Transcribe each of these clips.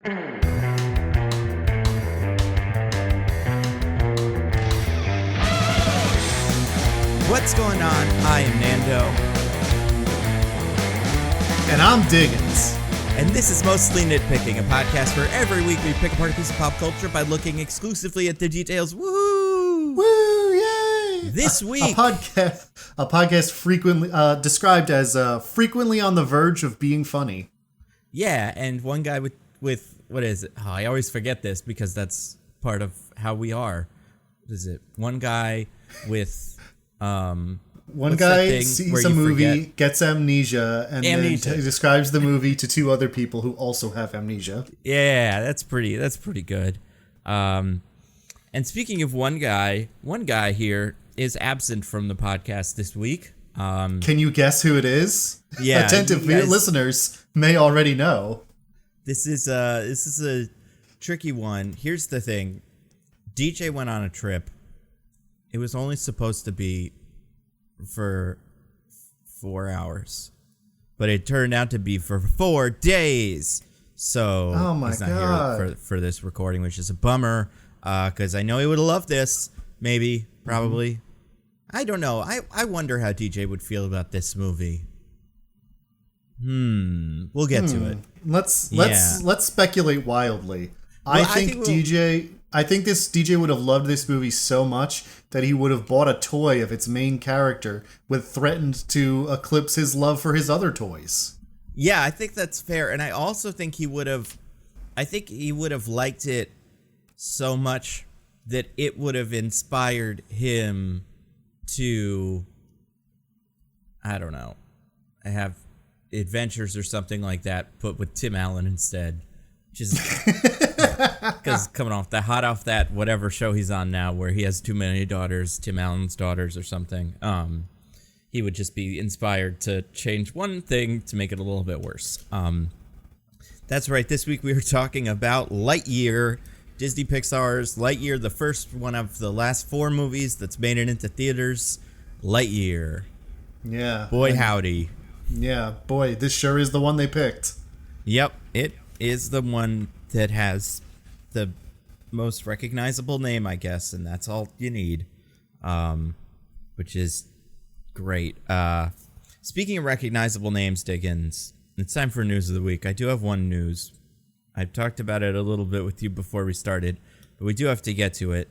What's going on? I am Nando. And I'm Diggins. And this is Mostly Nitpicking, a podcast where every week we pick apart a piece of pop culture by looking exclusively at the details. Woo! Woo! Yay! This week, a podcast frequently described as frequently on the verge of being funny. Yeah, and one guy with what is it? Oh, I always forget this because that's part of how we are. What is it? One guy with one guy sees a movie, gets amnesia, and then describes the movie to two other people who also have amnesia. Yeah, that's pretty good. And speaking of one guy here is absent from the podcast this week. Can you guess who it is? Yeah, attentive listeners may already know. This is a tricky one. Here's the thing. DJ went on a trip. It was only supposed to be for 4 hours, but it turned out to be for 4 days. So he's not here for this recording, which is a bummer, because I know he would have loved this. Maybe, probably. Mm-hmm. I don't know. I wonder how DJ would feel about this movie. We'll get to it. Let's speculate wildly. Well, I think this DJ would have loved this movie so much that he would have bought a toy of its main character, with threatened to eclipse his love for his other toys. Yeah, I think that's fair, and I also think he would have liked it so much that it would have inspired him to, I don't know, have adventures or something like that, but with Tim Allen instead. Which is because coming off that whatever show he's on now, where he has too many daughters, Tim Allen's daughters or something, he would just be inspired to change one thing to make it a little bit worse. That's right. This week we were talking about Lightyear, Disney Pixar's Lightyear, the first one of the last 4 movies that's made it into theaters. Lightyear. Yeah. Boy, howdy. Yeah, boy, this sure is the one they picked. Yep, it is the one that has the most recognizable name, I guess, and that's all you need, which is great. Speaking of recognizable names, Diggins, it's time for News of the Week. I do have one news. I talked about it a little bit with you before we started, but we do have to get to it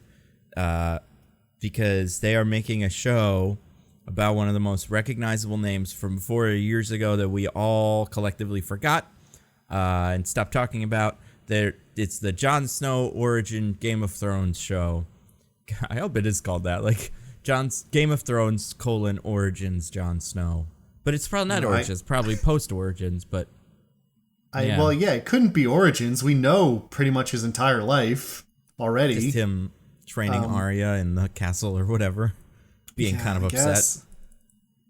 because they are making a show about one of the most recognizable names from 4 years ago that we all collectively forgot and stopped talking about. It's the Jon Snow Origin Game of Thrones show. I hope it is called that, like Game of Thrones : Origins Jon Snow. But it's probably not Origins, probably post Origins. But well, it couldn't be Origins. We know pretty much his entire life already. Just him training Arya in the castle or whatever. Being kind of upset.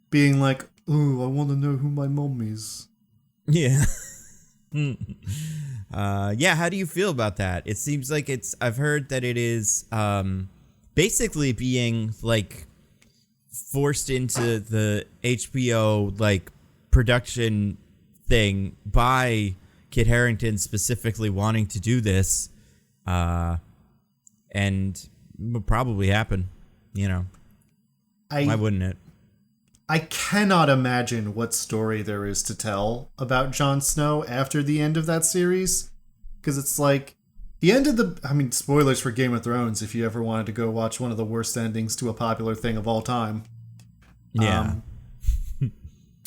Being like, ooh, I want to know who my mom is. Yeah. How do you feel about that? It seems like I've heard that it is basically being like forced into the HBO like production thing by Kit Harington specifically wanting to do this, and will probably happen, why wouldn't it? I cannot imagine what story there is to tell about Jon Snow after the end of that series. Because it's like, the end of spoilers for Game of Thrones if you ever wanted to go watch one of the worst endings to a popular thing of all time. Yeah.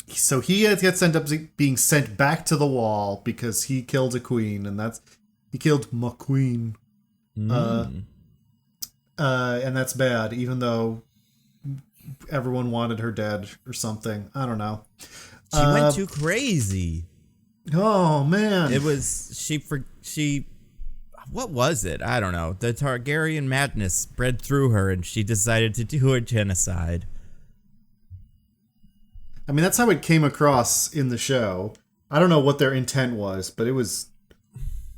So he gets end up being sent back to the Wall because he killed a queen, and he killed my queen. And that's bad, even though everyone wanted her dead or something. I don't know. She went too crazy. Oh man. It was she what was it? I don't know. The Targaryen madness spread through her and she decided to do a genocide. I mean, that's how it came across in the show. I don't know what their intent was, but it was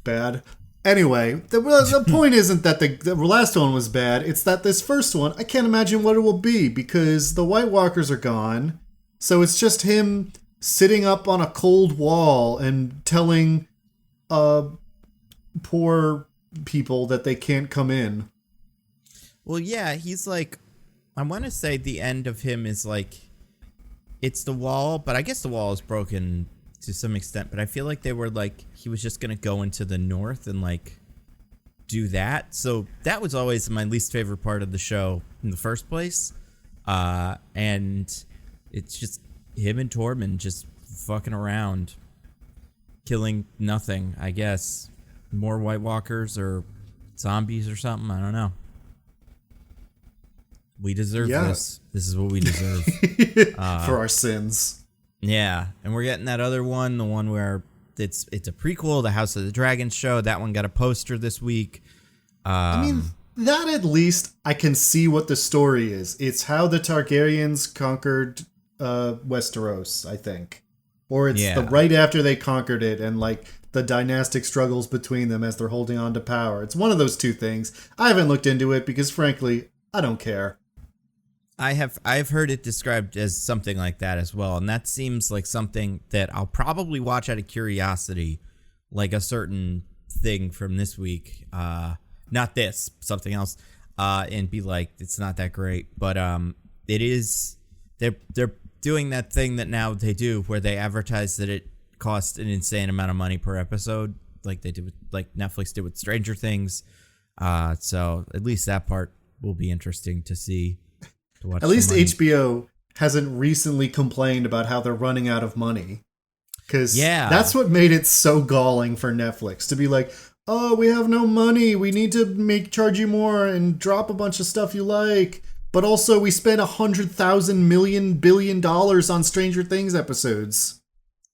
bad. Anyway, the point isn't that the last one was bad. It's that this first one, I can't imagine what it will be because the White Walkers are gone. So it's just him sitting up on a cold wall and telling poor people that they can't come in. Well, yeah, he's like, I want to say the end of him is like, it's the wall, but I guess the wall is broken to some extent, but I feel like they were like, he was just going to go into the north and like do that. So that was always my least favorite part of the show in the first place. And it's just him and Tormund just fucking around, killing nothing, I guess. More White Walkers or zombies or something. I don't know. We deserve this. This is what we deserve. For our sins. Yeah. And we're getting that other one, the one where it's a prequel, the House of the Dragon show. That one got a poster this week. I mean, that at least I can see what the story is. It's how the Targaryens conquered Westeros, I think. Or it's the right after they conquered it and like the dynastic struggles between them as they're holding on to power. It's one of those two things. I haven't looked into it because frankly, I don't care. I've heard it described as something like that as well, and that seems like something that I'll probably watch out of curiosity, like a certain thing from this week. Not this, something else, and be like, it's not that great, but it is. They're doing that thing that now they do, where they advertise that it costs an insane amount of money per episode, like they did with, like Netflix did with Stranger Things. So at least that part will be interesting to see. At least HBO hasn't recently complained about how they're running out of money. Because that's what made it so galling for Netflix to be like, oh, we have no money. We need to charge you more and drop a bunch of stuff you like. But also we spent $100,000 billion on Stranger Things episodes.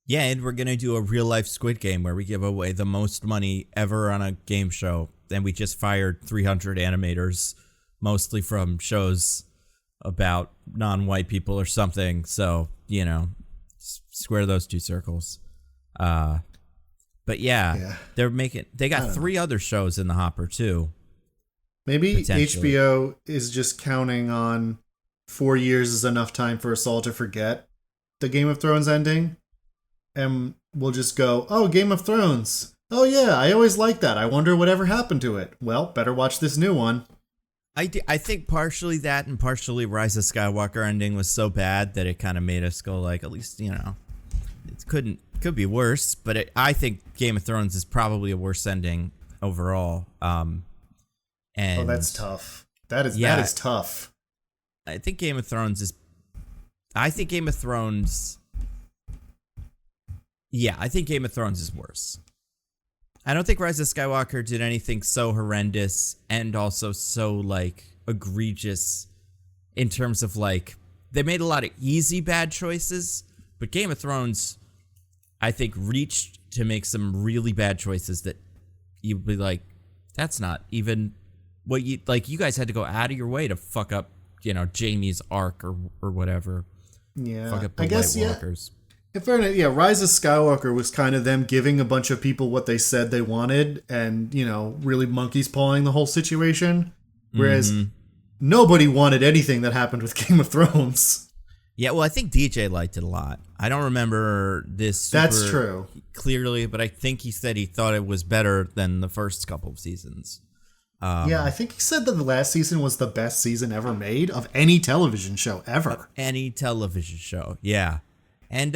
Yeah, and we're going to do a real life Squid Game where we give away the most money ever on a game show. And we just fired 300 animators, mostly from shows about non-white people or something. So, you know, square those two circles. But yeah, they got 3 other shows in the hopper too. Maybe HBO is just counting on 4 years is enough time for us all to forget the Game of Thrones ending. And we'll just go, oh, Game of Thrones. Oh yeah, I always liked that. I wonder whatever happened to it. Well, better watch this new one. I think partially that and partially Rise of Skywalker ending was so bad that it kind of made us go like, at least, you know, it could be worse. But I think Game of Thrones is probably a worse ending overall. And that's tough. That is tough. I think Game of Thrones is worse. I don't think Rise of Skywalker did anything so horrendous and also so, like, egregious in terms of, like, they made a lot of easy bad choices, but Game of Thrones, I think, reached to make some really bad choices that you'd be like, that's not even what you, like, you guys had to go out of your way to fuck up, you know, Jaime's arc or whatever. Yeah. Fuck up the White Walkers. In fairness, Rise of Skywalker was kind of them giving a bunch of people what they said they wanted and, you know, really monkey's pawing the whole situation. Whereas nobody wanted anything that happened with Game of Thrones. Yeah, well, I think DJ liked it a lot. I don't remember this That's true. Clearly, but I think he said he thought it was better than the first couple of seasons. Yeah, I think he said that the last season was the best season ever made of any television show ever. Any television show, yeah. And,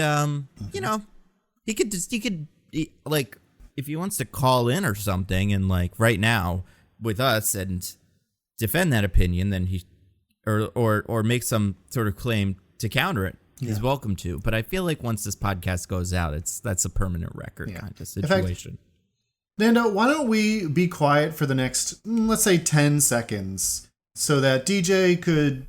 you know, he could like, if he wants to call in or something and, like, right now with us and defend that opinion, then or make some sort of claim to counter it, he's welcome to. But I feel like once this podcast goes out, that's a permanent record kind of situation. In fact, Nando, why don't we be quiet for the next, let's say, 10 seconds so that DJ could,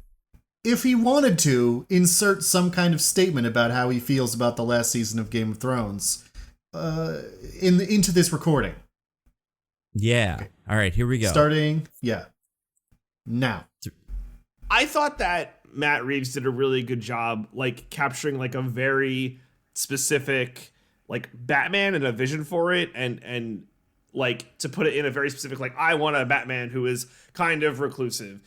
if he wanted to, insert some kind of statement about how he feels about the last season of Game of Thrones into this recording. Yeah. Okay. All right, here we go. Starting, now. I thought that Matt Reeves did a really good job, like, capturing, like, a very specific, like, Batman and a vision for it, and like, to put it in a very specific, like, I want a Batman who is kind of reclusive.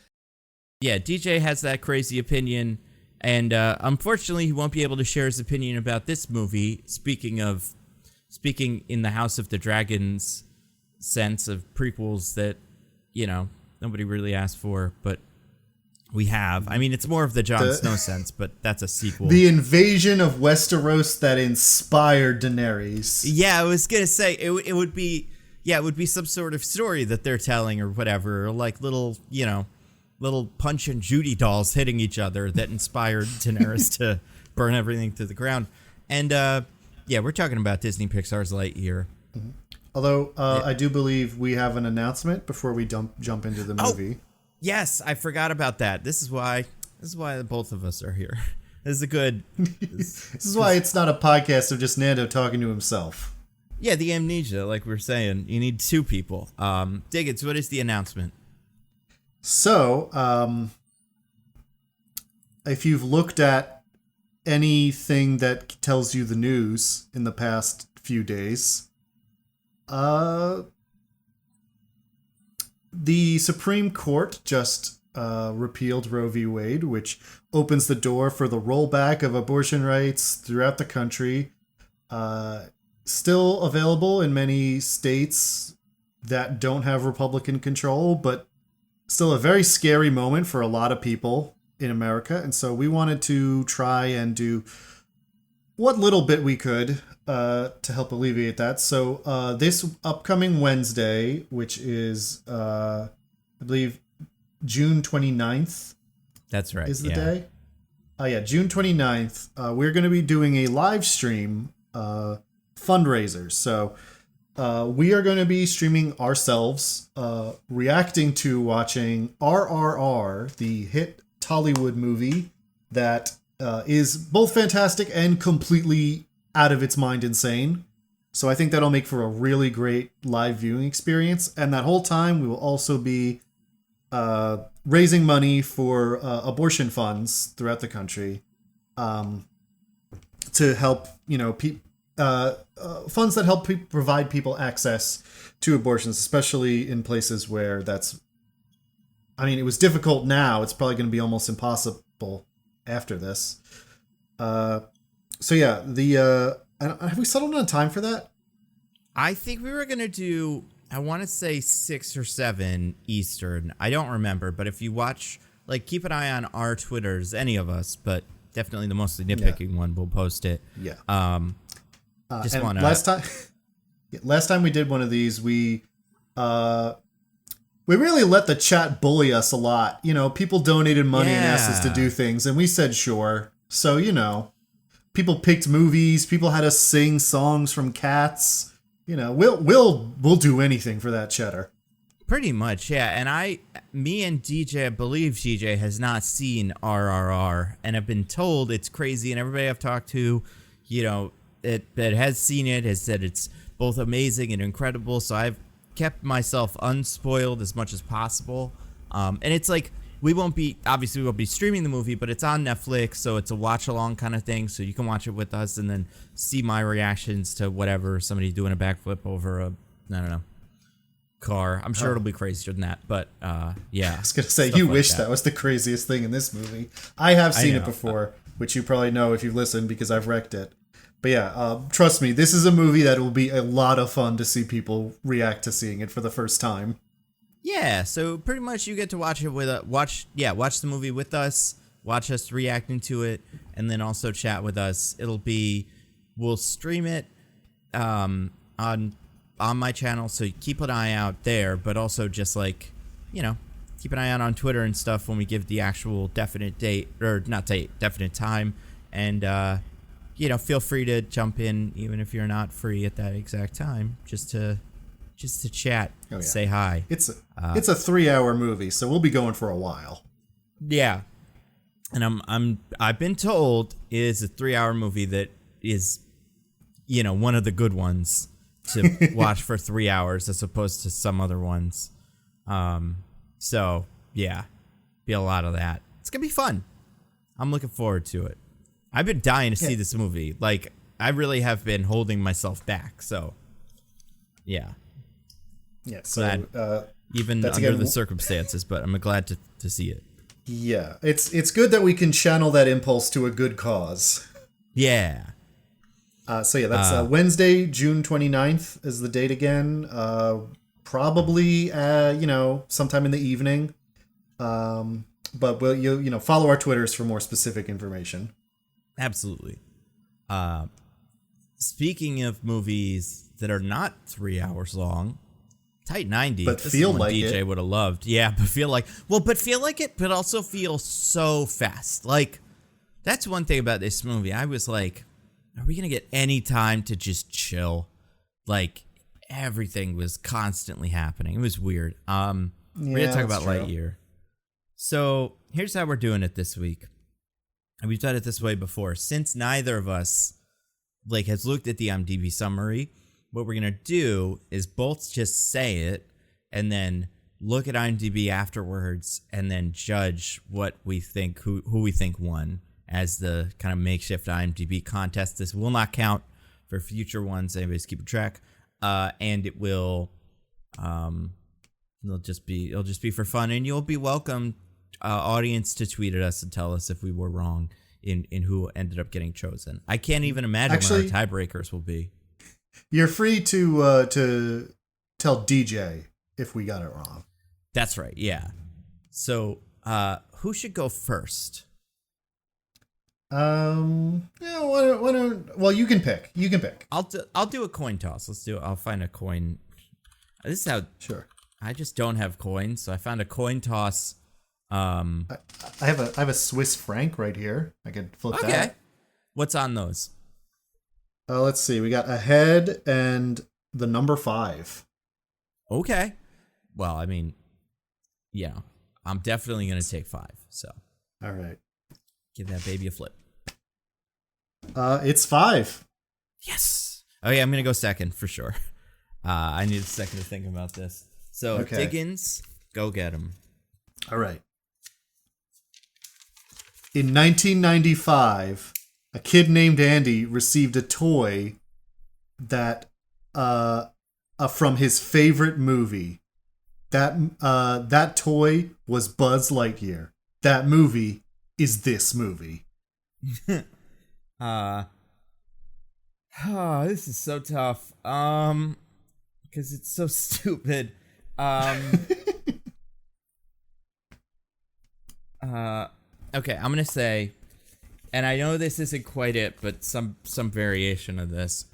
Yeah, DJ has that crazy opinion, and unfortunately, he won't be able to share his opinion about this movie. Speaking in the House of the Dragons sense of prequels that, nobody really asked for, but we have. I mean, it's more of the Jon Snow sense, but that's a sequel. The invasion of Westeros that inspired Daenerys. Yeah, I was gonna say it would be some sort of story that they're telling or whatever, or like little Punch and Judy dolls hitting each other that inspired Daenerys to burn everything to the ground. And we're talking about Disney Pixar's Lightyear. Mm-hmm. Although I do believe we have an announcement before we jump into the movie. Yes, I forgot about that. This is why both of us are here. This is a good. This is why it's not a podcast of just Nando talking to himself. Yeah, the amnesia, like we were saying, you need two people. Diggins, what is the announcement? So, if you've looked at anything that tells you the news in the past few days, the Supreme Court just repealed Roe v. Wade, which opens the door for the rollback of abortion rights throughout the country. Still available in many states that don't have Republican control, but still a very scary moment for a lot of people in America. And so we wanted to try and do what little bit we could to help alleviate that. So this upcoming Wednesday, which is, I believe, June 29th. That's right. Is the day? June 29th. We're going to be doing a live stream fundraiser. So we are going to be streaming ourselves, reacting to watching RRR, the hit Tollywood movie that is both fantastic and completely out of its mind insane. So I think that'll make for a really great live viewing experience. And that whole time we will also be raising money for abortion funds throughout the country to help, funds that help provide people access to abortions, especially in places where it was difficult now. It's probably going to be almost impossible after this. Have we settled on a time for that? I think we were going to do, I want to say 6 or 7 Eastern. I don't remember, but if you watch, keep an eye on our Twitters, any of us, but definitely the mostly nitpicking one, we'll post it. Yeah. Just want to. Last time we did one of these, we really let the chat bully us a lot. People donated money and asked us to do things, and we said sure. So people picked movies. People had us sing songs from Cats. We'll do anything for that cheddar. Pretty much, yeah. And me and DJ, I believe DJ has not seen RRR, and have been told it's crazy. And everybody I've talked to, that has seen it has said it's both amazing and incredible. So I've kept myself unspoiled as much as possible. And it's we won't be streaming the movie, but it's on Netflix, so it's a watch along kind of thing. So you can watch it with us and then see my reactions to whatever, somebody doing a backflip over car. I'm sure it'll be crazier than that, but yeah. I was gonna say, you wish that was the craziest thing in this movie. I have seen it before, which you probably know if you've listened because I've wrecked it. But yeah, trust me, this is a movie that will be a lot of fun to see people react to seeing it for the first time. Yeah, so pretty much you get to watch it with watch the movie with us, watch us reacting to it, and then also chat with us. We'll stream it on my channel, so keep an eye out there, but also just keep an eye out on Twitter and stuff when we give the actual definite date, or not date, definite time, and feel free to jump in even if you're not free at that exact time, just to chat, say hi. It's a 3-hour movie, so we'll be going for a while. Yeah, and I've been told it's a 3-hour movie that is, one of the good ones to watch for 3 hours as opposed to some other ones. So yeah, be a lot of that. It's gonna be fun. I'm looking forward to it. I've been dying to see this movie. I really have been holding myself back. So yeah. Yeah, so even under the circumstances, but I'm glad to see it. Yeah, it's good that we can channel that impulse to a good cause. Yeah. That's Wednesday, June 29th is the date again. probably sometime in the evening. But we'll follow our Twitters for more specific information. Absolutely. Speaking of movies that are not 3 hours long, Tight 90. But this feel is one like DJ it. would have loved. Yeah, but feel like it, but also feel so fast. Like, that's one thing about this movie. I was like, are we gonna get any time to just chill? Like, everything was constantly happening. It was weird. We're gonna talk about Lightyear. So here's how we're doing it this week. And we've done it this way before. Since neither of us has looked at the IMDb summary, what we're gonna do is both just say it and then look at IMDb afterwards and then judge what we think, who we think won as the kind of makeshift IMDb contest. This will not count for future ones. Anybody's keeping track, and it will, it'll just be for fun, and you'll be welcome, audience, to tweet at us and tell us if we were wrong in who ended up getting chosen. I can't even imagine what our tiebreakers will be. You're free to tell DJ if we got it wrong. That's right. Yeah. So, who should go first? Well, you can pick. I'll do a coin toss. Let's do it. I'll find a coin. This is how. Sure. I just don't have coins, so I found a coin toss. I have a Swiss franc right here. I can flip that. Okay. What's on those? Let's see. We got a head and the number 5. Okay. Well, I mean, I'm definitely gonna take 5. So. All right. Give that baby a flip. It's 5. Yes. Oh yeah, I'm gonna go second for sure. I need a second to think about this. So okay. Diggins, go get him. All right. In 1995, a kid named Andy received a toy that from his favorite movie. That toy was Buzz Lightyear. That movie is this movie. This is so tough. Because it's so stupid. Okay, I'm gonna say, and I know this isn't quite it, but some variation of this.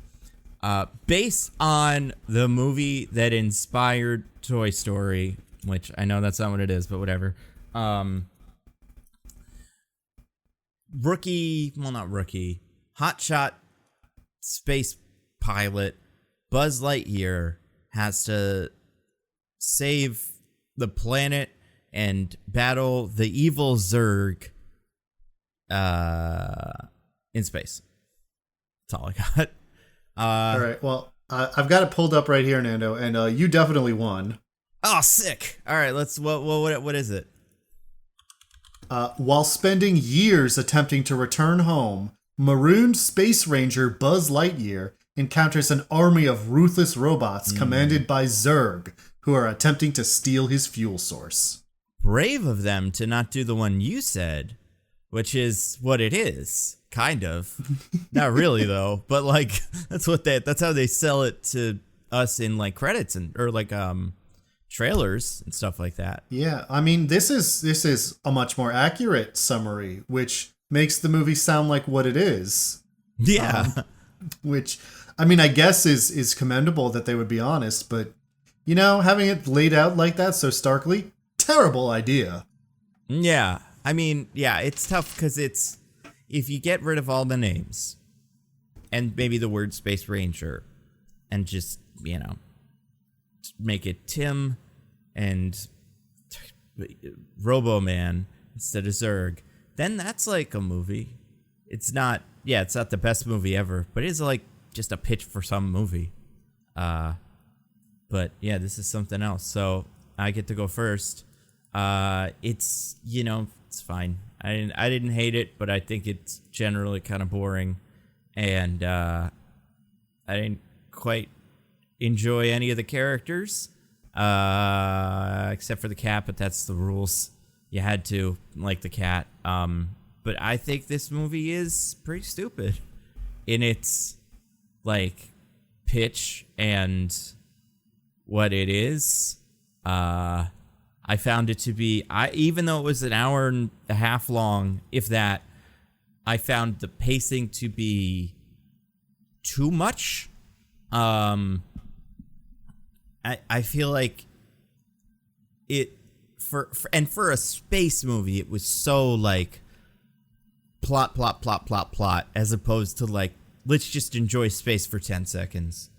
Based on the movie that inspired Toy Story, which I know that's not what it is, but whatever. Hotshot space pilot Buzz Lightyear has to save the planet and battle the evil Zurg in space. That's all I got. All right, well, I've got it pulled up right here, Nando, and you definitely won. Oh, sick. All right, let's. What is it? While spending years attempting to return home, marooned space ranger Buzz Lightyear encounters an army of ruthless robots commanded by Zurg, who are attempting to steal his fuel source. Brave of them to not do the one you said, which is what it is, kind of. Not really though, but that's how they sell it to us in credits or trailers and stuff like that. Yeah, I mean this is a much more accurate summary, which makes the movie sound like what it is. Yeah. Which I mean I guess is commendable that they would be honest, but having it laid out like that so starkly, terrible idea. Yeah. I mean, yeah, it's tough because if you get rid of all the names and maybe the word Space Ranger and just, make it Tim and Robo-Man instead of Zurg, then that's like a movie. It's not the best movie ever, but it's just a pitch for some movie. But yeah, this is something else. So I get to go first. It's it's fine. I didn't hate it, but I think it's generally kind of boring, and I didn't quite enjoy any of the characters, except for the cat. But that's the rules. You had to like the cat. But I think this movie is pretty stupid in its pitch and what it is. I found it to be, even though it was an hour and a half long, if that, I found the pacing to be too much. I feel like it for a space movie, it was so like plot, as opposed to like, let's just enjoy space for 10 seconds.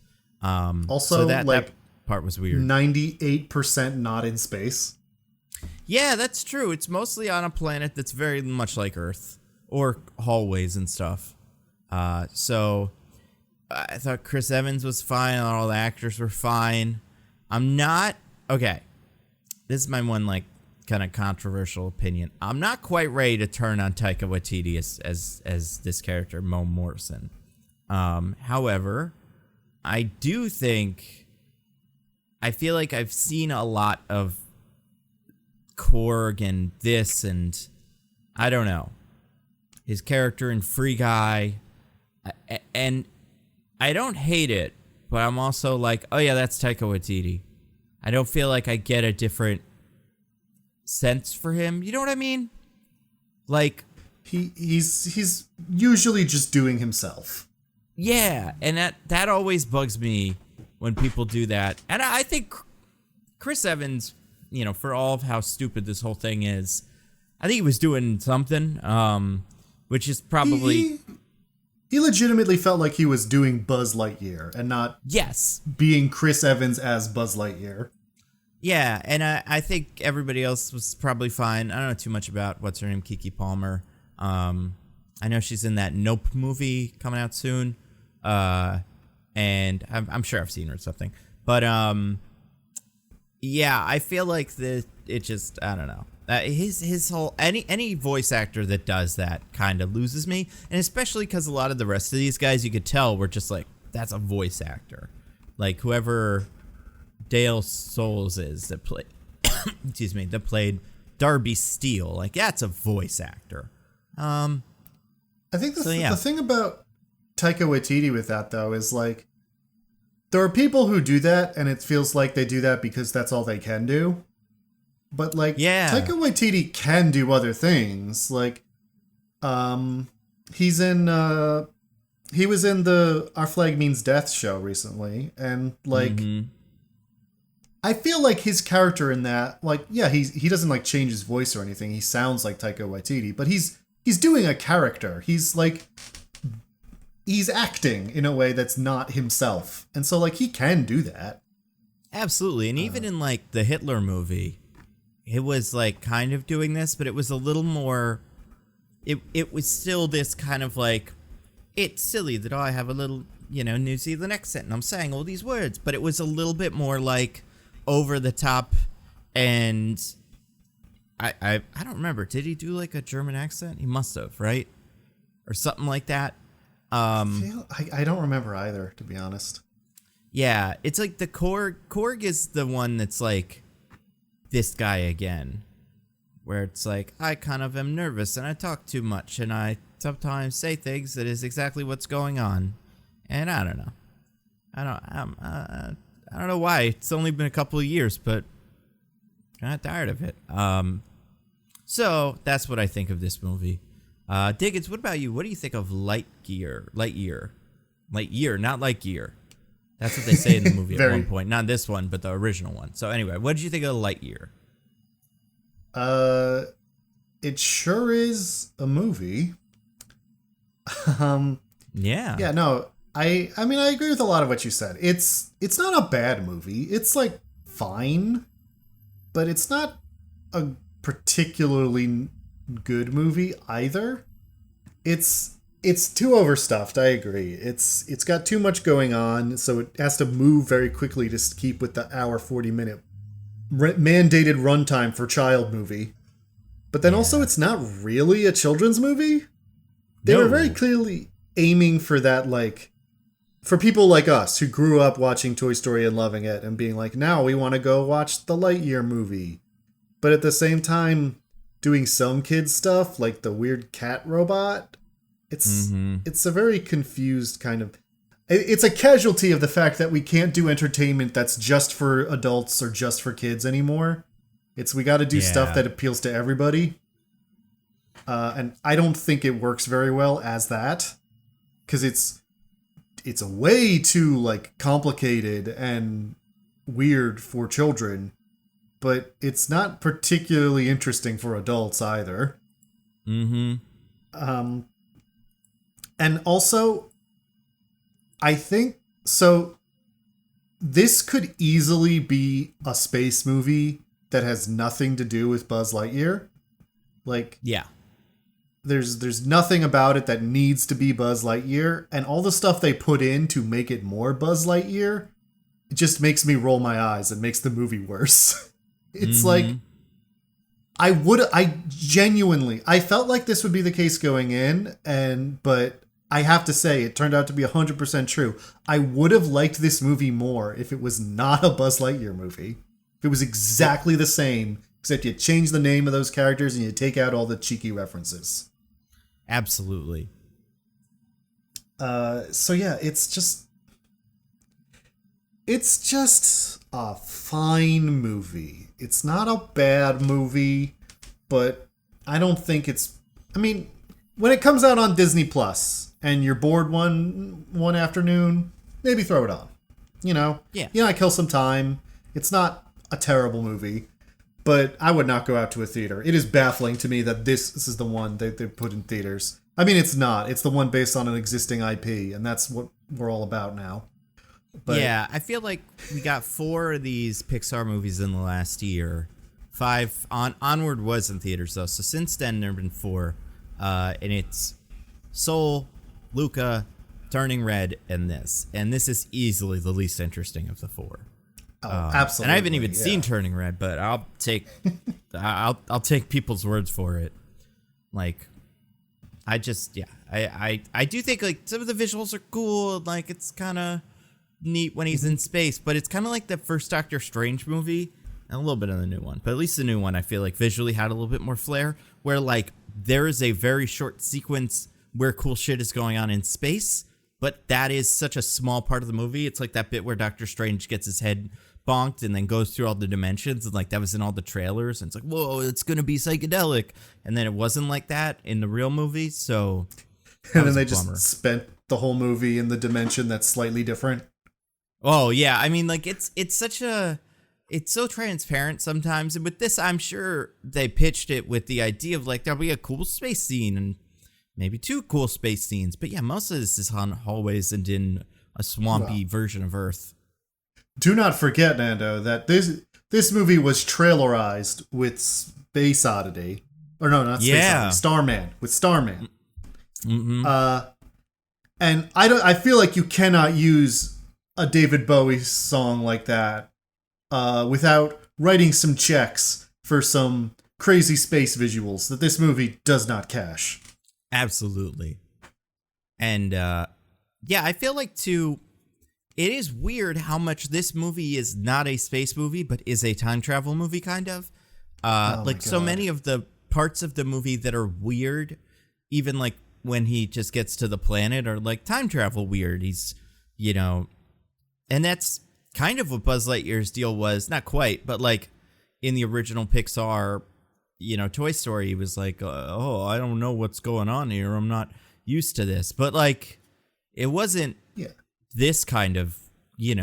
Also, so that part was weird. 98% not in space. Yeah, that's true. It's mostly on a planet that's very much like Earth, or hallways and stuff. So I thought Chris Evans was fine. All the actors were fine. Okay. This is my one like kind of controversial opinion. I'm not quite ready to turn on Taika Waititi as this character, Mo Morrison. However, I do think, I feel like I've seen a lot of Korg and this, and I don't know, his character in Free Guy, and I don't hate it, but I'm also like, oh yeah, that's Taika Waititi. I don't feel like I get a different sense for him. You know what I mean? Like, he's usually just doing himself. Yeah, and that always bugs me when people do that. And I think Chris Evans, you know, for all of how stupid this whole thing is, I think he was doing something, which is probably... He legitimately felt like he was doing Buzz Lightyear and not being Chris Evans as Buzz Lightyear. Yeah, and I think everybody else was probably fine. I don't know too much about what's her name, Keke Palmer. I know she's in that Nope movie coming out soon, and I'm sure I've seen her or something. But yeah, I feel like it just, I don't know. His whole any voice actor that does that kind of loses me, and especially because a lot of the rest of these guys, you could tell were just like, that's a voice actor, like whoever Dale Souls is that played that played Darby Steele, like that's a voice actor. I think the thing about Taika Waititi with that though is like, there are people who do that and it feels like they do that because that's all they can do. But like, Taika Waititi can do other things. Like, he was in the Our Flag Means Death show recently, and like, I feel like his character in that, like, yeah, he doesn't like change his voice or anything. He sounds like Taika Waititi, but he's doing a character. He's acting in a way that's not himself, and so like he can do that. Absolutely, and even in like the Hitler movie, it was like kind of doing this, but it was a little more, it was still this kind of like, it's silly that I have a little, you know, New Zealand accent and I'm saying all these words, but it was a little bit more like over the top. And I don't remember, did he do like a German accent? He must have, right? Or something like that. I don't remember either, to be honest. Yeah, it's like the Korg is the one that's like, this guy again, where it's like, I kind of am nervous and I talk too much and I sometimes say things that is exactly what's going on, and I don't know. I don't know why. It's only been a couple of years, but kind of tired of it. So that's what I think of this movie. Diggins, what about you? What do you think of Lightyear, not Lightyear. That's what they say in the movie at one point. Not this one, but the original one. So anyway, what did you think of Lightyear? It sure is a movie. Yeah. Yeah, no. I mean, I agree with a lot of what you said. It's not a bad movie. It's like fine, but it's not a particularly good movie either. It's too overstuffed, I agree. It's got too much going on, so it has to move very quickly to keep with the hour 40-minute mandated runtime for child movie. But then also it's not really a children's movie. They were very clearly aiming for that, like, for people like us who grew up watching Toy Story and loving it and being like, now we want to go watch the Lightyear movie. But at the same time, doing some kids stuff, like the weird cat robot. It's a very confused kind of... it's a casualty of the fact that we can't do entertainment that's just for adults or just for kids anymore. We got to do stuff that appeals to everybody. And I don't think it works very well as that, because it's a way too like complicated and weird for children, but it's not particularly interesting for adults either. And also, I think so. This could easily be a space movie that has nothing to do with Buzz Lightyear. Like, yeah, there's nothing about it that needs to be Buzz Lightyear, and all the stuff they put in to make it more Buzz Lightyear, it just makes me roll my eyes and makes the movie worse. It's like, I felt like this would be the case going in, but I have to say, it turned out to be 100% true. I would have liked this movie more if it was not a Buzz Lightyear movie. If it was exactly the same, except you change the name of those characters and you take out all the cheeky references. Absolutely. So yeah, it's just a fine movie. It's not a bad movie, but I don't think I mean, when it comes out on Disney Plus and you're bored one afternoon, maybe throw it on. I kill some time. It's not a terrible movie, but I would not go out to a theater. It is baffling to me that this is the one they put in theaters. I mean, it's not. It's the one based on an existing IP, and that's what we're all about now. But yeah, I feel like we got 4 of these Pixar movies in the last year. 5 onward was in theaters though, so since then there have been 4, and it's Soul, Luca, Turning Red, and this is easily the least interesting of the 4. Absolutely. And I haven't even seen Turning Red, but I'll take I'll take people's words for it. Like, I do think like some of the visuals are cool. Like, it's kind of neat when he's in space, but it's kind of like the first Doctor Strange movie and a little bit of the new one. But at least the new one, I feel like visually had a little bit more flair, where like there is a very short sequence where cool shit is going on in space, but that is such a small part of the movie. It's like that bit where Doctor Strange gets his head bonked and then goes through all the dimensions, and like that was in all the trailers, and it's like, whoa, it's gonna be psychedelic, and then it wasn't like that in the real movie. So and then they just spent the whole movie in the dimension that's slightly different. Oh yeah, I mean, like it's so transparent sometimes, and with this, I'm sure they pitched it with the idea of like there'll be a cool space scene and maybe 2 cool space scenes, but yeah, most of this is on hallways and in a swampy version of Earth. Do not forget, Nando, that this movie was trailerized with Space Oddity. Or no, not Space Oddity. Starman. With Starman. Mm-hmm. And I feel like you cannot use a David Bowie song like that without writing some checks for some crazy space visuals that this movie does not cash. Absolutely. And yeah, I feel like too, it is weird how much this movie is not a space movie, but is a time travel movie, kind of. Like so many of the parts of the movie that are weird, even like when he just gets to the planet, are like time travel weird. He's, and that's kind of what Buzz Lightyear's deal was. Not quite, but like in the original Pixar, Toy Story, he was like, oh, I don't know what's going on here. I'm not used to this. But like, it wasn't this kind of, he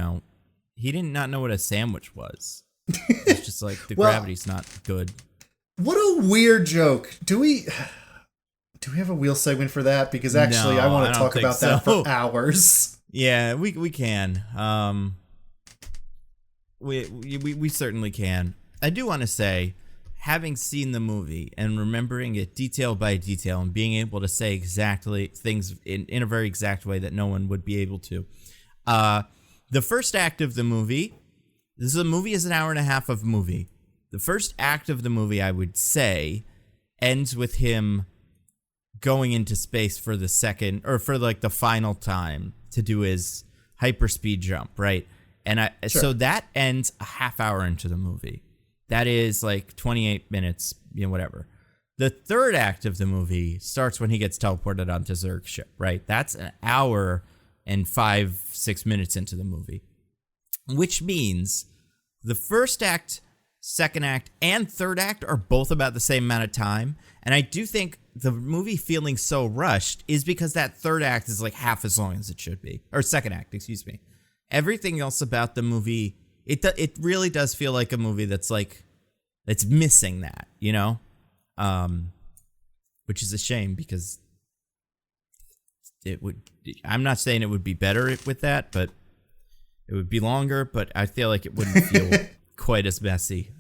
did not know what a sandwich was. It's just like the gravity's not good. What a weird joke. Do we have a wheel segment for that? Because actually, I want to talk about that for hours. Yeah, we can. We certainly can. I do want to say, having seen the movie and remembering it detail by detail and being able to say exactly things in a very exact way that no one would be able to. The first act of the movie, is an hour and a half of movie. The first act of the movie, I would say, ends with him going into space for the second, or for like the final time to do his hyperspeed jump, right? And so that ends a half hour into the movie. That is like 28 minutes, whatever. The third act of the movie starts when he gets teleported onto Zerg's ship, right? That's an hour and 5-6 minutes into the movie, which means the first act, second act, and third act are both about the same amount of time. And I do think the movie feeling so rushed is because that third act is like half as long as it should be. Or second act, excuse me. Everything else about the movie, it really does feel like a movie that's like, it's missing that, you know? Which is a shame because I'm not saying it would be better with that, but it would be longer, but I feel like it wouldn't feel quite as messy,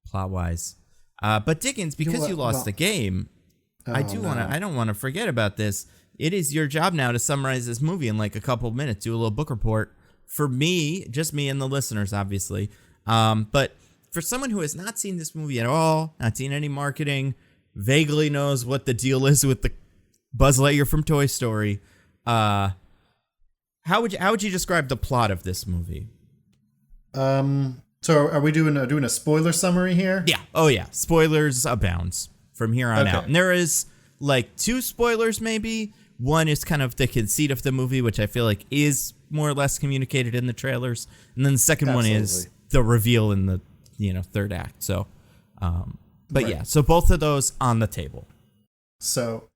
plot-wise. But Diggins, because you lost the game, I don't want to forget about this. It is your job now to summarize this movie in like a couple of minutes, do a little book report for me, just me and the listeners, obviously. But for someone who has not seen this movie at all, not seen any marketing, vaguely knows what the deal is with the Buzz Lightyear from Toy Story, how would you describe the plot of this movie? So are we doing a spoiler summary here? Yeah. Oh yeah. Spoilers abounds from here on out. And there is like 2 spoilers maybe. One is kind of the conceit of the movie, which I feel like is more or less communicated in the trailers. And then the second one is the reveal in the, third act. So, but yeah, so both of those on the table. So,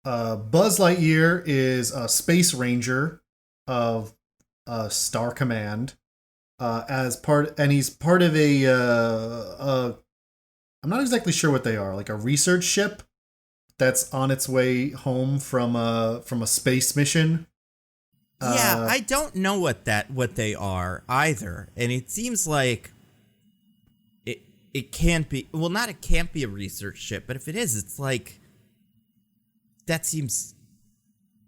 Buzz Lightyear is a space ranger of Star Command. He's part of I'm not exactly sure what they are, like a research ship that's on its way home from a space mission. Yeah, I don't know what they are either, and it seems like it can't be. Well, not it can't be a research ship, but if it is, it's like that seems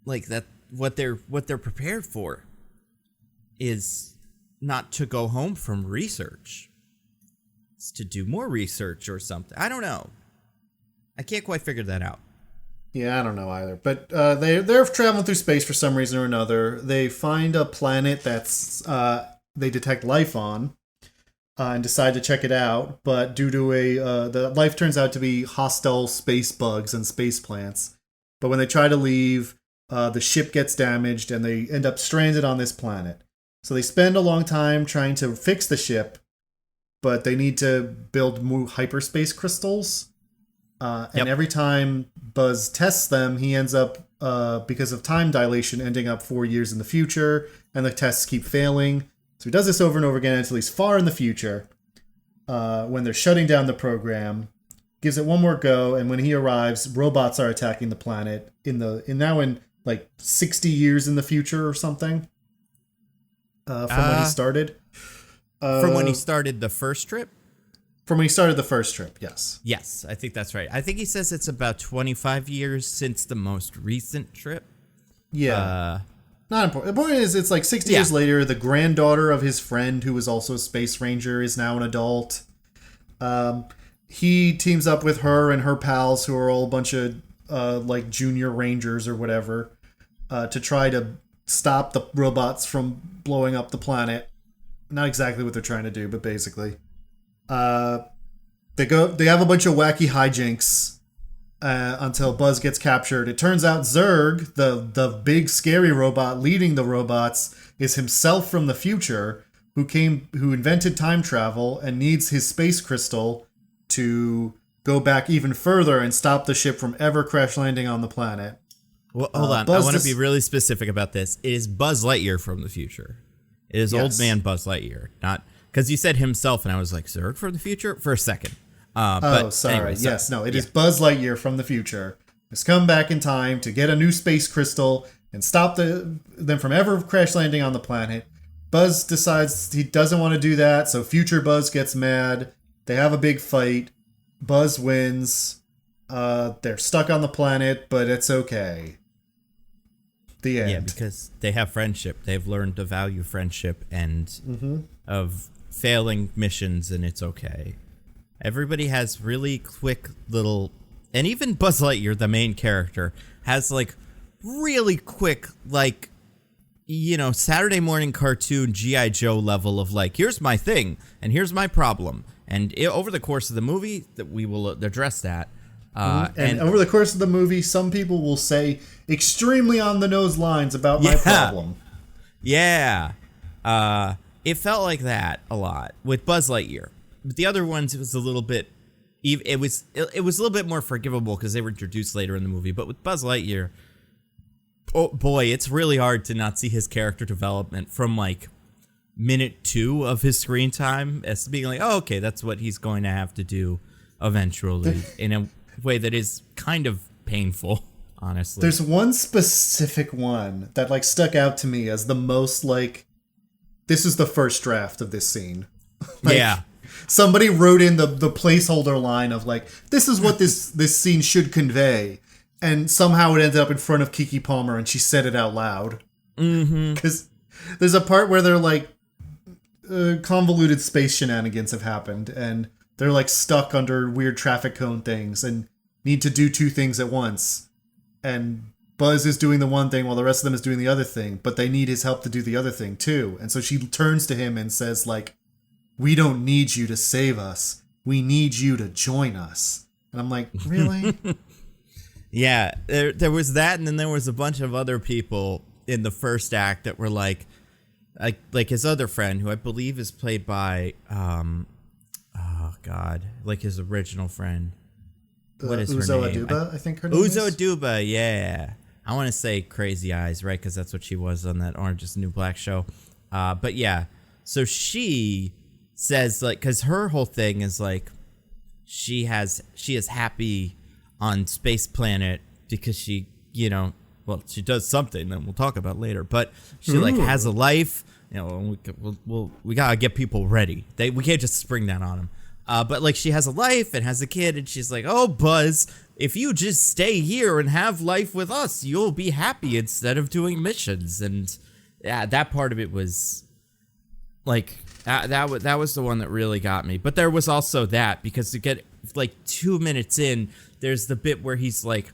like that what they're prepared for is not to go home from research. It's to do more research or something. I don't know. I can't quite figure that out. Yeah, I don't know either. But they're traveling through space for some reason or another. They find a planet that's they detect life on and decide to check it out. But due to the life turns out to be hostile space bugs and space plants. But when they try to leave, the ship gets damaged and they end up stranded on this planet. So they spend a long time trying to fix the ship, but they need to build more hyperspace crystals. And every time Buzz tests them, he ends up, because of time dilation, ending up 4 years in the future, and the tests keep failing. So he does this over and over again until he's far in the future, when they're shutting down the program, gives it one more go, and when he arrives, robots are attacking the planet in like 60 years in the future or something. From when he started. From when he started the first trip? From when he started the first trip, yes. Yes, I think that's right. I think he says it's about 25 years since the most recent trip. Yeah. Not important. The point is, it's like 60 years later, the granddaughter of his friend, who was also a space ranger, is now an adult. He teams up with her and her pals, who are all a bunch of like junior rangers or whatever, to try to stop the robots from blowing up the planet. Not exactly what they're trying to do, but basically. They have a bunch of wacky hijinks until Buzz gets captured. It turns out Zurg, the big scary robot leading the robots, is himself from the future, who invented time travel and needs his space crystal to go back even further and stop the ship from ever crash landing on the planet. Well, hold on. I want to be really specific about this. It is Buzz Lightyear from the future. It is old man Buzz Lightyear, not because you said himself, and I was like, Zurg from the future for a second. But sorry. Anyway, yes, no, it is Buzz Lightyear from the future. Has come back in time to get a new space crystal and stop them from ever crash landing on the planet. Buzz decides he doesn't want to do that, so future Buzz gets mad. They have a big fight. Buzz wins. They're stuck on the planet, but it's okay. The end. Yeah, because they have friendship. They've learned to value friendship and of failing missions, and it's okay. Everybody has really quick little... And even Buzz Lightyear, the main character, has like really quick, like, Saturday morning cartoon G.I. Joe level of like, here's my thing, and here's my problem. And over the course of the movie, that we will address that. And over the course of the movie, some people will say extremely on the nose lines about my problem. Yeah. It felt like that a lot with Buzz Lightyear. But the other ones, it was a little bit, it was a little bit more forgivable because they were introduced later in the movie. But with Buzz Lightyear, oh boy, it's really hard to not see his character development from like minute 2 of his screen time as being like, oh, okay, that's what he's going to have to do eventually in a way that is kind of painful, honestly. There's one specific one that like stuck out to me as the most like, this is the first draft of this scene. Like, yeah. Somebody wrote in the placeholder line of like, this is what this scene should convey. And somehow it ended up in front of Keke Palmer and she said it out loud. Because there's a part where they're like, convoluted space shenanigans have happened and they're like stuck under weird traffic cone things and need to do 2 things at once. And Buzz is doing the one thing while the rest of them is doing the other thing, but they need his help to do the other thing too. And so she turns to him and says like, we don't need you to save us. We need you to join us. And I'm like, really? Yeah, there was that, and then there was a bunch of other people in the first act that were like his other friend, who I believe is played by, oh God, like his original friend. What is Uzo her name? Aduba, I think her name is. Uzo Aduba, yeah. I want to say Crazy Eyes, right? Because that's what she was on that Orange is the New Black show. But yeah, so she says like, because her whole thing is like, she is happy on Space Planet because she, you know, well, she does something that we'll talk about later, but she like has a life, you know, we gotta get people ready. We can't just spring that on them. But like she has a life and has a kid, and she's like, oh, Buzz, if you just stay here and have life with us, you'll be happy instead of doing missions. And yeah, that part of it was like, that was the one that really got me. But there was also that, because to get like 2 minutes in, there's the bit where he's like,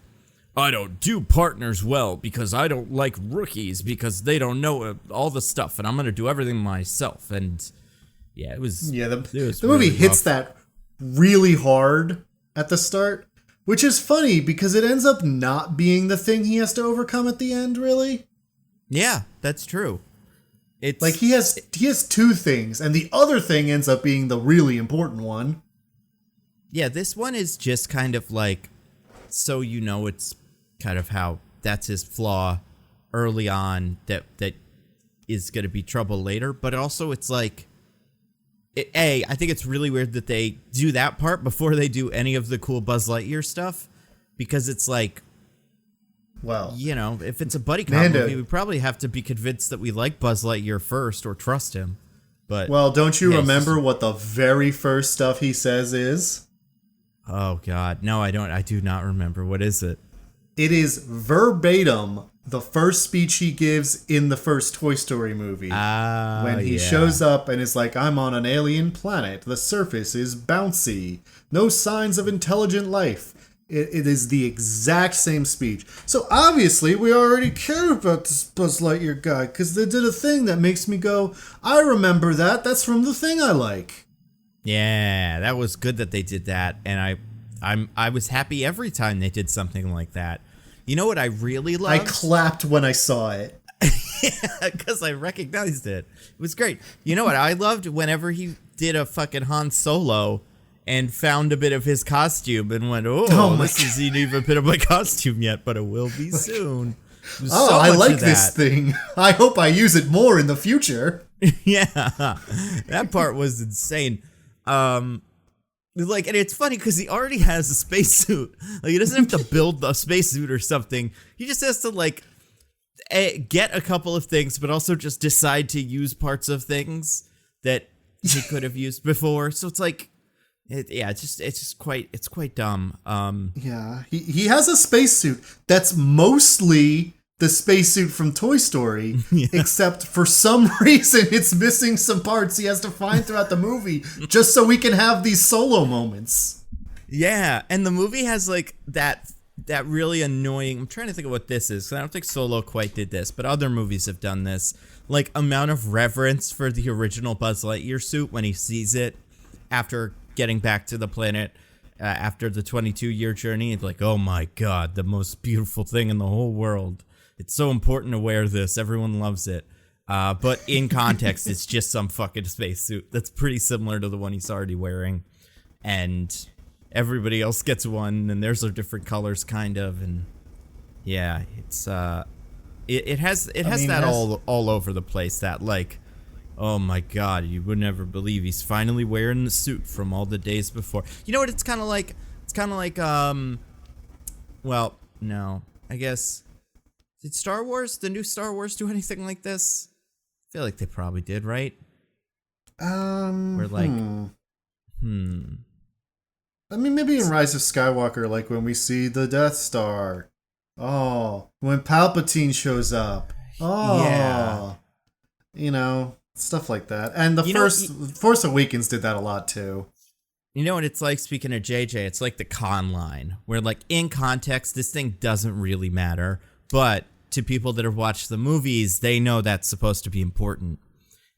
I don't do partners well because I don't like rookies because they don't know all the stuff, and I'm going to do everything myself. And yeah, it was... Yeah, the movie hits that really hard at the start, which is funny because it ends up not being the thing he has to overcome at the end, really. Yeah, that's true. It's like he has 2 things, and the other thing ends up being the really important one. Yeah, this one is just kind of like, so you know, it's kind of how that's his flaw early on that is going to be trouble later. But also it's like, I think it's really weird that they do that part before they do any of the cool Buzz Lightyear stuff, because it's like, well, you know, if it's a buddy cop movie, we probably have to be convinced that we like Buzz Lightyear first or trust him. But well, don't you remember what the very first stuff he says is? Oh God, no, I don't. I do not remember. What is it? It is verbatim the first speech he gives in the first Toy Story movie. When he shows up and is like, I'm on an alien planet. The surface is bouncy. No signs of intelligent life. It is the exact same speech. So obviously we already care about this Buzz Lightyear guy because they did a thing that makes me go, I remember that. That's from the thing I like. Yeah, that was good that they did that, and I was happy every time they did something like that. You know what I really loved? I clapped when I saw it. Yeah, because I recognized it. It was great. You know what I loved? Whenever he did a fucking Han Solo and found a bit of his costume and went, this isn't even a bit of my costume yet, but it will be soon. Oh, I like this thing. I hope I use it more in the future. Yeah, that part was insane. Like, and it's funny because he already has a spacesuit. Like, he doesn't have to build a spacesuit or something. He just has to like get a couple of things, but also just decide to use parts of things that he could have used before. So it's like, it's quite dumb. Yeah, he has a spacesuit that's mostly the spacesuit from Toy Story, except for some reason it's missing some parts he has to find throughout the movie just so we can have these solo moments. Yeah, and the movie has like that really annoying, I'm trying to think of what this is, 'cause I don't think Solo quite did this, but other movies have done this, like amount of reverence for the original Buzz Lightyear suit when he sees it after getting back to the planet. after the 22-year journey, it's like, oh my god, the most beautiful thing in the whole world. It's so important to wear this. Everyone loves it. But in context, it's just some fucking spacesuit that's pretty similar to the one he's already wearing. And everybody else gets one, and theirs are different colors, kind of. And yeah, it's it has that all over the place. That like, oh my god, you would never believe he's finally wearing the suit from all the days before. You know what? It's kind of like well, no, I guess. Did the new Star Wars do anything like this? I feel like they probably did, right? We're like, I mean, maybe in Rise of Skywalker, like when we see the Death Star. Oh, when Palpatine shows up. Oh, yeah. You know, stuff like that. And the Force Awakens did that a lot too. You know what it's like, speaking of JJ, it's like the con line, where like in context, this thing doesn't really matter. But to people that have watched the movies, they know that's supposed to be important.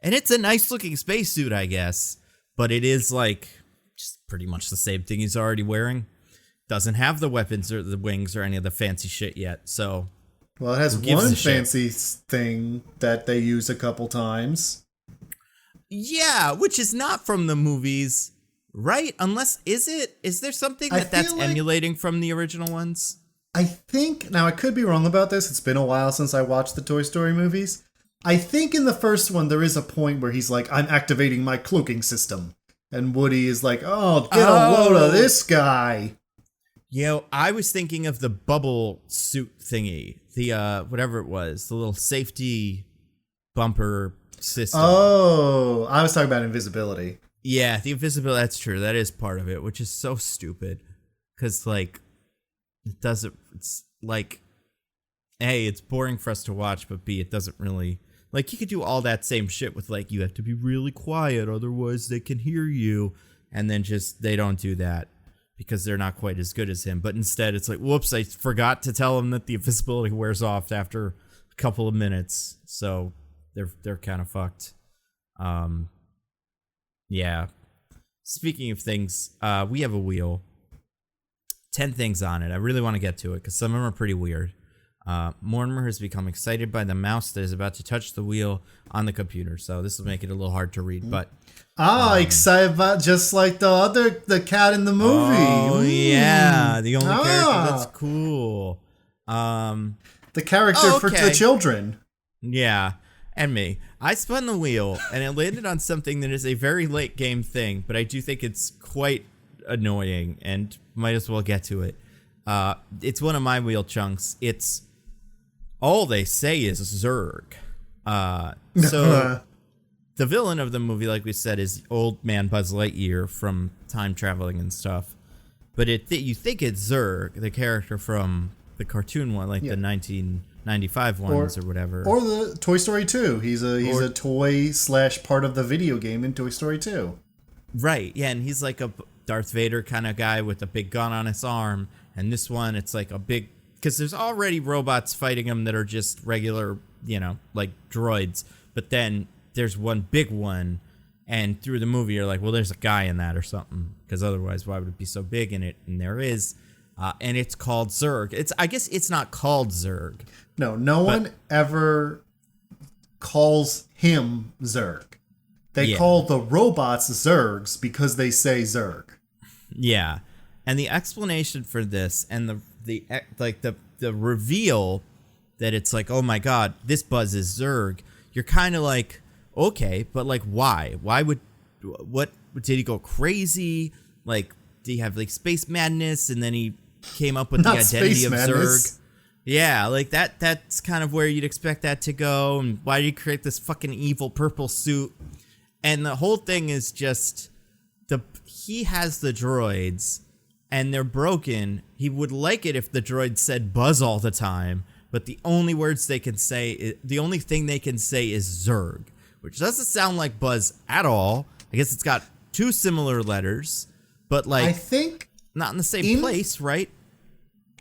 And it's a nice looking spacesuit, I guess. But it is like just pretty much the same thing he's already wearing. Doesn't have the weapons or the wings or any of the fancy shit yet. So, well, it has one fancy thing that they use a couple times. Yeah, which is not from the movies, right? Unless, is there something that's emulating from the original ones? I think, now I could be wrong about this, it's been a while since I watched the Toy Story movies. I think in the first one there is a point where he's like, I'm activating my cloaking system. And Woody is like, oh, get a load of this guy. You know, I was thinking of the bubble suit thingy. The, whatever it was, the little safety bumper system. Oh, I was talking about invisibility. Yeah, the invisibility, that's true. That is part of it, which is so stupid. Because, like, it's like, A, it's boring for us to watch, but B, it doesn't really, like, you could do all that same shit with, like, you have to be really quiet, otherwise they can hear you, and then just, they don't do that, because they're not quite as good as him, but instead it's like, whoops, I forgot to tell him that the invisibility wears off after a couple of minutes, so they're kind of fucked. Yeah. Speaking of things, we have a wheel. 10 things on it. I really want to get to it because some of them are pretty weird. Mortimer has become excited by the mouse that is about to touch the wheel on the computer, so this will make it a little hard to read. But excited about just like the cat in the movie. Oh yeah, the only character that's cool. The character for the children. Yeah, and me. I spun the wheel and it landed on something that is a very late game thing, but I do think it's quite annoying and might as well get to it. It's one of my wheel chunks. It's all they say is Zurg. So the villain of the movie, like we said, is old man Buzz Lightyear from time traveling and stuff. But you think it's Zurg, the character from the cartoon one, like the 1995 ones or whatever. Or the Toy Story 2. He's a toy / part of the video game in Toy Story 2. Right, yeah, and he's like a Darth Vader kind of guy with a big gun on his arm. And this one, it's like a big, because there's already robots fighting him that are just regular, you know, like droids. But then there's one big one, and through the movie you're like, well, there's a guy in that or something, because otherwise why would it be so big in it? And there is, and it's called Zurg. I guess it's not called Zurg. No one ever calls him Zurg. They call the robots Zurgs because they say Zurg. Yeah. And the explanation for this and the reveal that it's like, oh my god, this Buzz is Zurg, you're kind of like, okay, but like why? What did he go crazy? Like, did he have like space madness and then he came up with the identity of Zurg? Yeah, like that's kind of where you'd expect that to go. And why did he create this fucking evil purple suit? And the whole thing is just he has the droids and they're broken. He would like it if the droids said Buzz all the time, but the only words they can say, the only thing they can say is Zurg, which doesn't sound like Buzz at all. I guess it's got two similar letters, but like, I think not in the same place, right?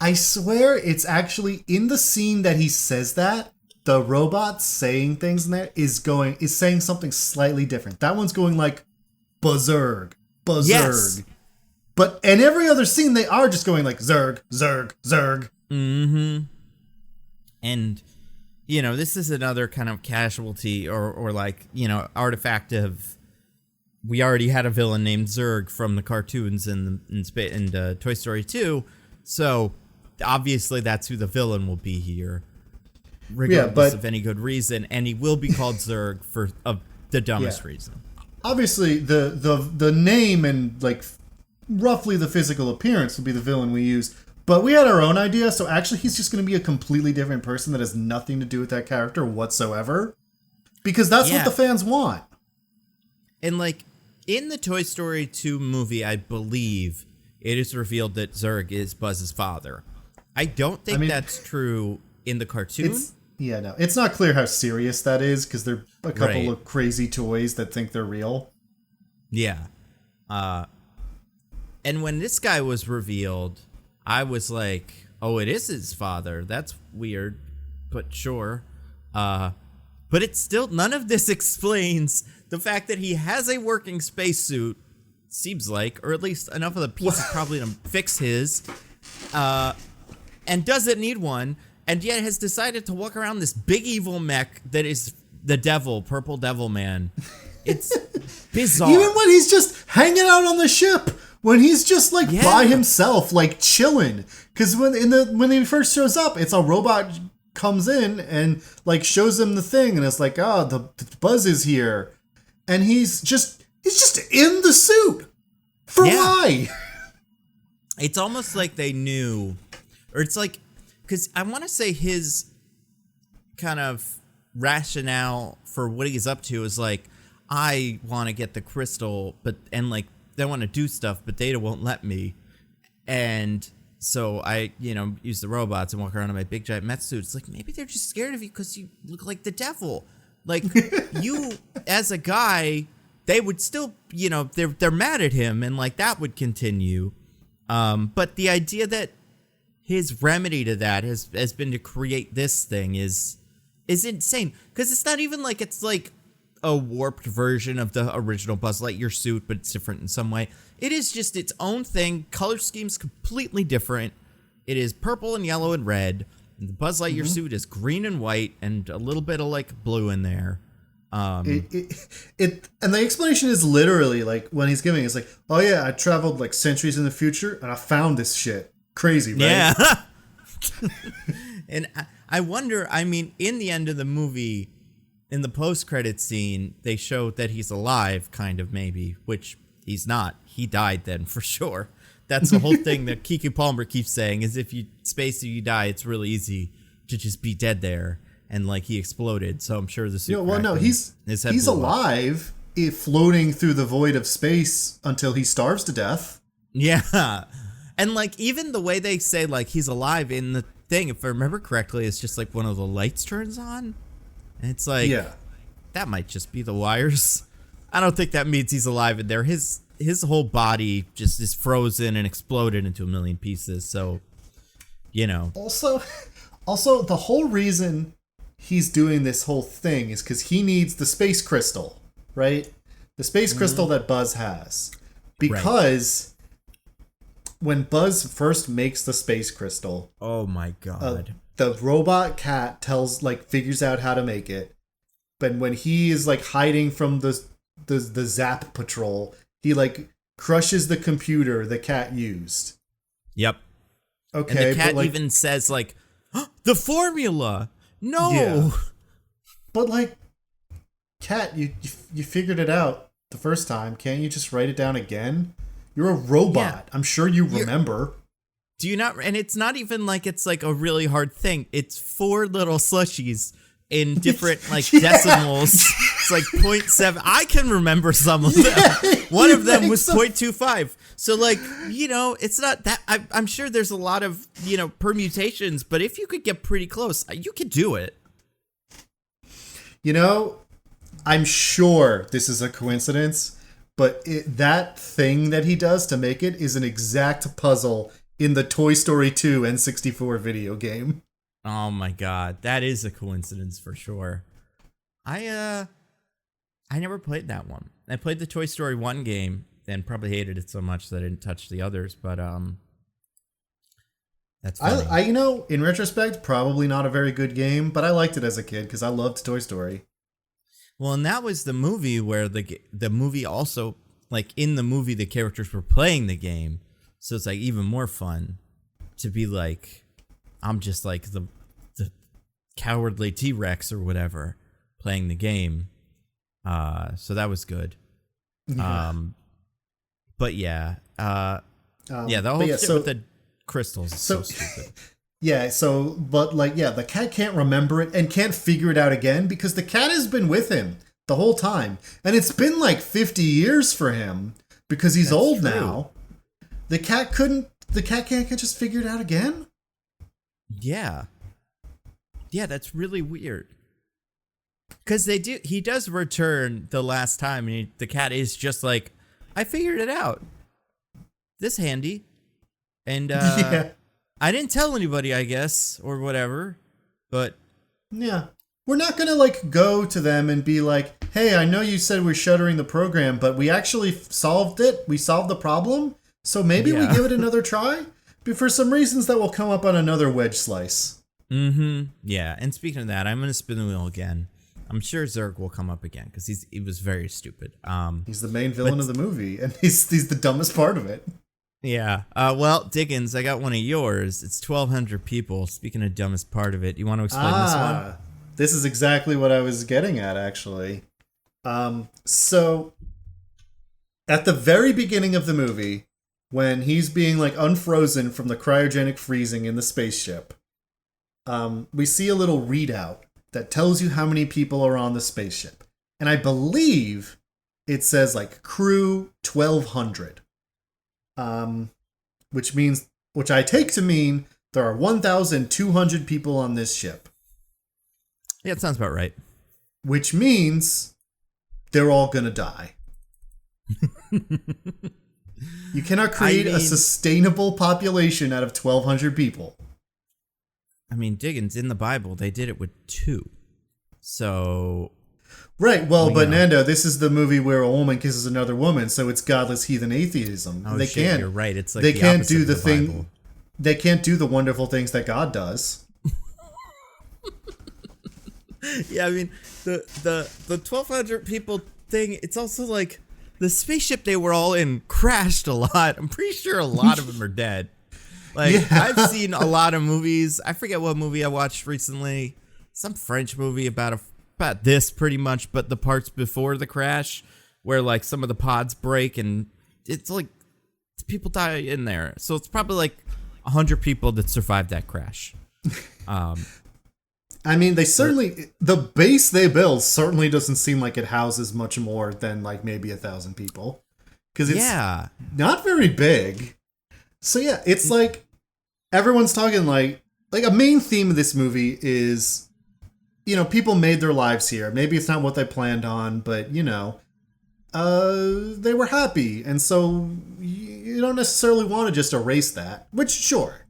I swear it's actually in the scene that he says that. The robot saying things in there is saying something slightly different. That one's going like Buzzurg. Yes. But in every other scene, they are just going like Zurg, Zurg, Zurg. Mm-hmm. And, this is another kind of casualty or like, artifact of, we already had a villain named Zurg from the cartoons in Toy Story 2. So obviously that's who the villain will be here, regardless of any good reason. And he will be called Zurg for the dumbest reason. Obviously, the name and like roughly the physical appearance will be the villain we use. But we had our own idea, so actually he's just going to be a completely different person that has nothing to do with that character whatsoever. Because that's what the fans want. And like, in the Toy Story 2 movie, I believe it is revealed that Zurg is Buzz's father. I don't think that's true in the cartoon. It's not clear how serious that is, because there are a couple of crazy toys that think they're real. Yeah. And when this guy was revealed, I was like, oh, it is his father. That's weird, but sure. But it's still, none of this explains the fact that he has a working spacesuit, seems like, or at least enough of the pieces probably to fix his, and doesn't need one, and yet has decided to walk around this big evil mech that is the devil, Purple Devil Man. It's bizarre. Even when he's just hanging out on the ship, when he's just like by himself, like chilling. Because when he first shows up, it's a robot comes in and like shows him the thing, and it's like, oh, the Buzz is here, and he's just in the suit. For why? It's almost like they knew, or it's like, because I want to say his kind of rationale for what he's up to is like, I want to get the crystal, and like they want to do stuff, but Data won't let me, and so I, use the robots and walk around in my big giant mech suit. It's like, maybe they're just scared of you because you look like the devil. Like, you as a guy, they would still, they're mad at him, and like that would continue. But the idea that his remedy to that has been to create this thing is insane, because it's not even like it's like a warped version of the original Buzz Lightyear suit, but it's different in some way. It is just its own thing. Color scheme's completely different. It is purple and yellow and red. And the Buzz Lightyear suit is green and white and a little bit of like blue in there. And the explanation is literally like when he's giving, it's like, oh yeah, I traveled like centuries in the future and I found this shit. Crazy, right? Yeah. And I wonder, I mean, in the end of the movie, in the post-credit scene, they show that he's alive, kind of, maybe, which he's not. He died then, for sure. That's the whole thing that Kiki Palmer keeps saying, is if you die, it's really easy to just be dead there. And, like, he exploded, so I'm sure the suit he's alive, floating through the void of space until he starves to death. Yeah. And, like, even the way they say, like, he's alive in the thing, if I remember correctly, it's just, like, one of the lights turns on. And it's like, that might just be the wires. I don't think that means he's alive in there. His whole body just is frozen and exploded into a million pieces. So, Also, the whole reason he's doing this whole thing is because he needs the space crystal, right? The space crystal that Buzz has. Because when Buzz first makes the space crystal, oh my god, the robot cat figures out how to make it. But when he is like hiding from the Zap Patrol, he like crushes the computer the cat used. Yep. Okay. And the cat even says like, oh, the formula. No. Yeah. But like, cat, you figured it out the first time. Can't you just write it down again? You're a robot. Yeah. I'm sure you remember. Do you not? And it's not even like it's like a really hard thing. It's 4 little slushies in different like decimals. It's like 0.7. I can remember some of them. One of them was 0.25. So like, it's not that. I'm sure there's a lot of, permutations, but if you could get pretty close, you could do it. I'm sure this is a coincidence, but that thing that he does to make it is an exact puzzle in the Toy Story 2 N64 video game. Oh my god, that is a coincidence for sure. I never played that one. I played the Toy Story 1 game, and probably hated it so much that I didn't touch the others. But that's funny. I in retrospect, probably not a very good game, but I liked it as a kid because I loved Toy Story. Well, and that was the movie where the movie also, like, in the movie, the characters were playing the game. So it's, like, even more fun to be like, I'm just, like, the cowardly T-Rex or whatever playing the game. So that was good. Yeah. But yeah. The whole shit with the crystals is so stupid. Yeah, the cat can't remember it and can't figure it out again because the cat has been with him the whole time. And it's been like 50 years for him because he's old true. now. The cat can't just figure it out again? Yeah. Yeah, that's really weird. Because he does return the last time, and the cat is just like, I figured it out. This handy. And, yeah. I didn't tell anybody, I guess, or whatever, but... Yeah. We're not going to, like, go to them and be like, hey, I know you said we're shuttering the program, but we actually solved it. We solved the problem. So maybe we give it another try? But for some reasons that will come up on another wedge slice. Mm-hmm. Yeah, and speaking of that, I'm going to spin the wheel again. I'm sure Zurg will come up again, because he was very stupid. He's the main villain of the movie, and he's the dumbest part of it. Yeah. Well, Diggins, I got one of yours. It's 1,200 people. Speaking of dumbest part of it, you want to explain this one? This is exactly what I was getting at, actually. So, at the very beginning of the movie, when he's being, like, unfrozen from the cryogenic freezing in the spaceship, we see a little readout that tells you how many people are on the spaceship. And I believe it says, like, crew 1,200. Which I take to mean there are 1,200 people on this ship. Yeah, it sounds about right. Which means they're all gonna die. You cannot create a sustainable population out of 1,200 people. I mean, Diggins, in the Bible, they did it with 2. So... Right, well, but Nando, this is the movie where a woman kisses another woman, so it's godless heathen atheism. Oh, you're right. It's like they can't opposite do the thing. Bible. They can't do the wonderful things that God does. Yeah, I mean, the 1,200 people thing, it's also like the spaceship they were all in crashed a lot. I'm pretty sure a lot of them are dead. Like, yeah. I've seen a lot of movies. I forget what movie I watched recently. Some French movie about this pretty much, but the parts before the crash where like some of the pods break and it's like people die in there. So it's probably like 100 people that survived that crash. I mean, the base they build certainly doesn't seem like it houses much more than like maybe 1,000 people. Because it's not very big. So yeah, it's like everyone's talking like a main theme of this movie is, you know, people made their lives here. Maybe it's not what they planned on, but you know, they were happy. And so you don't necessarily want to just erase that, which sure,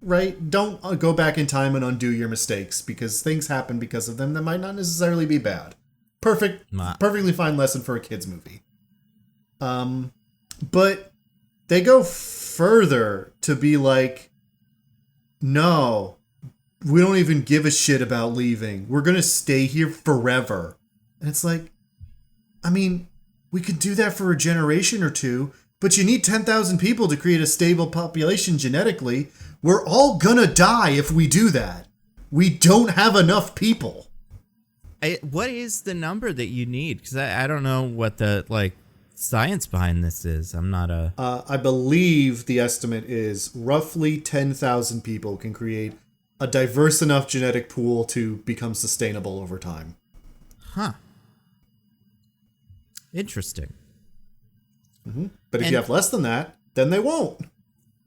right? Don't go back in time and undo your mistakes because things happen because of them that might not necessarily be bad. Perfectly fine lesson for a kid's movie. But they go further to be like, no, we don't even give a shit about leaving. We're going to stay here forever. And it's like, I mean, we could do that for a generation or two, but you need 10,000 people to create a stable population genetically. We're all going to die if we do that. We don't have enough people. What is the number that you need? Because I don't know what the, like, science behind this is. I'm not a... I believe the estimate is roughly 10,000 people can create a diverse enough genetic pool to become sustainable over time. Huh. Interesting. Mm-hmm. But if you have less than that, then they won't.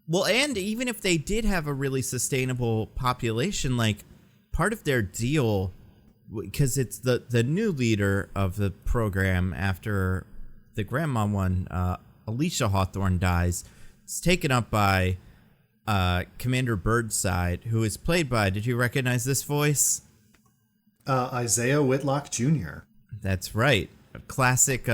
Well, and even if they did have a really sustainable population, like, part of their deal, because it's the new leader of the program after the grandma one, Alicia Hawthorne dies, it's taken up by Commander Burnside, who is played by, did you recognize this voice? Isaiah Whitlock Jr. That's right. A classic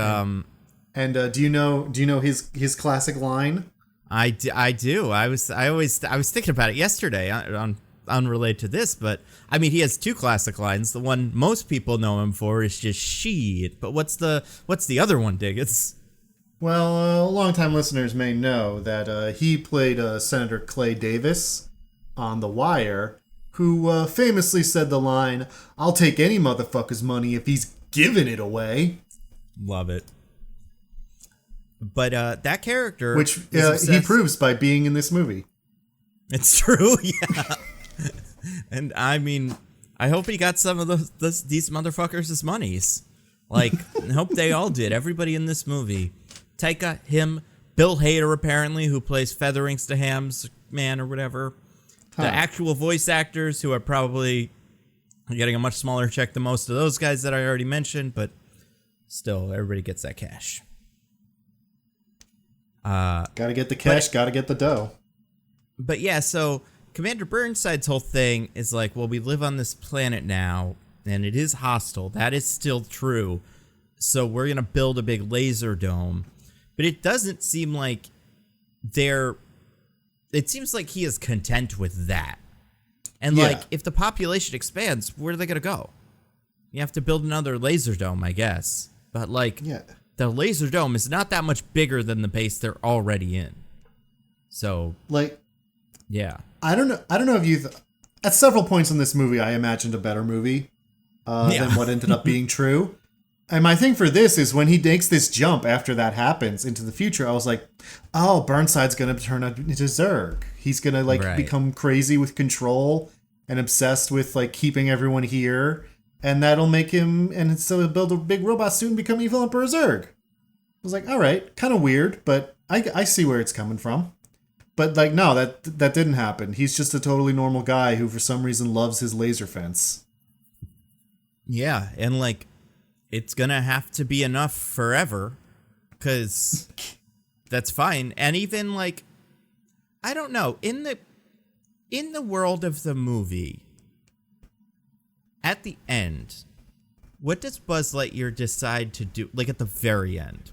And do you know his classic line? I do. I was thinking about it yesterday on unrelated to this, but I mean, he has two classic lines. The one most people know him for is just "shit." But what's the other one, Diggins? Well, longtime listeners may know that he played Senator Clay Davis on The Wire, who famously said the line, "I'll take any motherfucker's money if he's giving it away." Love it. But that character, which he proves by being in this movie. It's true, yeah. And I mean, I hope he got some of these motherfuckers' monies. Like, I hope they all did. Everybody in this movie. Taika, him, Bill Hader, apparently, who plays Featherings to Ham's man or whatever. The actual voice actors, who are probably getting a much smaller check than most of those guys that I already mentioned, but still, everybody gets that cash. Gotta get the cash, gotta get the dough. But yeah, so Commander Burnside's whole thing is like, well, we live on this planet now, and it is hostile. That is still true. So we're going to build a big laser dome. But it doesn't seem like it seems like he is content with that. And like, if the population expands, where are they going to go? You have to build another laser dome, I guess. But like, the laser dome is not that much bigger than the base they're already in. So, like, yeah. I don't know if you at several points in this movie I imagined a better movie than what ended up being true. And my thing for this is when he makes this jump after that happens into the future, I was like, oh, Burnside's going to turn into Zurg. He's going to become crazy with control and obsessed with like keeping everyone here. And that'll make him, and so he'll build a big robot suit and become evil Emperor Zurg. I was like, all right, kind of weird, but I see where it's coming from. But like, no, that didn't happen. He's just a totally normal guy who for some reason loves his laser fence. Yeah, and like, it's gonna have to be enough forever, because that's fine. And even like, I don't know, in the world of the movie, at the end, what does Buzz Lightyear decide to do, like at the very end?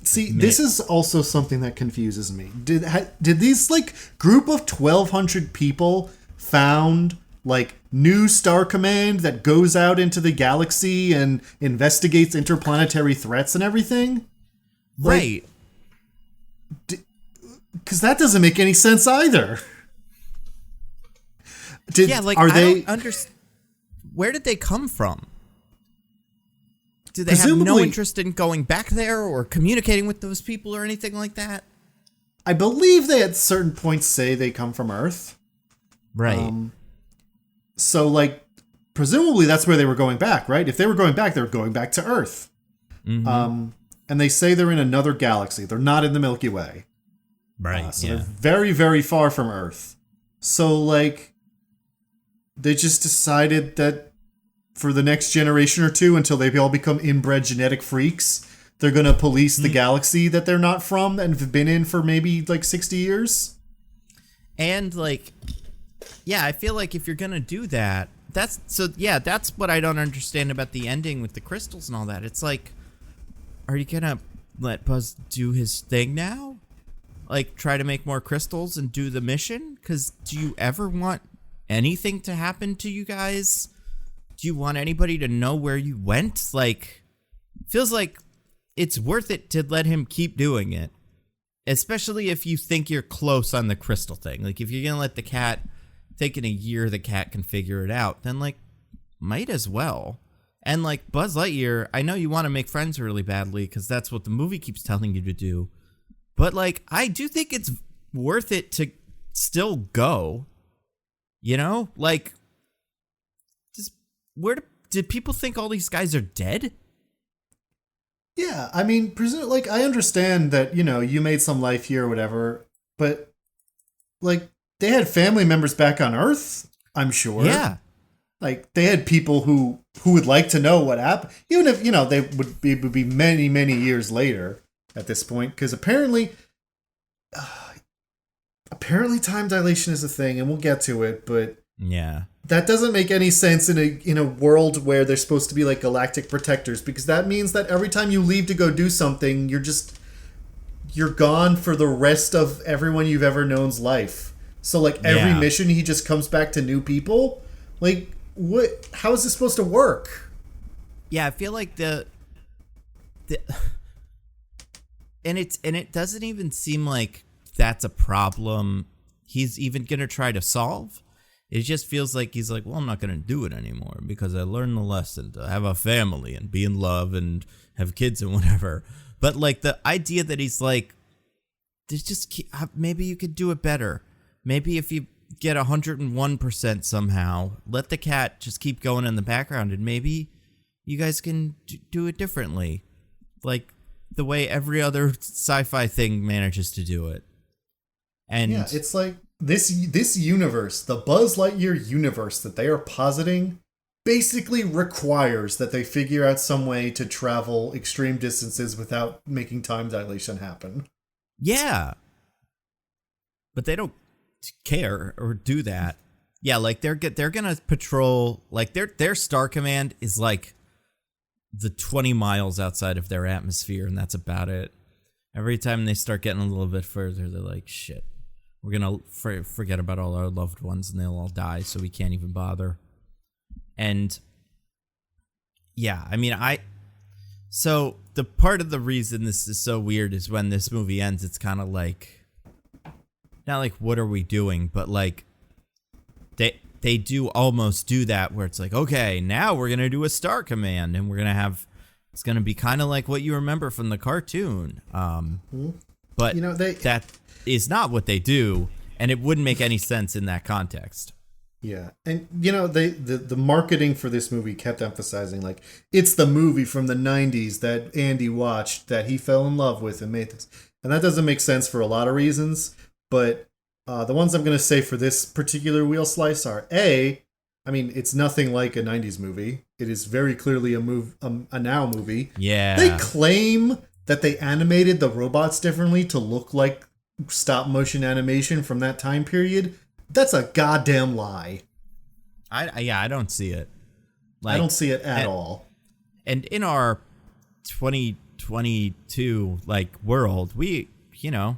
See, this is also something that confuses me. Did these like group of 1,200 people found like new Star Command that goes out into the galaxy and investigates interplanetary threats and everything? Right. Because that doesn't make any sense either. Where did they come from? Do they have no interest in going back there or communicating with those people or anything like that? I believe they at certain points say they come from Earth. Right. So, like, presumably that's where they were going back, right? If they were going back, they were going back to Earth. Mm-hmm. And they say they're in another galaxy. They're not in the Milky Way. Right, so they're very, very far from Earth. So, like, they just decided that for the next generation or two, until they all become inbred genetic freaks, they're going to police the galaxy that they're not from and have been in for maybe, like, 60 years. And, like, yeah, I feel like if you're going to do that, that's what I don't understand about the ending with the crystals and all that. It's like, are you going to let Buzz do his thing now? Like, try to make more crystals and do the mission? Because do you ever want anything to happen to you guys? Do you want anybody to know where you went? Like, feels like it's worth it to let him keep doing it. Especially if you think you're close on the crystal thing. Like, if you're going to let the cat, think in a year the cat can figure it out, then, like, might as well. And, like, Buzz Lightyear, I know you want to make friends really badly because that's what the movie keeps telling you to do. But, like, I do think it's worth it to still go. You know? Like, did people think all these guys are dead? Yeah, I mean, like, I understand that, you know, you made some life here or whatever, but, like, they had family members back on Earth, I'm sure. Yeah. Like, they had people who would like to know what happened, even if, you know, it would be many, many years later at this point, because apparently time dilation is a thing, and we'll get to it, but Yeah. That doesn't make any sense in a world where they're supposed to be like galactic protectors, because that means that every time you leave to go do something, you're gone for the rest of everyone you've ever known's life. So like every mission he just comes back to new people? Like what, how is this supposed to work? Yeah, I feel like the and it doesn't even seem like that's a problem he's even gonna try to solve. It just feels like he's like, well, I'm not gonna do it anymore because I learned the lesson to have a family and be in love and have kids and whatever. But like the idea that he's like, there's just maybe you could do it better. Maybe if you get 101% somehow, let the cat just keep going in the background, and maybe you guys can do it differently, like the way every other sci-fi thing manages to do it. And yeah, it's like this universe, the Buzz Lightyear universe that they are positing, basically requires that they figure out some way to travel extreme distances without making time dilation happen. Yeah, but they don't care or do that. Yeah, like they're gonna patrol, like their star command is like the 20 miles outside of their atmosphere, and that's about it. Every time they start getting a little bit further, they're like, shit, we're gonna forget about all our loved ones and they'll all die, so we can't even bother. And yeah, I mean, so the part of the reason this is so weird is when this movie ends, it's kind of like, not like, what are we doing? But like, they do almost do that where it's like, okay, now we're going to do a star command and we're going to have, it's going to be kind of like what you remember from the cartoon. But you know, that is not what they do, and it wouldn't make any sense in that context. Yeah, and you know, the marketing for this movie kept emphasizing like it's the movie from the 90s that Andy watched that he fell in love with and made this. And that doesn't make sense for a lot of reasons, but the ones I'm going to say for this particular wheel slice are I mean, it's nothing like a 90s movie. It is very clearly a now movie. Yeah. They claim that they animated the robots differently to look like stop motion animation from that time period. That's a goddamn lie. I don't see it. I don't see it at all. And in our 2022 like world, we, you know,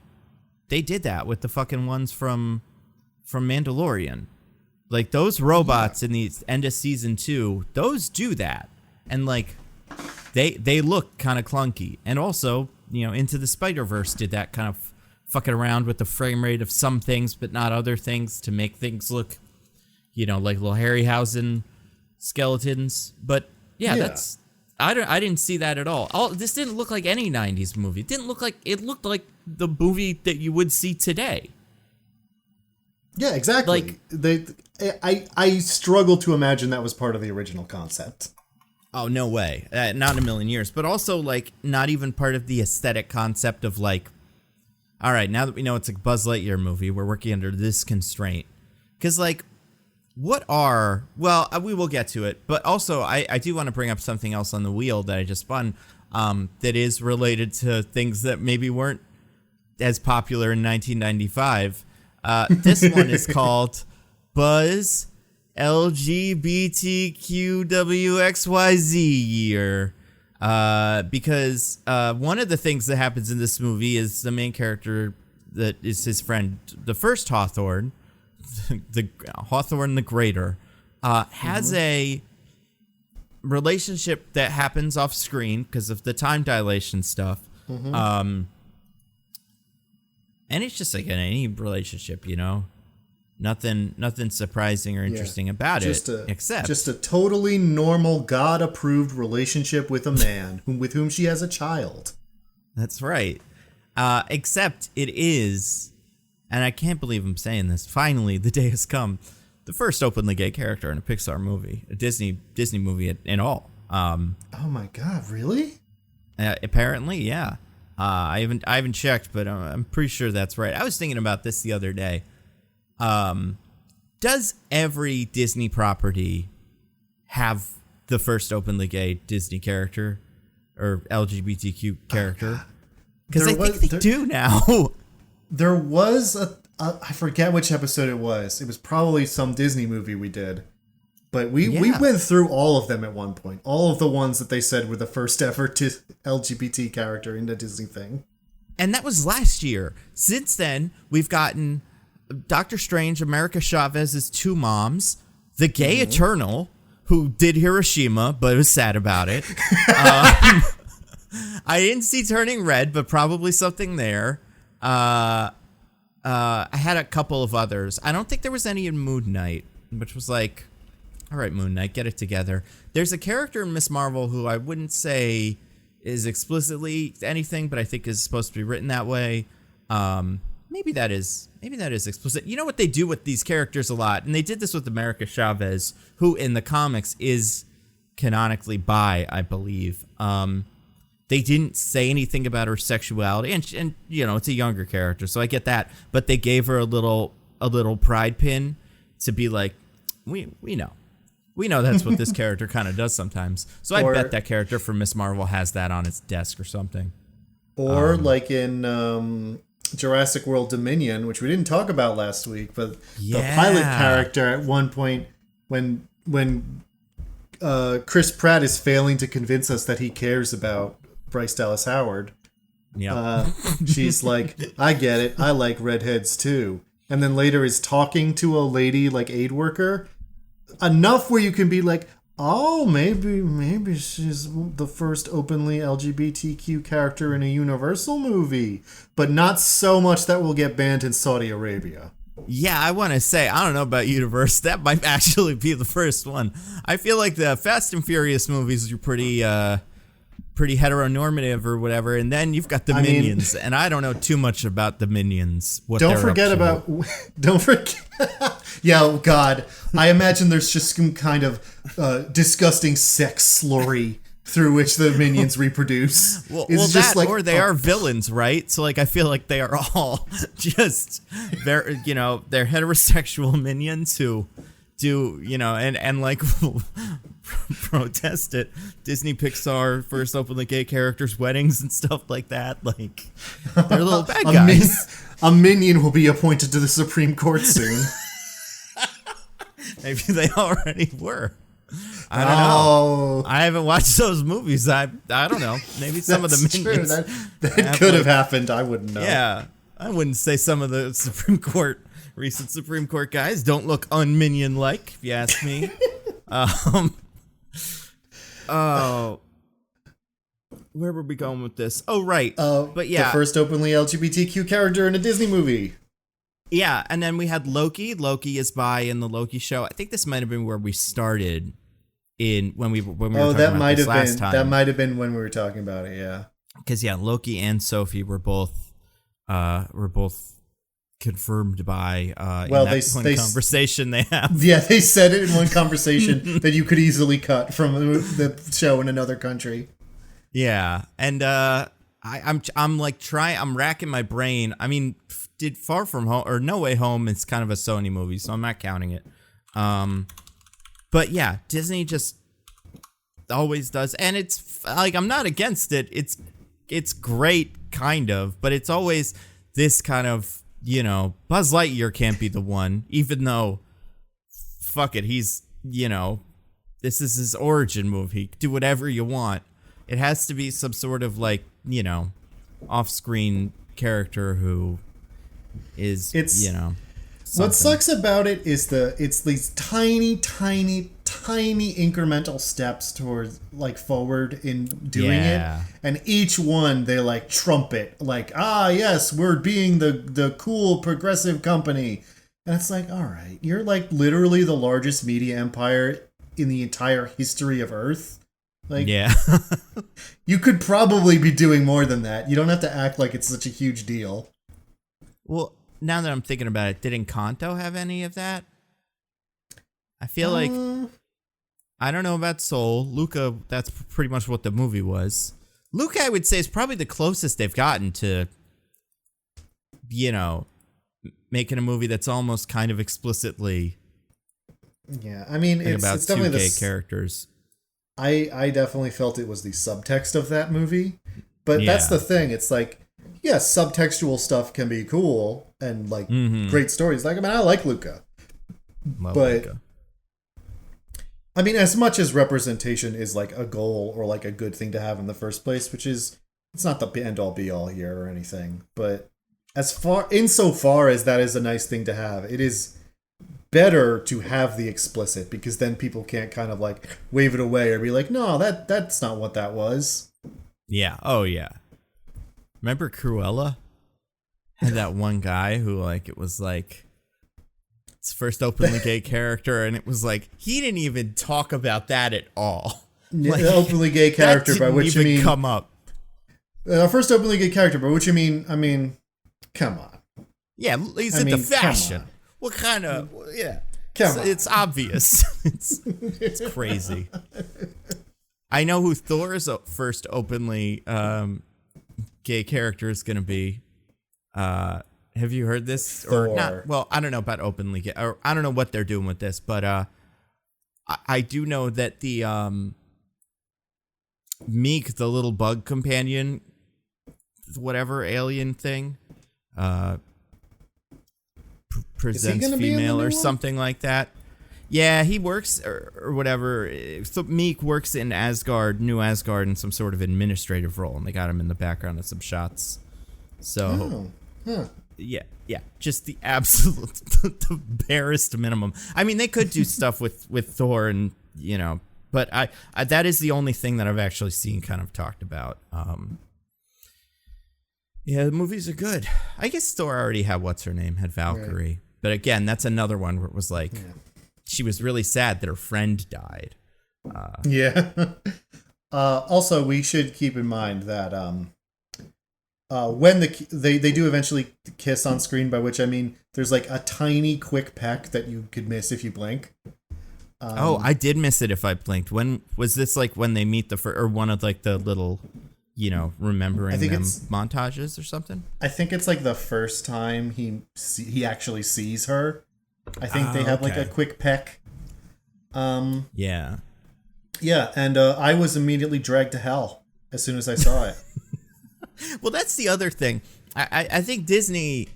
they did that with the fucking ones from Mandalorian. Like those robots in the end of season 2, those do that. And like they look kind of clunky. And also, you know, Into the Spider-Verse did that kind of fucking around with the frame rate of some things but not other things to make things look, you know, like little Harryhausen skeletons. But yeah, that's I didn't see that at all. This didn't look like any 90s movie. It looked like the movie that you would see today. Yeah, exactly. Like I struggle to imagine that was part of the original concept. Oh, no way. Not in a million years. But also, like, not even part of the aesthetic concept of, like, all right, now that we know it's a Buzz Lightyear movie, we're working under this constraint. Because, like, we will get to it. But also, I do want to bring up something else on the wheel that I just spun that is related to things that maybe weren't as popular in 1995. This one is called Buzz LGBTQWXYZ year. Because one of the things that happens in this movie is the main character that is his friend, the first Hawthorne, the Hawthorne the Greater, has a relationship that happens off screen because of the time dilation stuff. And it's just like in any relationship, you know, nothing surprising or interesting about it, except just a totally normal, God-approved relationship with a man with whom she has a child. That's right. Except it is, and I can't believe I'm saying this, finally the day has come, the first openly gay character in a Pixar movie, a Disney movie in all. Oh my God, really? Apparently, yeah. I haven't checked, but I'm pretty sure that's right. I was thinking about this the other day. Does every Disney property have the first openly gay Disney character or LGBTQ character? Because I think they do now. There was I forget which episode it was. It was probably some Disney movie we did. But we went through all of them at one point. All of the ones that they said were the first ever LGBT character in the Disney thing. And that was last year. Since then, we've gotten Doctor Strange, America Chavez's two moms, the gay Eternal, who did Hiroshima, but was sad about it. I didn't see Turning Red, but probably something there. I had a couple of others. I don't think there was any in Moon Knight, which was like, all right, Moon Knight, get it together. There's a character in Miss Marvel who I wouldn't say is explicitly anything, but I think is supposed to be written that way. Maybe that is explicit. You know what they do with these characters a lot, and they did this with America Chavez, who in the comics is canonically bi, I believe. They didn't say anything about her sexuality, and you know, it's a younger character, so I get that. But they gave her a little pride pin to be like, we know. We know that's what this character kind of does sometimes. So I bet that character from Miss Marvel has that on its desk or something. Or like in Jurassic World Dominion, which we didn't talk about last week, but the pilot character at one point when Chris Pratt is failing to convince us that he cares about Bryce Dallas Howard. Yeah. She's like, I get it. I like redheads too. And then later is talking to a lady like aid worker. Enough where you can be like, oh, maybe she's the first openly LGBTQ character in a Universal movie, but not so much that will get banned in Saudi Arabia. Yeah, I want to say, I don't know about Universe. That might actually be the first one. I feel like the Fast and Furious movies are pretty heteronormative or whatever, and then you've got the Minions, and I don't know too much about the Minions. Don't forget. Yeah, oh God. I imagine there's just some kind of disgusting sex slurry through which the Minions reproduce. Well, or they are villains, right? So, like, I feel like they are all just, they're heterosexual minions who do, and like protest at Disney Pixar first openly gay characters' weddings and stuff like that. Like, they're little bad guys. A minion will be appointed to the Supreme Court soon. Maybe they already were. I don't know. I haven't watched those movies. I don't know. Maybe some of the minions. That could have happened. I wouldn't know. Yeah. I wouldn't say some of the recent Supreme Court guys don't look un-minion-like, if you ask me. Where were we going with this? Oh, right. But yeah. The first openly LGBTQ character in a Disney movie. Yeah, and then we had Loki. Loki is bi in the Loki show. I think this might have been where we started when we were talking about this last time. That might have been when we were talking about it, yeah. Because Loki and Sophie were both confirmed by one conversation they have. Yeah, they said it in one conversation that you could easily cut from the show in another country. Yeah, and I'm racking my brain. I mean, did Far From Home or No Way Home is kind of a Sony movie, so I'm not counting it. But yeah, Disney just always does, and it's like, I'm not against it. It's great, kind of, but it's always this kind of, Buzz Lightyear can't be the one, even though, fuck it, he's, this is his origin movie. Do whatever you want. It has to be some sort of like, off-screen character who is, something. What sucks about it is it's these tiny incremental steps towards like forward in doing it, and each one they like trumpet like, yes, we're being the cool progressive company, and it's like, all right, you're like literally the largest media empire in the entire history of Earth. Like, you could probably be doing more than that. You don't have to act like it's such a huge deal. Well, now that I'm thinking about it, did Encanto have any of that? I feel like, I don't know about Soul. Luca, that's pretty much what the movie was. Luca, I would say, is probably the closest they've gotten to, making a movie that's almost kind of explicitly. Yeah, I mean, it's definitely two gay characters. I definitely felt it was the subtext of that movie, but that's the thing. It's like, subtextual stuff can be cool and like great stories. Like, I mean, I like Luca. Love But Luca. I mean, as much as representation is like a goal or like a good thing to have in the first place, which is, it's not the end all be all here or anything, but insofar as that is a nice thing to have, it is better to have the explicit, because then people can't kind of like wave it away or be like, no, that's not what that was. Yeah. Oh yeah. Remember Cruella? Had that one guy who like, it was like his first openly gay character, and it was like he didn't even talk about that at all. Like, the openly gay character, by which you mean come up. First openly gay character, by which you mean, I mean, come on. Yeah, he's into fashion. What kind of? Yeah, it's obvious. it's crazy. I know who Thor's first openly gay character is going to be. Have you heard this? Thor. Or not? Well, I don't know about openly gay, or I don't know what they're doing with this, but I do know that the Meek, the little bug companion, whatever alien thing, presents female or something like that. Yeah, he works or whatever. So Meek works in Asgard, New Asgard, in some sort of administrative role, and they got him in the background of some shots. So, yeah, just the absolute, the barest minimum. I mean, they could do stuff with Thor, and you know, but I that is the only thing that I've actually seen kind of talked about. Yeah, the movies are good. I guess Thor already had what's her name, had Valkyrie, right. But again, that's another one where it was like. Yeah. She was really sad that her friend died. Yeah. Also, we should keep in mind that when they do eventually kiss on screen, by which I mean there's like a tiny quick peck that you could miss if you blink. I did miss it if I blinked. When was this? Like when they meet or one of like the little, you know, remembering them montages or something? I think it's like the first time he actually sees her. I think they have like a quick peck. Yeah. Yeah, and I was immediately dragged to hell as soon as I saw it. Well, that's the other thing. I think Disney,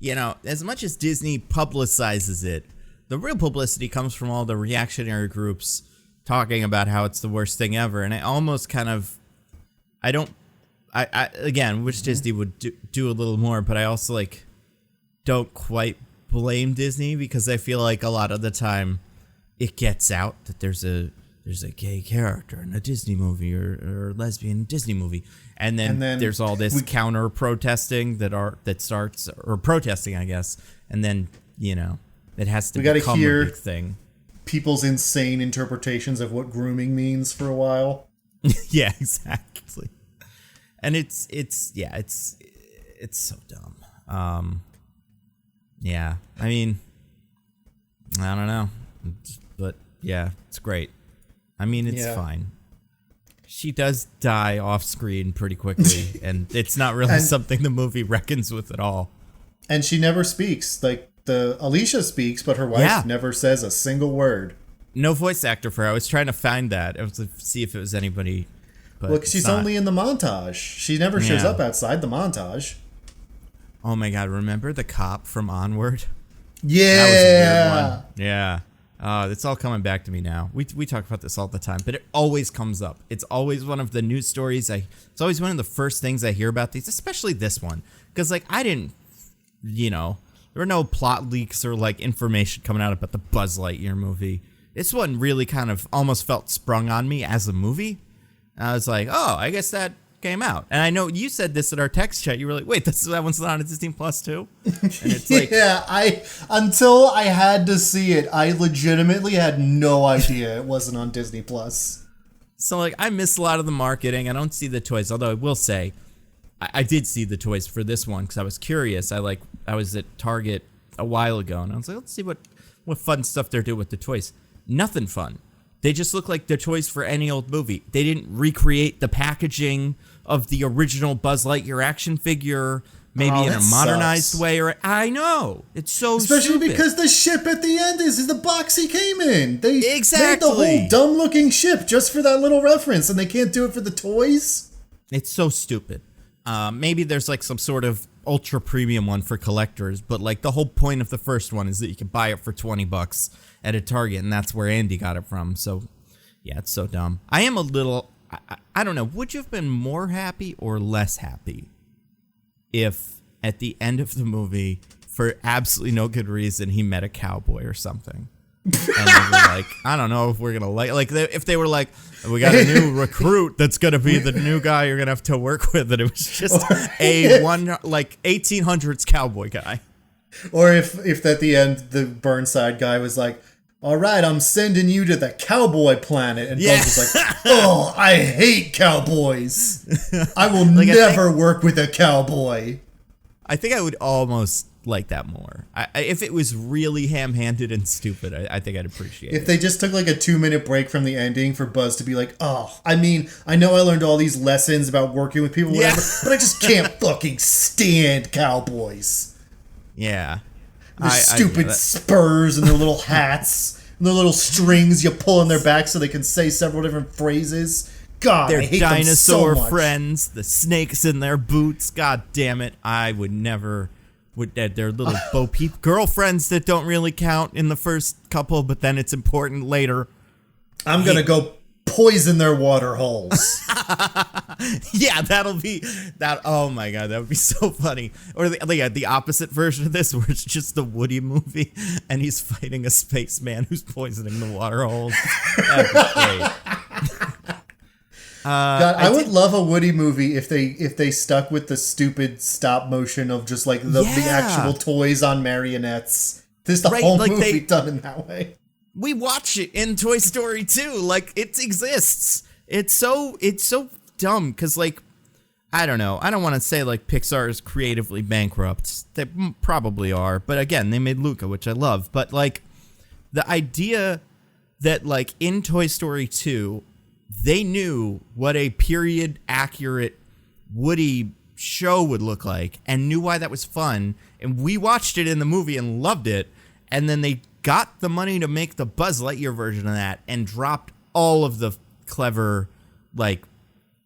you know, as much as Disney publicizes it, the real publicity comes from all the reactionary groups talking about how it's the worst thing ever. And I almost kind of, I again, wish Disney would do a little more, but I also like don't quite blame Disney, because I feel like a lot of the time it gets out that there's a gay character in a Disney movie or lesbian Disney movie, and then there's all this counter protesting that starts, or protesting, I guess, and then you know it has to become a big thing. People's insane interpretations of what grooming means for a while. Yeah, exactly. And it's so dumb. Yeah, I mean, I don't know, but yeah, it's great. I mean, it's fine. She does die off screen pretty quickly, and it's not really something the movie reckons with at all. And she never speaks. Like, Alicia speaks, but her wife never says a single word. No voice actor for her. I was trying to find that. I was to see if it was anybody. But look, she's only in the montage. She never shows up outside the montage. Oh my God, remember the cop from Onward? Yeah. That was a weird one. Yeah. It's all coming back to me now. We talk about this all the time, but it always comes up. It's always one of the news stories. It's always one of the first things I hear about these, especially this one. Because, like, I didn't, you know, there were no plot leaks or, like, information coming out about the Buzz Lightyear movie. This one really kind of almost felt sprung on me as a movie. And I was like, oh, I guess that came out. And I know you said this in our text chat. You were like, wait, that one's not on Disney Plus too? And it's like, yeah, until I had to see it, I legitimately had no idea it wasn't on Disney Plus. So like, I miss a lot of the marketing. I don't see the toys, although I will say I did see the toys for this one because I was curious. I was at Target a while ago and I was like, let's see what fun stuff they're doing with the toys. Nothing fun. They just look like they're toys for any old movie. They didn't recreate the packaging of the original Buzz Lightyear action figure, maybe in a modernized way. Or I know. It's so Especially stupid. Because the ship at the end is the box he came in. They exactly. made the whole dumb-looking ship just for that little reference, and they can't do it for the toys? It's so stupid. Maybe there's like some sort of ultra premium one for collectors, but like the whole point of the first one is that you can buy it for $20 at a Target, and that's where Andy got it from. So yeah, it's so dumb. I am a little, I don't know, would you have been more happy or less happy if at the end of the movie, for absolutely no good reason, he met a cowboy or something? And they were like, I don't know if we're gonna if they were like, we got a new recruit that's gonna be the new guy you're gonna have to work with, and it was just a 1800s cowboy guy. Or if at the end the Burnside guy was like, all right, I'm sending you to the cowboy planet, and Buzz was like, oh, I hate cowboys. I will never work with a cowboy. I think I would almost like that more. If it was really ham-handed and stupid, I think I'd appreciate it. If they just took like a 2-minute break from the ending for Buzz to be like, oh, I mean, I know I learned all these lessons about working with people, whatever, but I just can't fucking stand cowboys. Yeah. Their stupid spurs and their little hats and their little strings you pull on their back so they can say several different phrases. God, their I hate dinosaur them so much. friends, the snakes in their boots. God damn it. I would never... with their little Bo Peep girlfriends that don't really count in the first couple, but then it's important later. I'm gonna go poison their water holes. Yeah, that'll be that. Oh my god, that would be so funny. Or the opposite version of this, where it's just the Woody movie and he's fighting a spaceman who's poisoning the water holes. That'd be great. God, I would love a Woody movie if they stuck with the stupid stop motion of just like the actual toys on marionettes. There's the whole movie done in that way. We watch it in Toy Story 2. Like, it exists. It's so dumb because, like, I don't know. I don't want to say like Pixar is creatively bankrupt. They probably are, but again, they made Luca, which I love. But like, the idea that like in Toy Story 2. They knew what a period accurate Woody show would look like and knew why that was fun. And we watched it in the movie and loved it. And then they got the money to make the Buzz Lightyear version of that and dropped all of the clever, like,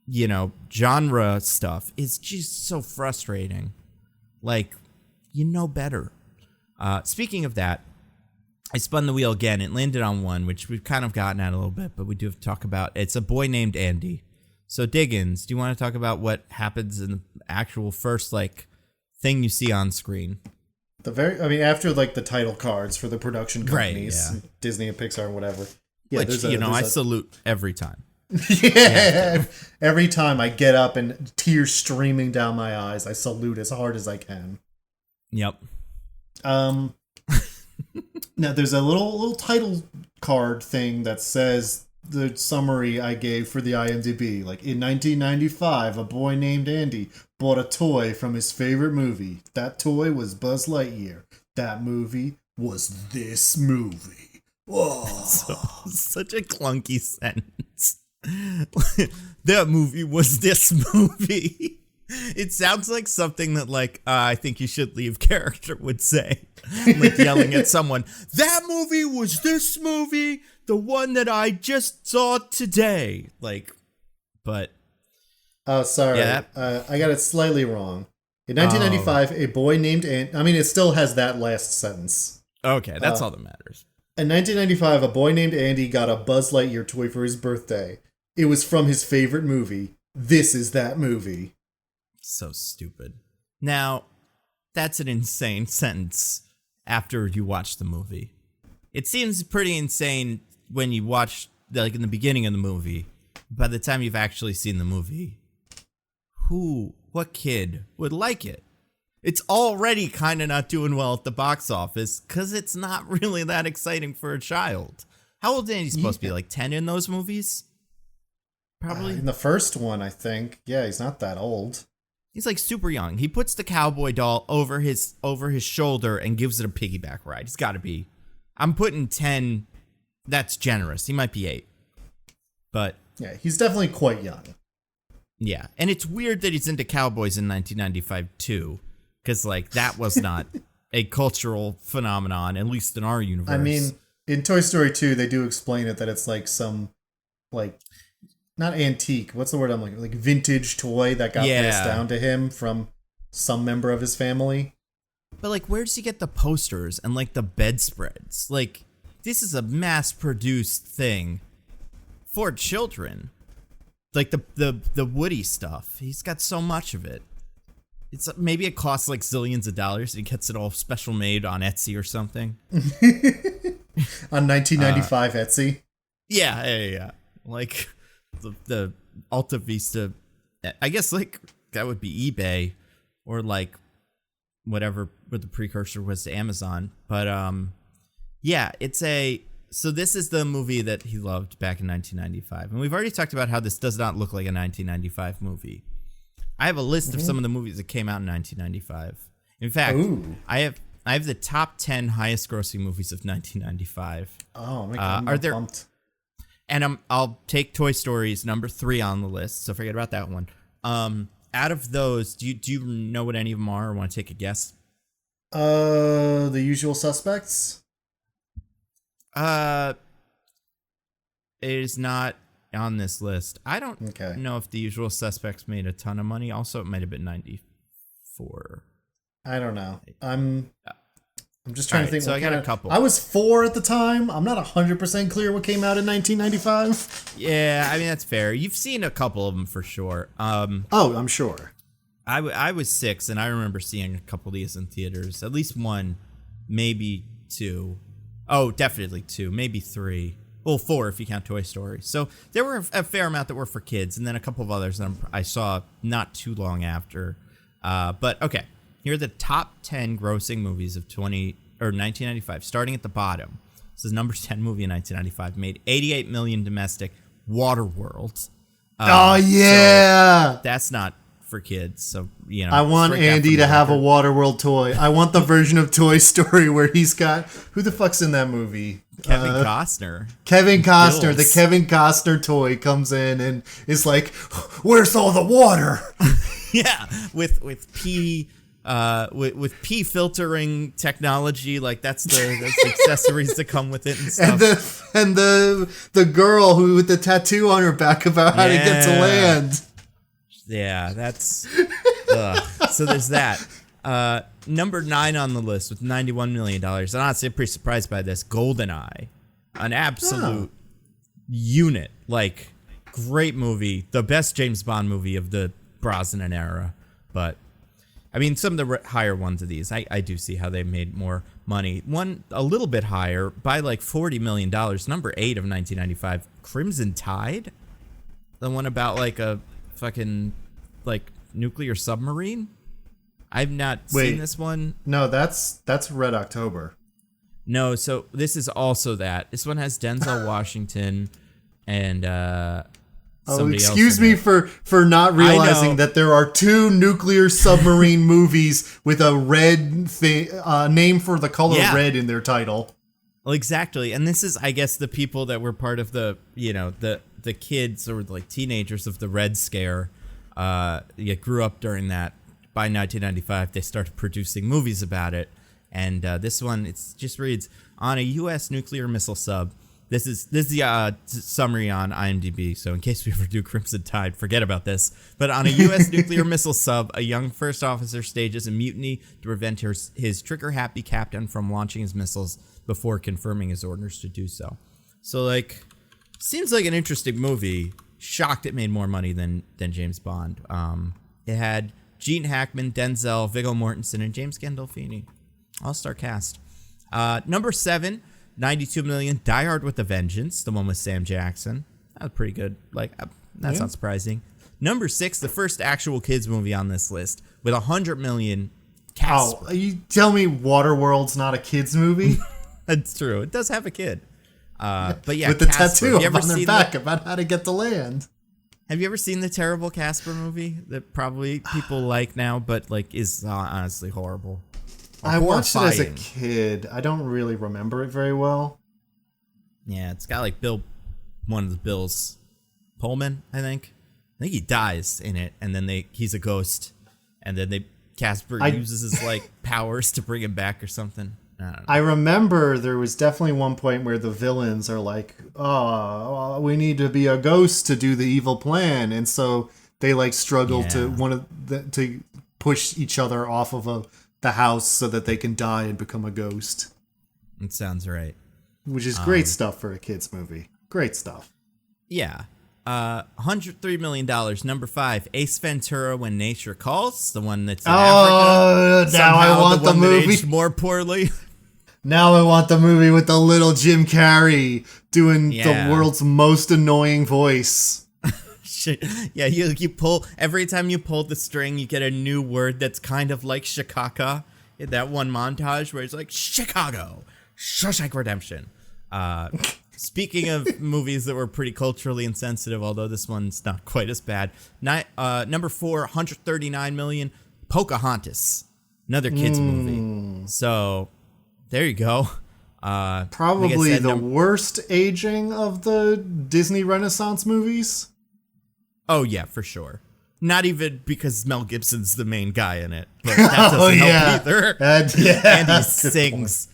you know, genre stuff. It's just so frustrating. Like, you know better. Speaking of that, I spun the wheel again. It landed on one, which we've kind of gotten at a little bit, but we do have to talk about. It's a boy named Andy. So Diggins, do you want to talk about what happens in the actual first like thing you see on screen? After like the title cards for the production companies, right, yeah. Disney and Pixar and whatever. Yeah, which I salute every time. Yeah, every time I get up and tears streaming down my eyes, I salute as hard as I can. Yep. Now, there's a little title card thing that says the summary I gave for the IMDb. Like, in 1995, a boy named Andy bought a toy from his favorite movie. That toy was Buzz Lightyear. That movie was this movie. Whoa. Such a clunky sentence. That movie was this movie. It sounds like something that, like, I think you should leave character would say. Like yelling at someone, that movie was this movie, the one that I just saw today. Like, but... Oh, sorry. Yeah, I got it slightly wrong. In 1995, a boy named Andy... I mean, it still has that last sentence. Okay, that's all that matters. In 1995, a boy named Andy got a Buzz Lightyear toy for his birthday. It was from his favorite movie. This is that movie. So stupid. Now, that's an insane sentence after you watch the movie. It seems pretty insane when you watch, like, in the beginning of the movie. By the time you've actually seen the movie, what kid would like it? It's already kind of not doing well at the box office because it's not really that exciting for a child. How old is he supposed to be? Like 10 in those movies? Probably. In the first one, I think. Yeah, he's not that old. He's like super young. He puts the cowboy doll over his shoulder and gives it a piggyback ride. He's got to be. I'm putting 10. That's generous. He might be 8. But yeah, he's definitely quite young. Yeah, and it's weird that he's into cowboys in 1995 too, because like that was not a cultural phenomenon, at least in our universe. I mean, in Toy Story 2, they do explain it that it's like some like not antique. What's the word I'm looking? Like vintage toy that got passed down to him from some member of his family. But like, where does he get the posters and like the bedspreads? Like, this is a mass-produced thing for children. Like the Woody stuff. He's got so much of it. It's maybe it costs like zillions of dollars. He gets it all special made on Etsy or something. On 1995 Etsy. Yeah. Like the Alta Vista. I guess like that would be eBay or like whatever what the precursor was to Amazon. But yeah, so this is the movie that he loved back in 1995. And we've already talked about how this does not look like a 1995 movie. I have a list of some of the movies that came out in 1995. In fact, I have the top 10 highest grossing movies of 1995. Oh my God, I'm pumped. And I'll take Toy Story's number 3 on the list, so forget about that one. Out of those, do you know what any of them are or want to take a guess? The Usual Suspects? It is not on this list. I don't know if The Usual Suspects made a ton of money. Also, it might have been 94. I don't know. I'm just trying to think. So I got a couple. I was 4 at the time. I'm not 100% clear what came out in 1995. Yeah, I mean, that's fair. You've seen a couple of them for sure. I'm sure. I was 6, and I remember seeing a couple of these in theaters. At least 1, maybe 2. Oh, definitely 2, maybe 3. Well, 4 if you count Toy Story. So there were a fair amount that were for kids, and then a couple of others that I saw not too long after. But okay, here are the top 10 grossing movies of 1995. Starting at the bottom, this is number 10 movie in 1995. Made $88 million domestic. Waterworld. Oh yeah, so that's not for kids. So I want Andy to have a Waterworld toy. I want the version of Toy Story where he's got who the fuck's in that movie? Kevin Costner. Kevin Costner. The Kevin Costner toy comes in and is like, "Where's all the water?" Yeah, with pee. With pee filtering technology, like that's the accessories that come with it and stuff. And the girl who with the tattoo on her back about how to get to land. Yeah, that's so there's that. Number 9 on the list with $91 million. And honestly, I'm pretty surprised by this. GoldenEye, an absolute unit. Like, great movie. The best James Bond movie of the Brosnan era. But, I mean, some of the higher ones of these, I do see how they made more money. One a little bit higher by like $40 million. Number 8 of 1995, Crimson Tide. The one about like a fucking like nuclear submarine. I've not seen this one. No, that's Red October. No, so this is also that. This one has Denzel Washington and excuse me for not realizing that there are 2 nuclear submarine movies with a red name for the color red in their title. Well, exactly. And this is, I guess, the people that were part of the, the kids or like teenagers of the Red Scare. Grew up during that. By 1995, they started producing movies about it. And this one, it just reads, on a U.S. nuclear missile sub. This is the summary on IMDb, so in case we ever do Crimson Tide, forget about this. But on a U.S. nuclear missile sub, a young first officer stages a mutiny to prevent his trigger-happy captain from launching his missiles before confirming his orders to do so. So, like, seems like an interesting movie. Shocked it made more money than James Bond. It had Gene Hackman, Denzel, Viggo Mortensen, and James Gandolfini. All-star cast. Number 7, $92 million, Die Hard with a Vengeance, the one with Sam Jackson. That was pretty good. Like, that's not surprising. Number 6, the first actual kids movie on this list, with $100 million. Casper. Oh, you tell me Waterworld's not a kids movie? That's true. It does have a kid. But yeah, with the Casper. tattoo on their back about how to get to land. Have you ever seen the terrible Casper movie that probably people like now, but like is honestly horrible? I watched it as a kid. I don't really remember it very well. Yeah, it's got like one of the Bills, Pullman, I think he dies in it, and then he's a ghost, and then Casper uses his like powers to bring him back or something. I don't know. I remember there was definitely one point where the villains are like, "Oh, we need to be a ghost to do the evil plan," and so they like struggle to push each other off of the house so that they can die and become a ghost. It sounds right. Which is great stuff for a kids movie. Great stuff. Yeah. $103 million. Number 5, Ace Ventura: When Nature Calls, the one that's in Africa. Now I want the one that movie aged more poorly. Now I want the movie with the little Jim Carrey doing the world's most annoying voice. Yeah, you pull every time you pull the string, you get a new word that's kind of like Chicago. In that one montage where it's like Chicago, Shawshank Redemption. Speaking of movies that were pretty culturally insensitive, although this one's not quite as bad. Number 4, $139 million, Pocahontas, another kids movie. So there you go. Probably like the worst aging of the Disney Renaissance movies. Oh yeah, for sure. Not even because Mel Gibson's the main guy in it, but that doesn't help either. And he sings.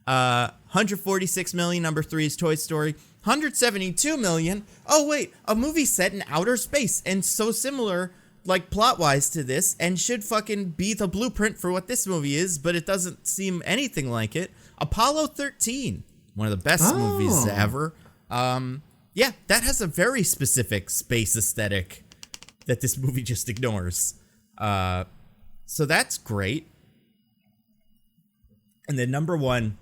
146 million. Number 3 is Toy Story. 172 million. Oh wait, a movie set in outer space and so similar, like plot-wise to this, and should fucking be the blueprint for what this movie is, but it doesn't seem anything like it. Apollo 13, one of the best movies ever. Yeah, that has a very specific space aesthetic that this movie just ignores. So that's great. And then number 1,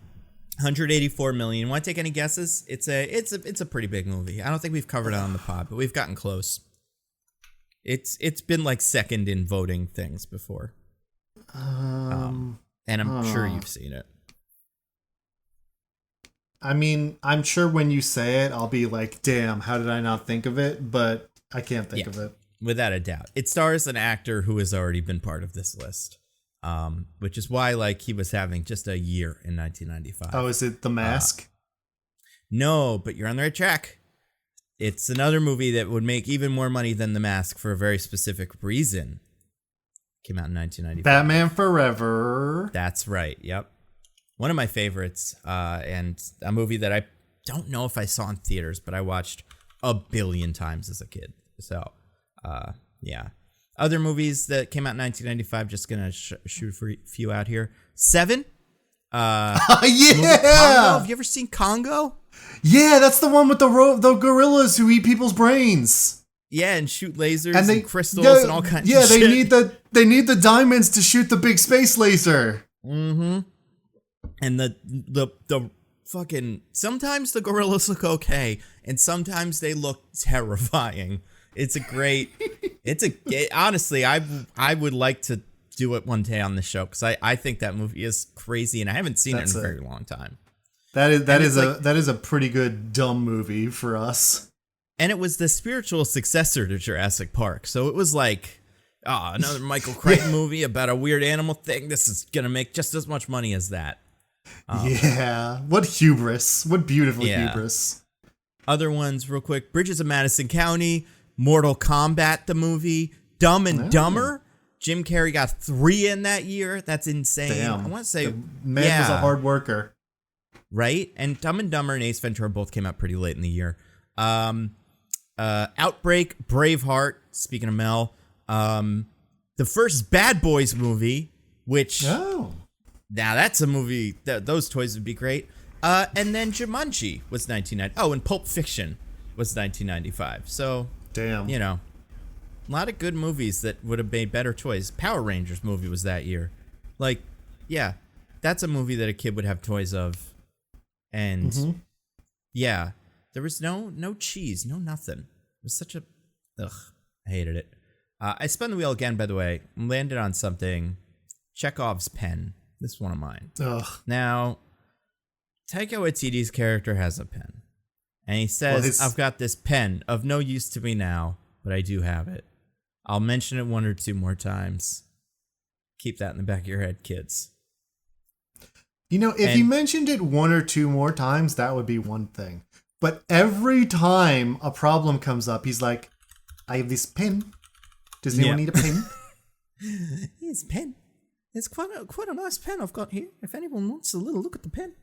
184 million. Want to take any guesses? It's a pretty big movie. I don't think we've covered it on the pod, but we've gotten close. It's been like second in voting things before. And I'm sure you've seen it. I mean, I'm sure when you say it, I'll be like, damn, how did I not think of it? But I can't think of it. Without a doubt. It stars an actor who has already been part of this list. Which is why, like, he was having just a year in 1995. Oh, is it The Mask? No, but you're on the right track. It's another movie that would make even more money than The Mask for a very specific reason. Came out in 1995. Batman Forever. That's right. Yep. One of my favorites, and a movie that I don't know if I saw in theaters, but I watched a billion times as a kid. So, yeah. Other movies that came out in 1995, just gonna shoot a few out here. 7. Yeah. Congo. Have you ever seen Congo? Yeah, that's the one with the gorillas who eat people's brains. Yeah, and shoot lasers and crystals and all kinds of shit. Yeah, they need the diamonds to shoot the big space laser. Mm-hmm. And the fucking, sometimes the gorillas look okay, and sometimes they look terrifying. Honestly, I would like to do it one day on the show, because I think that movie is crazy, and I haven't seen it in a very long time. That is a pretty good dumb movie for us. And it was the spiritual successor to Jurassic Park, so it was like, another Michael Crichton movie about a weird animal thing. This is gonna make just as much money as that. What hubris! What beautiful hubris! Other ones, real quick: Bridges of Madison County, Mortal Kombat the movie, Dumb and Dumber. Jim Carrey got 3 in that year. That's insane. Damn. I want to say, the man was a hard worker, right? And Dumb and Dumber and Ace Ventura both came out pretty late in the year. Outbreak, Braveheart. Speaking of Mel, the first Bad Boys movie, which now that's a movie that those toys would be great. And then Jumanji was 1990. Oh, and Pulp Fiction was 1995. So damn, a lot of good movies that would have made better toys. Power Rangers movie was that year. Like, yeah, that's a movie that a kid would have toys of. And yeah, there was no cheese, no nothing. It was such a I hated it. I spun the wheel again, by the way. Landed on something. Chekhov's pen. This is one of mine. Now, Taika Waititi's character has a pen. And he says, I've got this pen of no use to me now, but I do have it. I'll mention it 1 or 2 more times. Keep that in the back of your head, kids. If he mentioned it 1 or 2 more times, that would be one thing. But every time a problem comes up, he's like, I have this pen. Does anyone need a pen? His pen. It's quite a nice pen I've got here. If anyone wants a little look at the pen,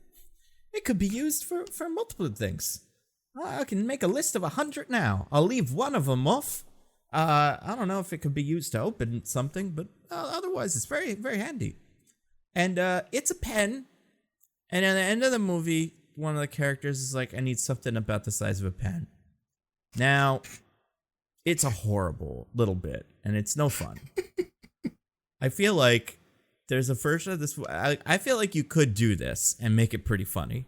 it could be used for multiple things. I can make a list of 100 now. I'll leave one of them off. I don't know if it could be used to open something, but otherwise it's very, very handy. And it's a pen. And at the end of the movie, one of the characters is like, I need something about the size of a pen. Now, it's a horrible little bit, and it's no fun. I feel like there's a version of this. I feel like you could do this and make it pretty funny.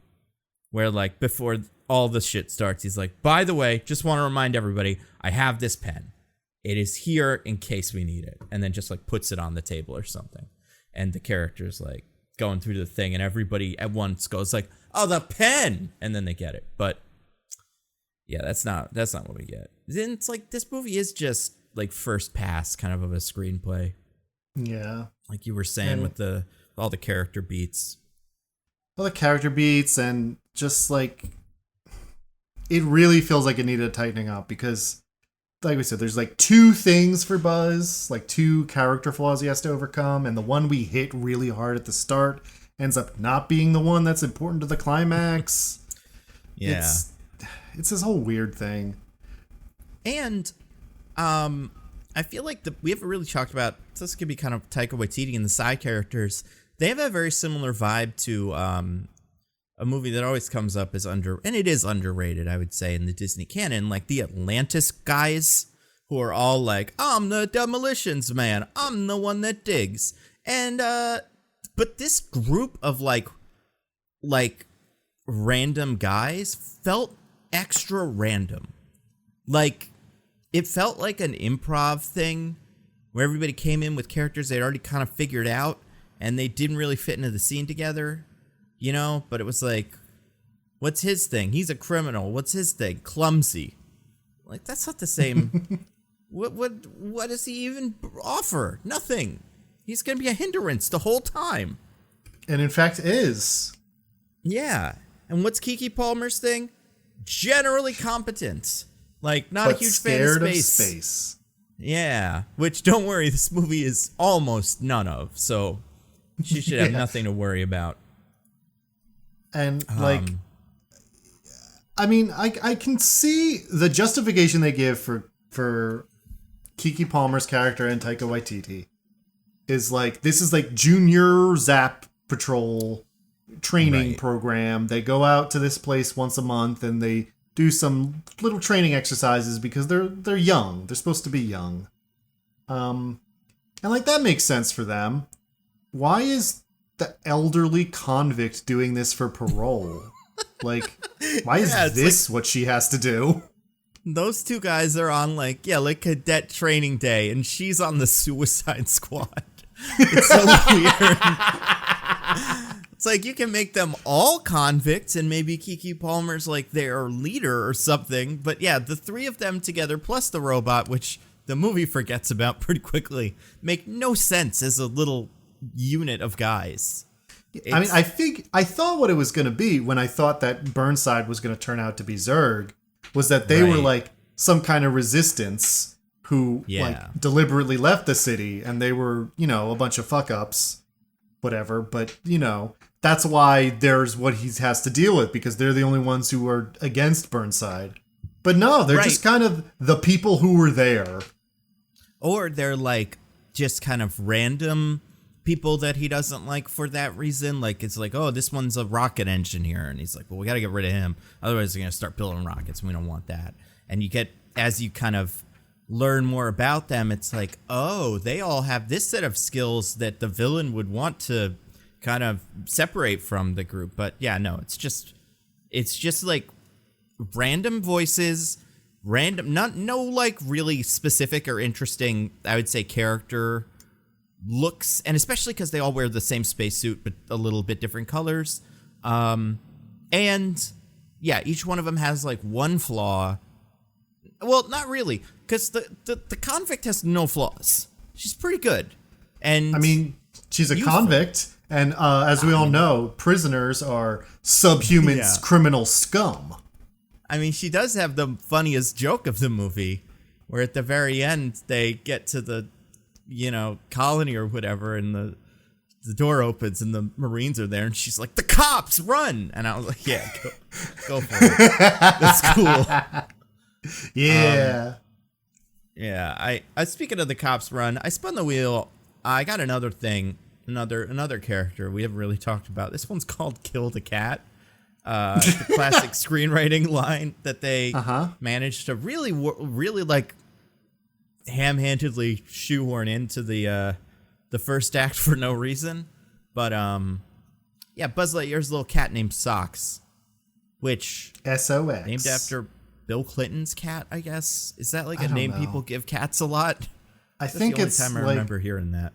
Where, like, before all the shit starts, he's like, by the way, just want to remind everybody, I have this pen. It is here in case we need it. And then just, like, puts it on the table or something. And the character's, like, going through the thing, and everybody at once goes, like, oh, the pen! And then they get it. But, yeah, that's not what we get. Then it's like, this movie is just, like, first pass kind of a screenplay. Yeah. Like you were saying with all the character beats. All the character beats, and just like, it really feels like it needed a tightening up because, like we said, there's like 2 things for Buzz, like 2 character flaws he has to overcome, and the one we hit really hard at the start ends up not being the one that's important to the climax. Yeah. It's this whole weird thing. And I feel like we haven't really talked about, this could be kind of Taika Waititi and the side characters. They have a very similar vibe to a movie that always comes up as and it is underrated, I would say, in the Disney canon, like the Atlantis guys, who are all like, I'm the demolitions man, I'm the one that digs. And but this group of like random guys felt extra random. Like, it felt like an improv thing where everybody came in with characters they'd already kind of figured out, and they didn't really fit into the scene together, you know? But it was like, what's his thing? He's a criminal. What's his thing? Clumsy. Like, that's not the same. What does he even offer? Nothing. He's going to be a hindrance the whole time. And in fact is. Yeah. And what's Keke Palmer's thing? Generally competent. Like, not a huge fan of space. Yeah. Which, don't worry, this movie is almost none of. So, she should have nothing to worry about. And, like, I mean, I can see the justification they give for Keke Palmer's character and Taika Waititi is like, this is like junior Zap Patrol training program. They go out to this place once a month and they do some little training exercises because they're young. They're supposed to be young. And like, that makes sense for them. Why is the elderly convict doing this for parole? Like, why is this like, what she has to do? Those two guys are on like cadet training day, and she's on the Suicide Squad. It's so weird. It's like, you can make them all convicts, and maybe Keke Palmer's like their leader or something. But yeah, the 3 of them together, plus the robot, which the movie forgets about pretty quickly, make no sense as a little unit of guys. I mean, I thought what it was going to be when I thought that Burnside was going to turn out to be Zurg was that they were like some kind of resistance who like deliberately left the city, and they were, you know, a bunch of fuck ups, whatever. But, you know, that's why there's what he has to deal with, because they're the only ones who are against Burnside. But no, they're just kind of the people who were there. Or they're like just kind of random people that he doesn't like for that reason. Like, it's like, oh, this one's a rocket engineer, and he's like, well, we got to get rid of him, otherwise they're going to start building rockets, and we don't want that. And you get, as you kind of learn more about them, it's like, oh, they all have this set of skills that the villain would want to kind of separate from the group. But yeah, no, it's just like random voices, no like really specific or interesting, I would say, character looks, and especially because they all wear the same spacesuit but a little bit different colors. And yeah, each one of them has like one flaw. Well, not really, because the convict has no flaws. She's pretty good. And I mean, she's a convict, and as we all know, prisoners are subhuman criminal scum. I mean, she does have the funniest joke of the movie, where at the very end they get to the, you know, colony or whatever, and the door opens and the Marines are there, and she's like, "The cops, run!" And I was like, "Yeah, go for it. That's cool." Yeah. Yeah. I speaking of the cops run, I spun the wheel. I got another thing, another character we haven't really talked about. This one's called "Kill the Cat." The classic screenwriting line that they managed to really like ham-handedly shoehorn into the first act for no reason. But yeah, Buzz Lightyear's little cat named Socks, which SOX. named after Bill Clinton's cat, I guess. Is that like a name people give cats a lot? I think it's the only time I remember hearing that.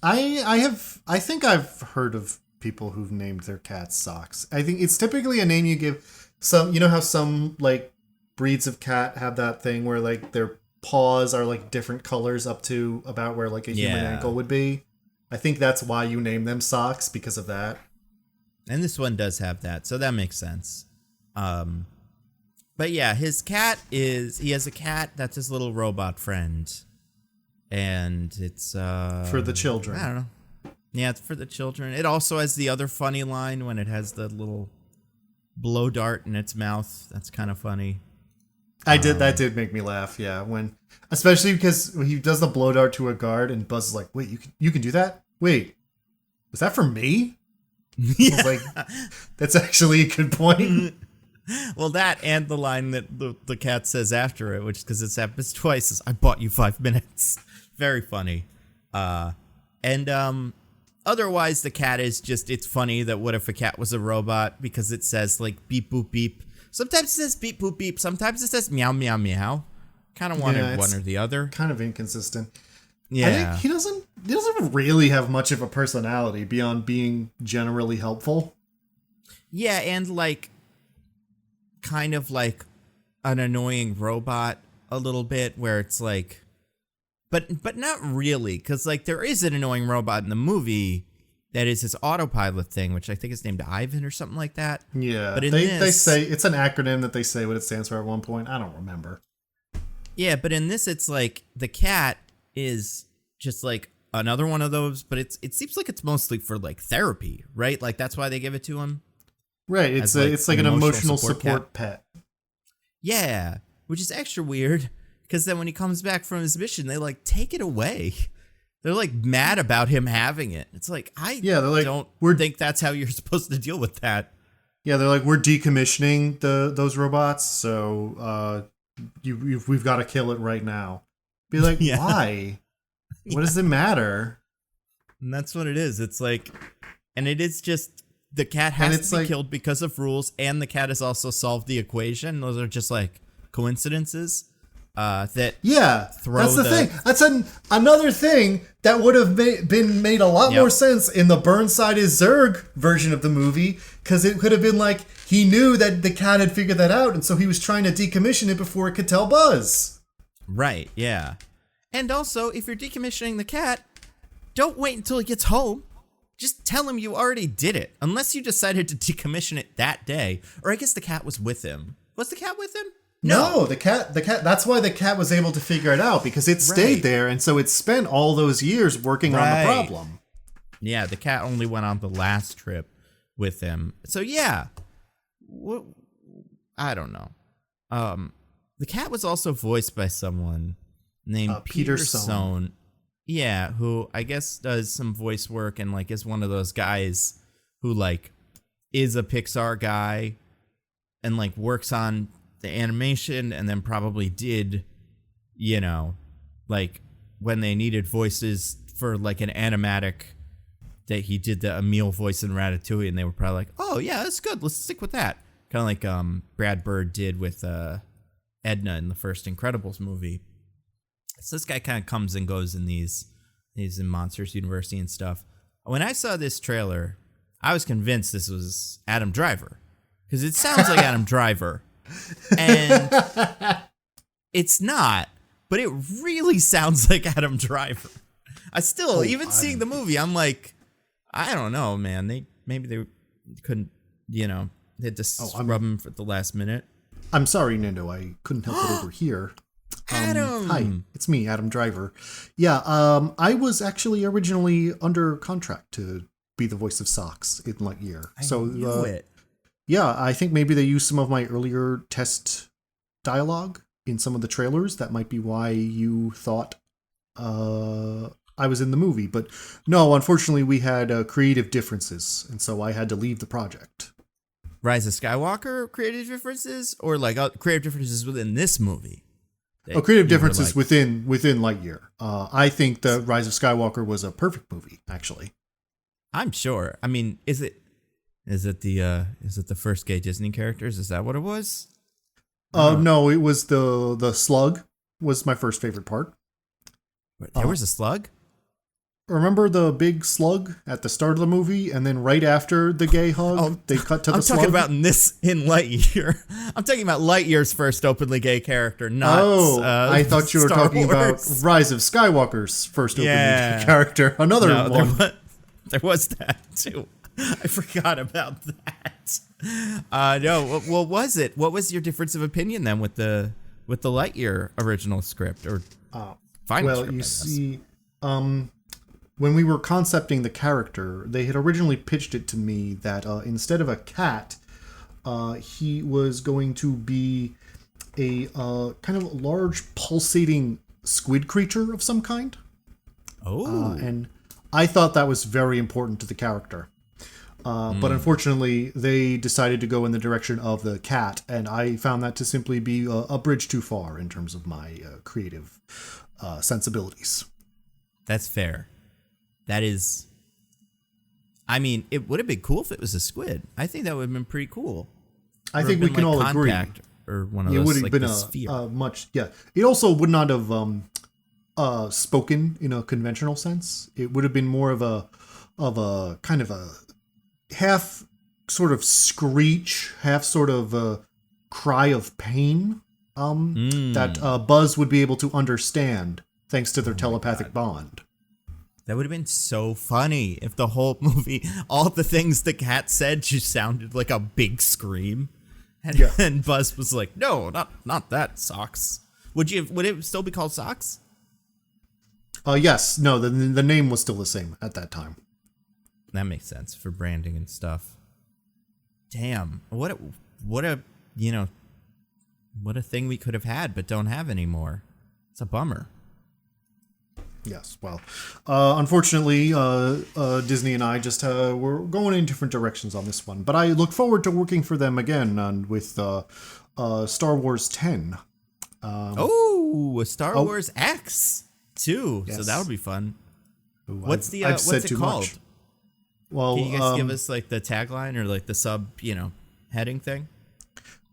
I think I've heard of people who've named their cats Socks. I think it's typically a name you give some, you know how some like breeds of cat have that thing where like their paws are like different colors up to about where like a human ankle would be. I think that's why you name them Socks, because of that. And this one does have that, so that makes sense. But yeah, he has a cat that's his little robot friend. And it's for the children. I don't know. Yeah, it's for the children. It also has the other funny line when it has the little blow dart in its mouth. That's kind of funny. That did make me laugh, yeah. Especially because he does the blow dart to a guard and Buzz is like, "Wait, you can do that? Wait, was that for me?" Yeah. I was like, that's actually a good point. Well, that and the line that the cat says after it, which because it's happens twice, is "I bought you 5 minutes." Very funny. Otherwise, the cat is just, it's funny that what if a cat was a robot, because it says like beep boop beep. Sometimes it says beep boop beep. Sometimes it says meow meow meow. Kind of wanted one or the other. Kind of inconsistent. Yeah. I think he doesn't really have much of a personality beyond being generally helpful. Yeah, and like kind of like an annoying robot a little bit, where it's like, but not really, because like there is an annoying robot in the movie that is his autopilot thing, which I think is named Ivan or something like that. Yeah, but they say it's an acronym that they say what it stands for at one point. I don't remember. Yeah, but in this, it's like the cat is just like another one of those, but it seems like it's mostly for like therapy, right? Like that's why they give it to him. Right, it's like an emotional support pet. Yeah, which is extra weird, because then when he comes back from his mission, they like take it away. They're like mad about him having it. It's like, they're like, don't think that's how you're supposed to deal with that. Yeah, they're like, we're decommissioning those robots, so we've got to kill it right now. Be like, why? What does it matter? And that's what it is. It's like, and it is just, the cat has to be killed because of rules, and the cat has also solved the equation. Those are just like coincidences. That's the thing. That's another thing that would have been made a lot more sense in the Burnside is Zurg version of the movie, because it could have been like he knew that the cat had figured that out, and so he was trying to decommission it before it could tell Buzz. Right, yeah. And also, if you're decommissioning the cat, don't wait until he gets home. Just tell him you already did it, unless you decided to decommission it that day. Or I guess the cat was with him. Was the cat with him? No, the cat, that's why the cat was able to figure it out, because it stayed there, and so it spent all those years working on the problem. Yeah, the cat only went on the last trip with him. So yeah, I don't know. The cat was also voiced by someone named Peter Sohn. Yeah, who I guess does some voice work and like is one of those guys who like is a Pixar guy and like works on the animation, and then probably did, you know, like when they needed voices for like an animatic, that he did the Emil voice in Ratatouille, and they were probably like, oh yeah, that's good, let's stick with that. Kind of like Brad Bird did with Edna in the first Incredibles movie. So this guy kind of comes and goes in these in Monsters University and stuff. When I saw this trailer, I was convinced this was Adam Driver, because it sounds like Adam Driver. And it's not, but it really sounds like Adam Driver. I still, seeing the movie, I'm like, I don't know, man. Maybe they couldn't, you know, they had to scrub him for the last minute. I'm sorry, Nando. I couldn't help it over here. Hi, it's me, Adam Driver. Yeah, I was actually originally under contract to be the voice of Socks in Lightyear. I knew it. Yeah, I think maybe they used some of my earlier test dialogue in some of the trailers. That might be why you thought I was in the movie. But no, unfortunately, we had creative differences, and so I had to leave the project. Rise of Skywalker creative differences, or like creative differences within this movie? Creative differences within Lightyear. I think the Rise of Skywalker was a perfect movie, actually. I'm sure. I mean, is it the first gay Disney characters? Is that what it was? No, it was the slug was my first favorite part. There was a slug? Remember the big slug at the start of the movie, and then right after the gay hug, they cut to the slug? I'm talking about in Lightyear. I'm talking about Lightyear's first openly gay character, not I thought you were talking about Rise of Skywalker's first openly gay character. Another one. There was that, too. I forgot about that. No, what was it? What was your difference of opinion, then, with the Lightyear original script? Or final script, you see... when we were concepting the character, they had originally pitched it to me that instead of a cat, he was going to be a kind of large pulsating squid creature of some kind. Oh. And I thought that was very important to the character. But unfortunately, they decided to go in the direction of the cat, and I found that to simply be a bridge too far in terms of my creative sensibilities. That's fair. That is, I mean, it would have been cool if it was a squid. I think that would have been pretty cool. I think we can all agree. Or one of those, it would have like been a sphere. Much, yeah. It also would not have spoken in a conventional sense. It would have been more of a kind of a half sort of screech, half sort of a cry of pain that Buzz would be able to understand thanks to their telepathic bond. That would have been so funny if the whole movie, all the things the cat said just sounded like a big scream. And Buzz was like, no, not that, Socks. Would it still be called Socks? Yes. No, the name was still the same at that time. That makes sense for branding and stuff. Damn. What a thing we could have had but don't have anymore. It's a bummer. Yes, well, unfortunately, Disney and I just were going in different directions on this one. But I look forward to working for them again with Star Wars 10. Star Wars X too. Yes. So that would be fun. What's it called? Much. Well, can you guys give us like the tagline or like the sub, heading thing?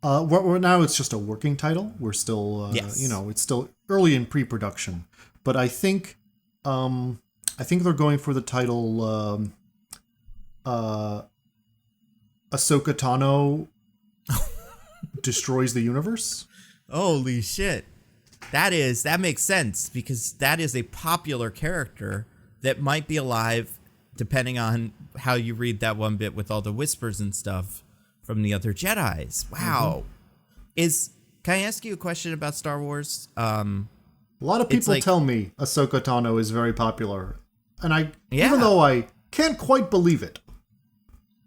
Now it's just a working title. We're still, it's still early in pre-production. But I think they're going for the title Ahsoka Tano Destroys the Universe. Holy shit. That makes sense because that is a popular character that might be alive depending on how you read that one bit with all the whispers and stuff from the other Jedis. Wow. Can I ask you a question about Star Wars? A lot of people tell me Ahsoka Tano is very popular, and even though I can't quite believe it.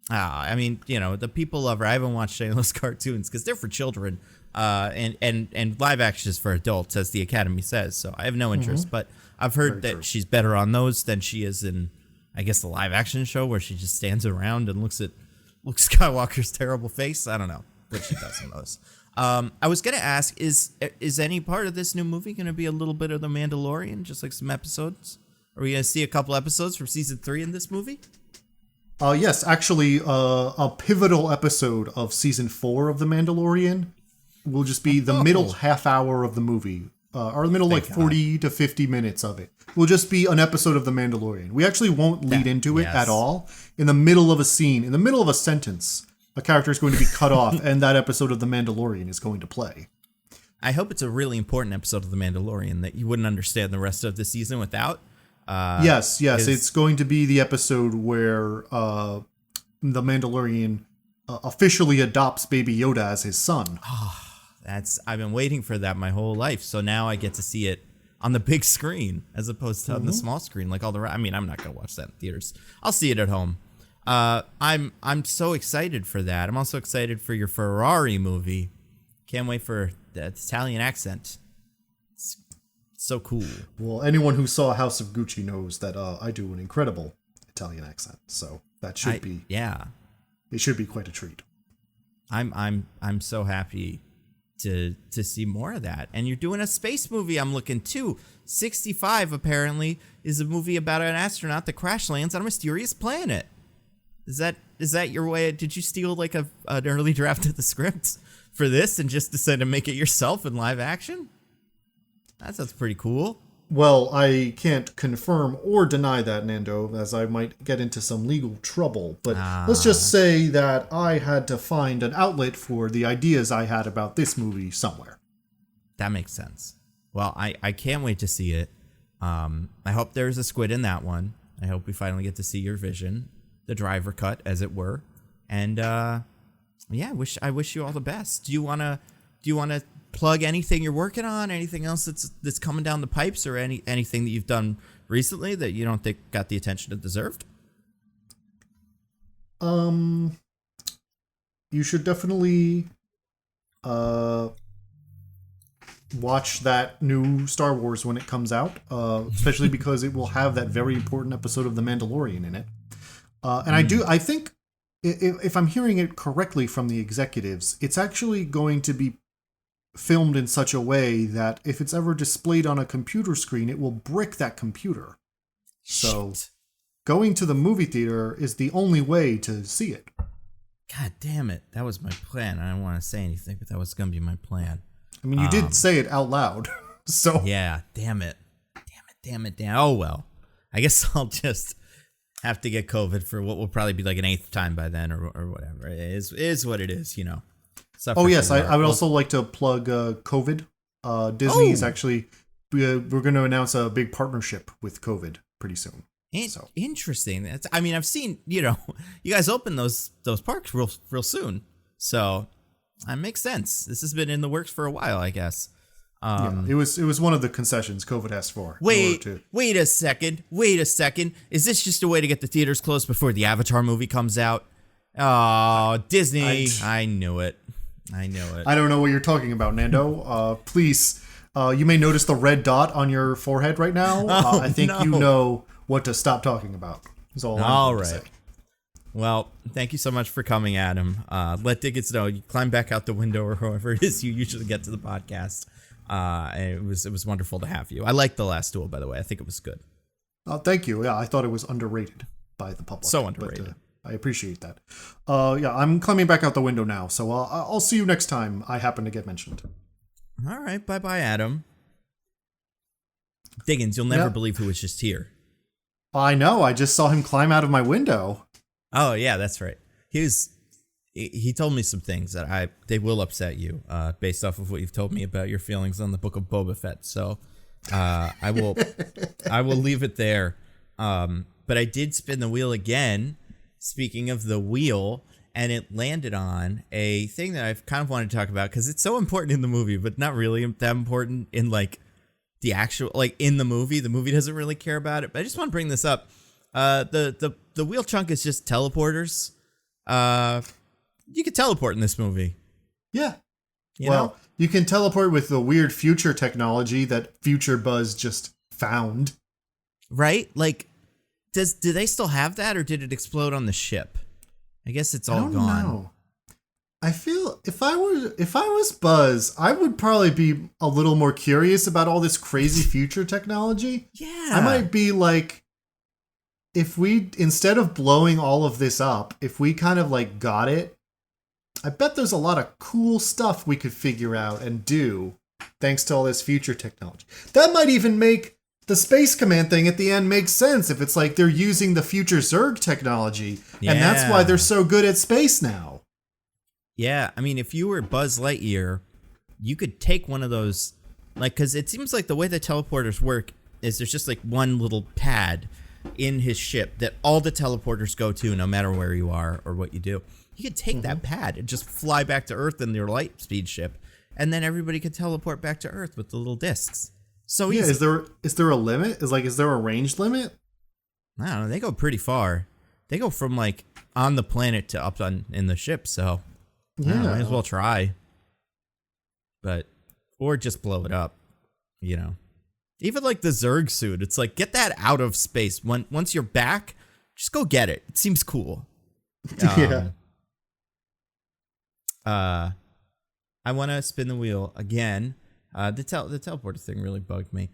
I mean, the people love her. I haven't watched any of those cartoons because they're for children, and live action is for adults, as the Academy says. So I have no interest. But I've heard that she's better on those than she is in, I guess, the live action show where she just stands around and looks at Luke Skywalker's terrible face. I don't know what she does in those. I was going to ask, is any part of this new movie going to be a little bit of The Mandalorian, just like some episodes? Are we going to see a couple episodes from season 3 in this movie? Yes, actually, a pivotal episode of season 4 of The Mandalorian will just be the middle half hour of the movie, or the middle 40 to 50 minutes of it. Will just be an episode of The Mandalorian. We actually won't lead into it at all. In the middle of a scene, in the middle of a sentence, a character is going to be cut off, and that episode of The Mandalorian is going to play. I hope it's a really important episode of The Mandalorian that you wouldn't understand the rest of the season without. Yes. It's going to be the episode where The Mandalorian officially adopts Baby Yoda as his son. I've been waiting for that my whole life. So now I get to see it on the big screen as opposed to on the small screen. Like I mean, I'm not gonna watch that in theaters. I'll see it at home. I'm so excited for that. I'm also excited for your Ferrari movie. Can't wait for the Italian accent. It's so cool. Well, anyone who saw House of Gucci knows that I do an incredible Italian accent. So that should be it should be quite a treat. I'm so happy to see more of that. And you're doing a space movie I'm looking too. 65 apparently is a movie about an astronaut that crash lands on a mysterious planet. Is that your way? Did you steal like an early draft of the script for this and just decide to make it yourself in live action? That sounds pretty cool. Well, I can't confirm or deny that, Nando, as I might get into some legal trouble. But let's just say that I had to find an outlet for the ideas I had about this movie somewhere. That makes sense. Well, I can't wait to see it. I hope there's a squid in that one. I hope we finally get to see your vision, the driver cut, as it were. And yeah, I wish you all the best. Do you wanna plug anything you're working on? Anything else that's coming down the pipes, or anything that you've done recently that you don't think got the attention it deserved? You should definitely watch that new Star Wars when it comes out, especially because it will have that very important episode of The Mandalorian in it. And I think if I'm hearing it correctly from the executives, it's actually going to be filmed in such a way that if it's ever displayed on a computer screen, it will brick that computer. So going to the movie theater is the only way to see it. God damn it. That was my plan. I don't want to say anything, but that was going to be my plan. I mean, you did say it out loud. So yeah, damn it. Oh, well. I guess I'll just have to get COVID for what will probably be like an 8th time by then or whatever. It is what it is, you know. Oh, yes. I would also like to plug COVID. Disney is actually, we're going to announce a big partnership with COVID pretty soon. Interesting. I've seen, you guys open those parks real soon. So that makes sense. This has been in the works for a while, I guess. Yeah, it was one of the concessions COVID asked for. Wait a second. Is this just a way to get the theaters closed before the Avatar movie comes out? Oh, Disney. I knew it. I don't know what you're talking about, Nando. Please, you may notice the red dot on your forehead right now. I think you know what to stop talking about. Is all right. Say. Well, thank you so much for coming, Adam. Let Diggins know you climb back out the window or however it is you usually get to the podcast. It was wonderful to have you. I liked The Last Duel, by the way. I think it was good. Thank you. Yeah, I thought it was underrated by the public. So underrated. But, I appreciate that. Yeah, I'm climbing back out the window now, so I'll see you next time I happen to get mentioned. All right, bye-bye, Adam. Diggins, you'll never believe who was just here. I know, I just saw him climb out of my window. Oh, yeah, that's right. He told me some things that they will upset you, based off of what you've told me about your feelings on the Book of Boba Fett. So, I will leave it there. But I did spin the wheel again. Speaking of the wheel, and it landed on a thing that I've kind of wanted to talk about because it's so important in the movie, but not really that important in like the actual, like in the movie. The movie doesn't really care about it, but I just want to bring this up. The wheel chunk is just teleporters. You could teleport in this movie. Yeah. You know? You can teleport with the weird future technology that future Buzz just found. Right? Like, do they still have that, or did it explode on the ship? I guess it's all gone. Know. I feel if I was Buzz, I would probably be a little more curious about all this crazy future technology. Yeah. I might be like, if we, instead of blowing all of this up, if we kind of like got it, I bet there's a lot of cool stuff we could figure out and do thanks to all this future technology. That might even make the Space Command thing at the end makes sense if it's like they're using the future Zerg technology, and that's why they're so good at space now. Yeah, I mean, if you were Buzz Lightyear, you could take one of those, like, because it seems like the way the teleporters work is there's just like one little pad in his ship that all the teleporters go to no matter where you are or what you do. You could take that pad and just fly back to Earth in your light speed ship and then everybody could teleport back to Earth with the little discs. So Yeah, easy. is there a limit? Is there a range limit? I don't know. They go pretty far. They go from like on the planet to up on in the ship. So Yeah, might as well try. But or just blow it up. You know, even like the Zerg suit. It's like get that out of space. Once you're back, just go get it. It seems cool. Yeah. I want to spin the wheel again. The teleporter thing really bugged me.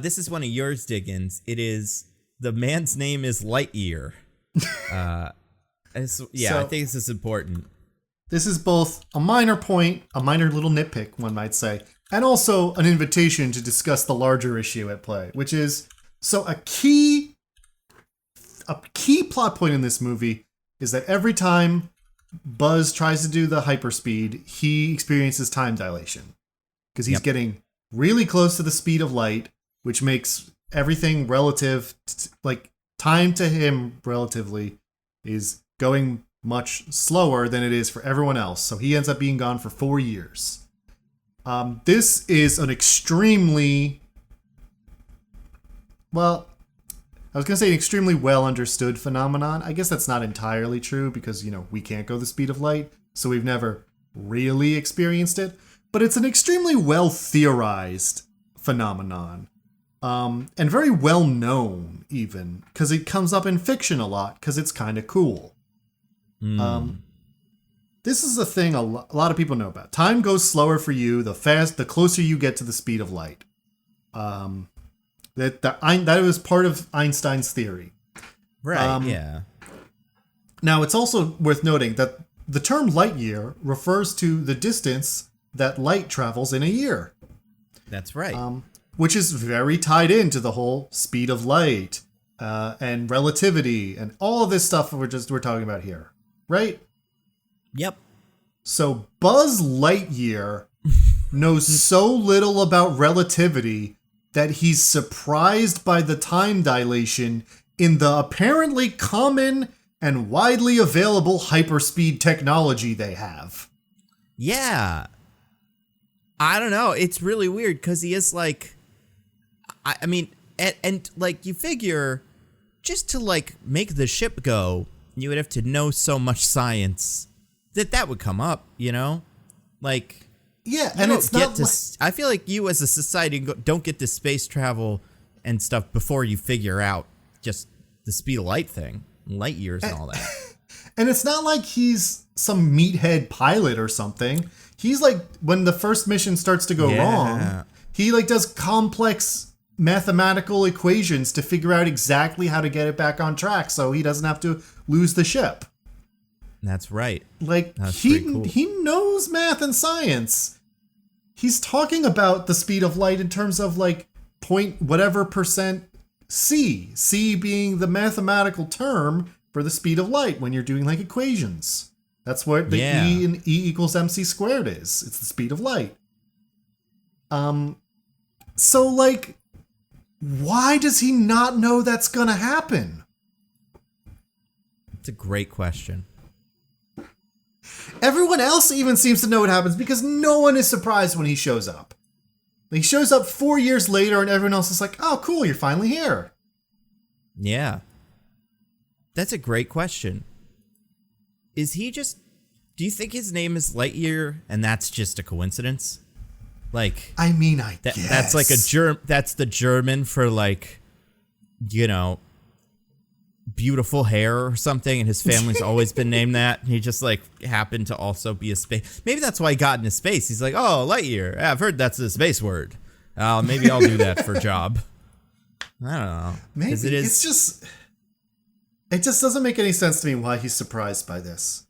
This is one of yours, Diggins. It is the man's name is Lightyear. I think this is important. This is both a minor point, a minor little nitpick, one might say, and also an invitation to discuss the larger issue at play, which is so a key plot point in this movie is that every time Buzz tries to do the hyperspeed, he experiences time dilation because he's getting really close to the speed of light, which makes everything relative, like time to him relatively is going much slower than it is for everyone else. So he ends up being gone for 4 years. This is an extremely, well, I was going to say an extremely well understood phenomenon. I guess that's not entirely true because, we can't go the speed of light, so we've never really experienced it. But it's an extremely well theorized phenomenon. And very well known, even, because it comes up in fiction a lot because it's kind of cool. This is a thing a lot of people know about. Time goes slower for you the closer you get to the speed of light. That was part of Einstein's theory. Right, yeah. Now, it's also worth noting that the term light year refers to the distance that light travels in a year. That's right. Which is very tied into the whole speed of light and relativity and all of this stuff we're talking about here, right? Yep. So Buzz Lightyear knows so little about relativity that he's surprised by the time dilation in the apparently common and widely available hyperspeed technology they have. Yeah. I don't know. It's really weird because he is like, I mean, and like you figure just to like make the ship go, you would have to know so much science that would come up, like. Yeah, and it's not. I feel like you as a society don't get to space travel and stuff before you figure out just the speed of light thing, light years and all that. And it's not like he's some meathead pilot or something. He's like, when the first mission starts to go wrong, he like does complex mathematical equations to figure out exactly how to get it back on track so he doesn't have to lose the ship. That's right. Like That's he knows math and science. He's talking about the speed of light in terms of like point whatever percent c. C being the mathematical term for the speed of light when you're doing like equations. That's what the E in E equals mc squared is. It's the speed of light. So like, why does he not know that's gonna happen? It's a great question. Everyone else even seems to know what happens because no one is surprised when he shows up. He shows up 4 years later and everyone else is like, oh, cool, you're finally here. Yeah. That's a great question. Is he just... Do you think his name is Lightyear and that's just a coincidence? Like... I mean, I guess. That's like that's the German for like, beautiful hair or something, and his family's always been named that. And he just like happened to also be a space. Maybe that's why he got into space. He's like, oh, Lightyear. I've heard that's a space word. Maybe I'll do that for a job. I don't know. Maybe it just doesn't make any sense to me why he's surprised by this.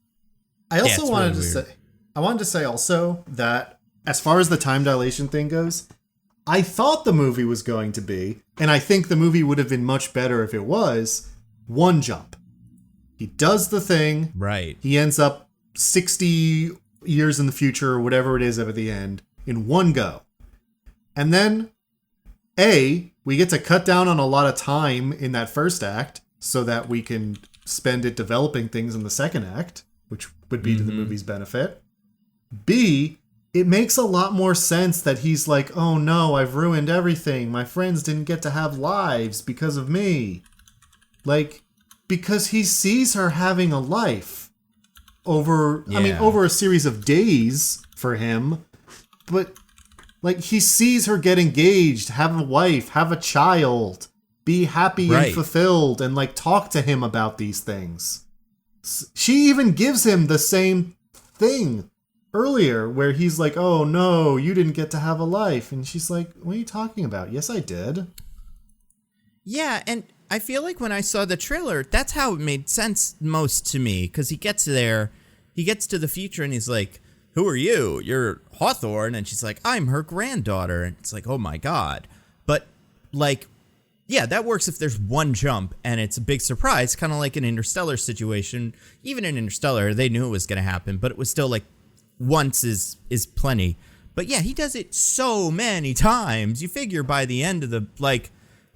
I also wanted to say also that as far as the time dilation thing goes, I thought the movie was going to be, and I think the movie would have been much better if it was, one jump. He does the thing. Right. He ends up 60 years in the future or whatever it is at the end in one go. And then, we get to cut down on a lot of time in that first act so that we can spend it developing things in the second act, which would be to the movie's benefit. B, it makes a lot more sense that he's like, oh no, I've ruined everything. My friends didn't get to have lives because of me. Like, because he sees her having a life over a series of days for him. But, like, he sees her get engaged, have a wife, have a child, be happy and fulfilled, and, like, talk to him about these things. She even gives him the same thing earlier where he's like, oh no, you didn't get to have a life. And she's like, what are you talking about? Yes, I did. Yeah, and I feel like when I saw the trailer, that's how it made sense most to me. Because he gets to the future and he's like, who are you? You're Hawthorne. And she's like, I'm her granddaughter. And it's like, oh my God. But like, yeah, that works if there's one jump and it's a big surprise, kind of like an Interstellar situation. Even in Interstellar, they knew it was going to happen, but it was still like once is plenty. But yeah, he does it so many times. You figure by the end of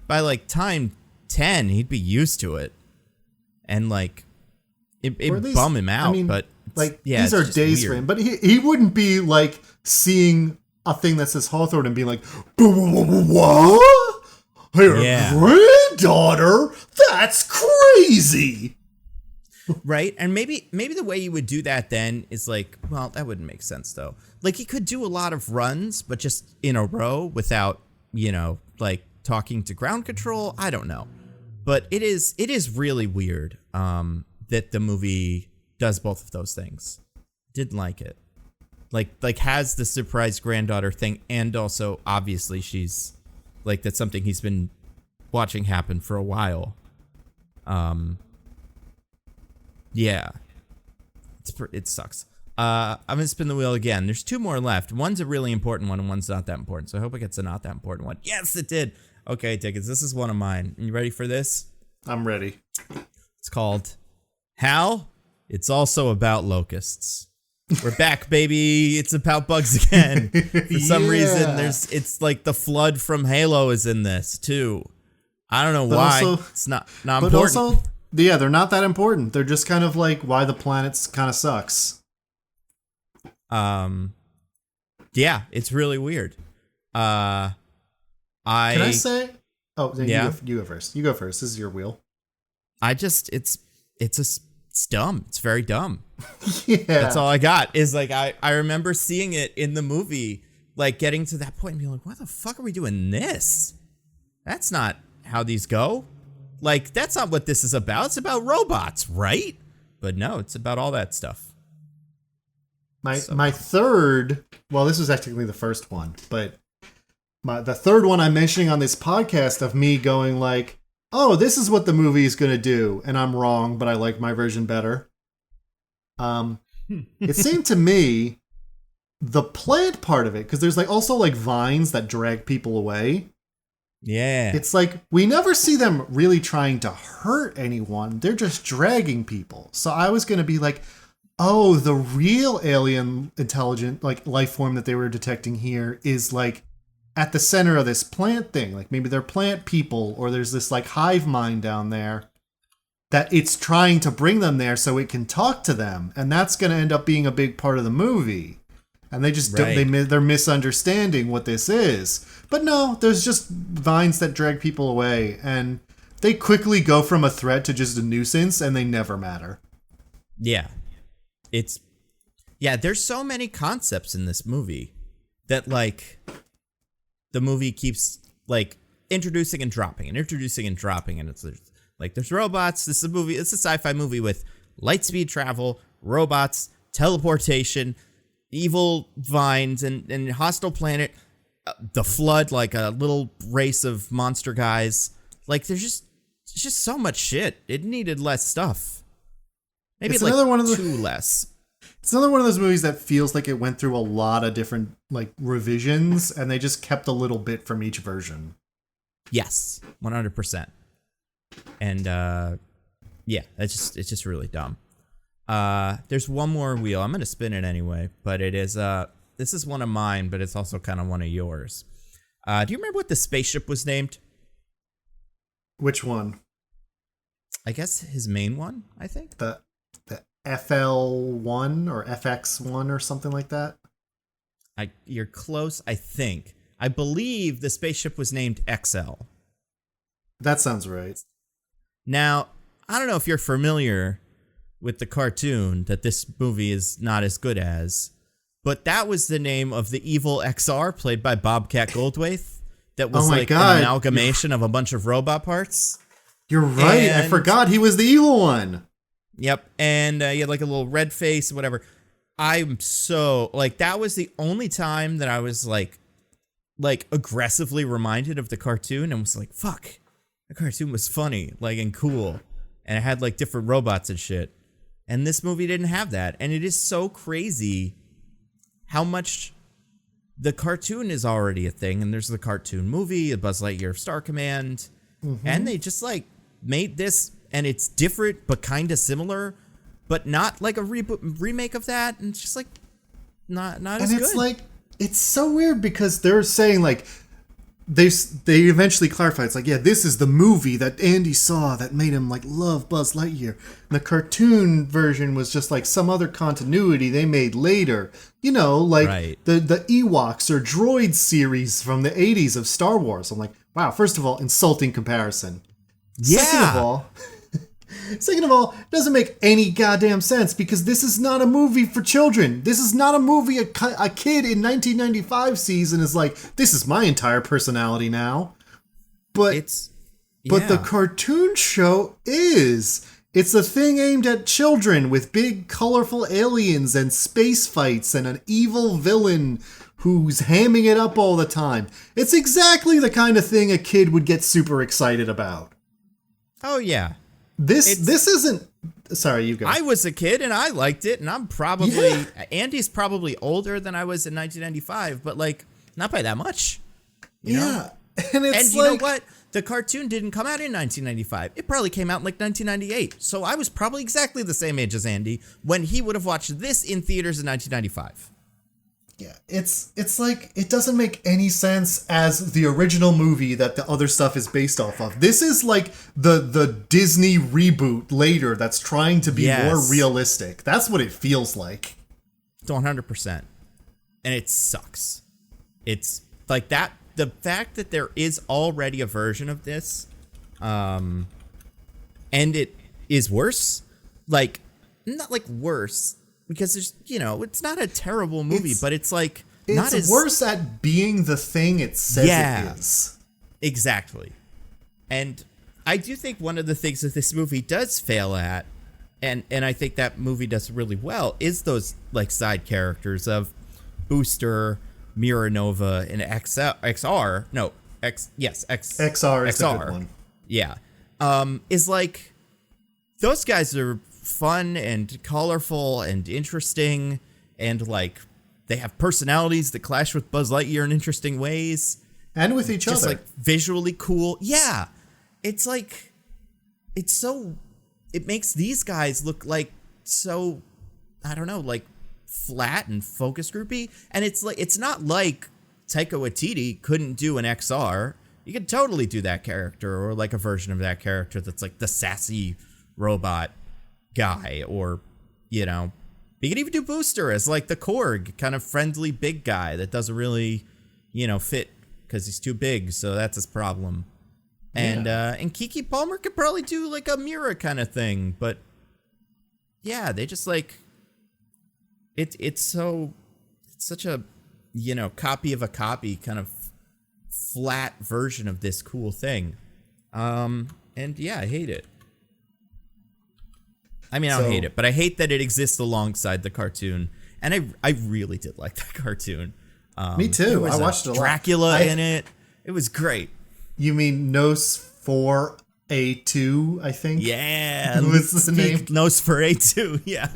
by time 10, he'd be used to it. And like, it bum him out, but like, yeah, these are days weird for him. But he wouldn't be like seeing a thing that says Hawthorne and being like, what? Her granddaughter? That's crazy. Right? And maybe the way you would do that then is like, well, that wouldn't make sense though. Like he could do a lot of runs, but just in a row without, like talking to ground control. I don't know. But it is really weird that the movie does both of those things. Didn't like it. Like has the surprise granddaughter thing, and also obviously she's like, that's something he's been watching happen for a while. Yeah. It sucks. I'm going to spin the wheel again. There's two more left. One's a really important one and one's not that important. So I hope it gets a not that important one. Yes, it did. Okay, Diggins, this is one of mine. You ready for this? I'm ready. It's called Hal, It's Also About Locusts. We're back, baby. It's about bugs again. For some reason, it's like the flood from Halo is in this too. I don't know why. Also, it's not important. But also, yeah, they're not that important. They're just kind of like why the planet kind of sucks. Yeah, it's really weird. Can I say? Oh, yeah. You go first. You go first. This is your wheel. It's dumb. It's very dumb. Yeah. That's all I got is like, I remember seeing it in the movie, like getting to that point and being like, why the fuck are we doing this? That's not how these go. Like, that's not what this is about. It's about robots, right? But no, it's about all that stuff. My third, well, this was actually the first one, but the third one I'm mentioning on this podcast of me going like, oh, this is what the movie is going to do. And I'm wrong, but I like my version better. It seemed to me the plant part of it, because there's like also like vines that drag people away. Yeah. It's like we never see them really trying to hurt anyone. They're just dragging people. So I was going to be like, oh, the real alien intelligent like life form that they were detecting here is like at the center of this plant thing. Like maybe they're plant people, or there's this like hive mind down there that it's trying to bring them there so it can talk to them. And that's going to end up being a big part of the movie. And they just they're misunderstanding what this is. But no, there's just vines that drag people away, and they quickly go from a threat to just a nuisance, and they never matter. Yeah. There's so many concepts in this movie that like the movie keeps like introducing and dropping and introducing and dropping, and it's like there's robots. This is a movie. It's a sci-fi movie with light speed travel, robots, teleportation, evil vines, and hostile planet, the flood, like a little race of monster guys. Like there's just so much shit. It needed less stuff. Maybe it's like another one of two less. It's another one of those movies that feels like it went through a lot of different like revisions, and they just kept a little bit from each version. Yes, 100%. And it's just really dumb. There's one more wheel. I'm gonna spin it anyway, but it is this is one of mine, but it's also kind of one of yours. Do you remember what the spaceship was named? Which one? I guess his main one, I think. The FL1 or FX1 or something like that. You're close, I think. I believe the spaceship was named XL. That sounds right. Now, I don't know if you're familiar with the cartoon that this movie is not as good as, but that was the name of the evil XR played by Bobcat Goldthwait. That was an amalgamation of a bunch of robot parts. You're right. I forgot he was the evil one. Yep. And he had like a little red face, whatever. I'm so like, that was the only time that I was like aggressively reminded of the cartoon and was like, fuck, the cartoon was funny, like, and cool. And it had like different robots and shit. And this movie didn't have that. And it is so crazy how much the cartoon is already a thing. And there's the cartoon movie, a Buzz Lightyear Star Command. Mm-hmm. And they just like made this, and it's different, but kind of similar, but not like a remake of that. And it's just like not as good. And it's like, it's so weird because they're saying like, they eventually clarify. It's like, yeah, this is the movie that Andy saw that made him like love Buzz Lightyear. And the cartoon version was just like some other continuity they made later. You know, like the Ewoks or Droid series from the 80s of Star Wars. I'm like, wow, first of all, insulting comparison. Yeah. Second of all, it doesn't make any goddamn sense because this is not a movie for children. This is not a movie a kid in 1995 sees and is like, this is my entire personality now. But the cartoon show is. It's a thing aimed at children with big, colorful aliens and space fights and an evil villain who's hamming it up all the time. It's exactly the kind of thing a kid would get super excited about. Oh, yeah. This isn't... Sorry, you go. I was a kid and I liked it, and I'm probably... Yeah. Andy's probably older than I was in 1995, but, like, not by that much. You know? And it's you know what? The cartoon didn't come out in 1995. It probably came out in, like, 1998. So I was probably exactly the same age as Andy when he would have watched this in theaters in 1995. Yeah, it's like, it doesn't make any sense as the original movie that the other stuff is based off of. This is like the Disney reboot later that's trying to be more realistic. That's what it feels like. 100%. And it sucks. It's like that, the fact that there is already a version of this, and it is worse, like, not like worse, because there's, you know, it's not a terrible movie, but it's like not as worse at being the thing it says it is. Exactly. And I do think one of the things that this movie does fail at, and I think that movie does really well, is those like side characters of Booster, Mira Nova, and XR. No, XR is a good one. Yeah. Is like, those guys are fun and colorful and interesting, and like they have personalities that clash with Buzz Lightyear in interesting ways, and with each other. Just like visually cool. Yeah, it's like, it's so, it makes these guys look like so, I don't know, like flat and focus groupy. And it's like, it's not like Taika Waititi couldn't do an XR. You could totally do that character, or like a version of that character that's like the sassy robot guy, or, you know, you could even do Booster as like the Korg, kind of friendly big guy that doesn't really, you know, fit because he's too big, so that's his problem. And Kiki Palmer could probably do like a Mira kind of thing, but yeah, they just like, it's such a, you know, copy of a copy, kind of flat version of this cool thing. And yeah, I hate it. I mean, I don't hate it, but I hate that it exists alongside the cartoon. And I really did like that cartoon. Me too. I watched it a lot. Dracula in it. It was great. You mean Nosferatu, I think? Yeah. What's the name? Nosferatu, yeah.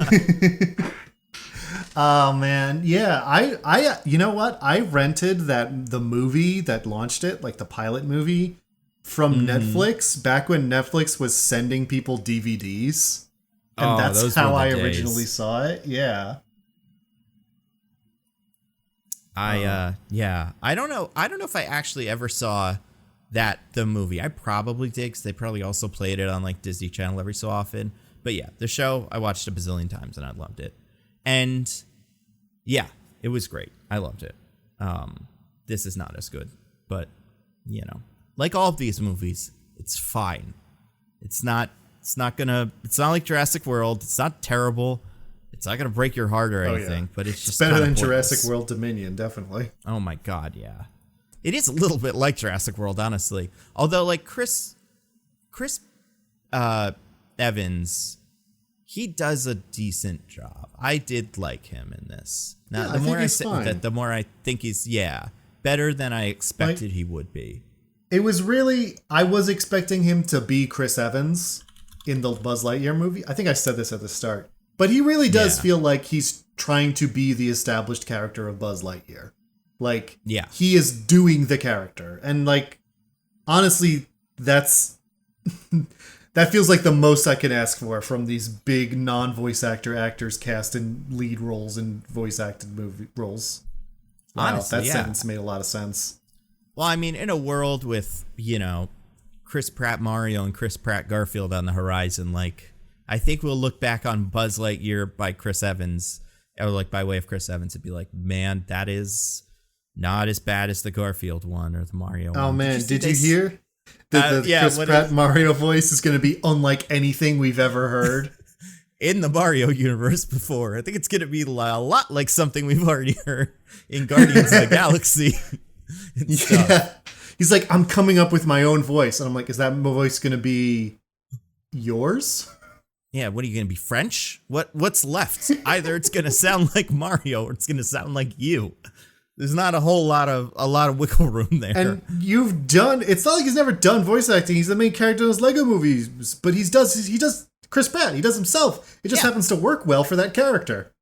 Oh, man. Yeah, I you know what? I rented the movie that launched it, like the pilot movie, from Netflix, back when Netflix was sending people DVDs. And that's how I originally saw it. Yeah. I don't know if I actually ever saw the movie. I probably did, because they probably also played it on like Disney Channel every so often. But yeah, the show I watched a bazillion times and I loved it. And yeah, it was great. I loved it. This is not as good, but you know, like all of these movies, it's fine. It's not like Jurassic World. It's not terrible. It's not gonna break your heart or anything, but it's just better than pointless. Jurassic World Dominion, definitely. Oh my god, yeah. It is a little bit like Jurassic World, honestly. Although, like Chris Evans, he does a decent job. I did like him in this. Now, the more I sit with it, the more I think he's better than I expected he would be. It was really, I was expecting him to be Chris Evans in the Buzz Lightyear movie. I think I said this at the start. But he really does feel like he's trying to be the established character of Buzz Lightyear. Like, he is doing the character. And, like, honestly, that's... that feels like the most I can ask for from these big non-voice actors cast in lead roles and voice-acted movie roles. Wow, honestly, that sentence made a lot of sense. Well, I mean, in a world with, you know, Chris Pratt Mario and Chris Pratt Garfield on the horizon, like, I think we'll look back on Buzz Lightyear by Chris Evans, or like by way of Chris Evans, and be like, man, that is not as bad as the Garfield one or the Mario one. Oh, man, did you hear that the Chris Pratt Mario voice is going to be unlike anything we've ever heard? In the Mario universe before. I think it's going to be a lot like something we've already heard in Guardians of the Galaxy. Yeah. He's like, I'm coming up with my own voice. And I'm like, is that voice going to be yours? Yeah, what are you going to be, French? What's left? Either it's going to sound like Mario or it's going to sound like you. There's not a lot of wiggle room there. And it's not like he's never done voice acting. He's the main character in those Lego movies, but he does Chris Pratt. He does himself. It just happens to work well for that character.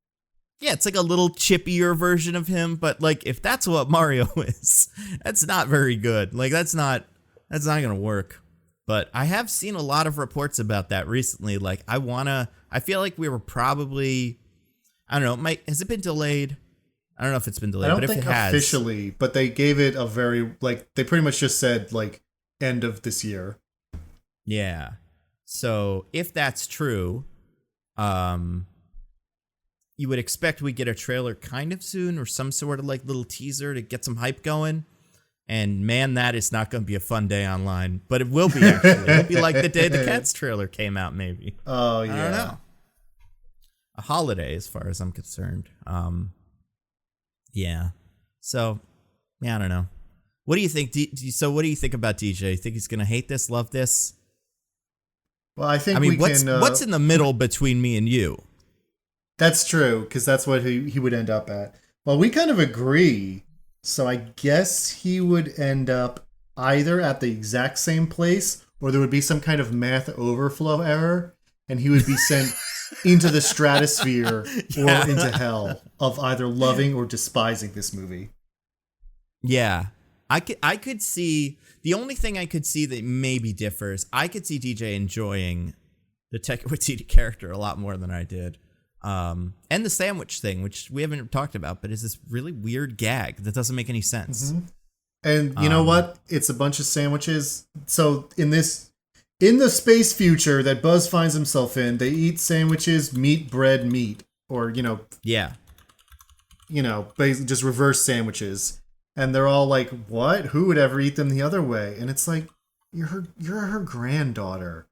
Yeah, it's like a little chippier version of him, but like if that's what Mario is, that's not very good. Like that's not going to work. But I have seen a lot of reports about that recently. Like I feel like we were probably, I don't know, has it been delayed? I don't know if it's been delayed, but if it has. Officially, but they gave it a very, like, they pretty much just said, like, end of this year. Yeah. So if that's true, you would expect we get a trailer kind of soon or some sort of like little teaser to get some hype going. And man, that is not going to be a fun day online, but it will be actually. It'll be like the day the Cats trailer came out, maybe. Oh, yeah. I don't know. A holiday as far as I'm concerned. Yeah. So, yeah, I don't know. What do you think? So what do you think about DJ? You think he's going to hate this, love this? Well, I mean, what's in the middle between me and you? That's true, because that's what he would end up at. Well, we kind of agree. So I guess he would end up either at the exact same place, or there would be some kind of math overflow error, and he would be sent into the stratosphere or into hell of either loving or despising this movie. Yeah. I could see, the only thing I could see that maybe differs, I could see DJ enjoying the Taika Waititi character a lot more than I did. And the sandwich thing, which we haven't talked about, but is this really weird gag that doesn't make any sense. Mm-hmm. And you know what? It's a bunch of sandwiches. So in the space future that Buzz finds himself in, they eat sandwiches, meat, bread, meat, or, basically just reverse sandwiches. And they're all like, what? Who would ever eat them the other way? And it's like, you're her granddaughter.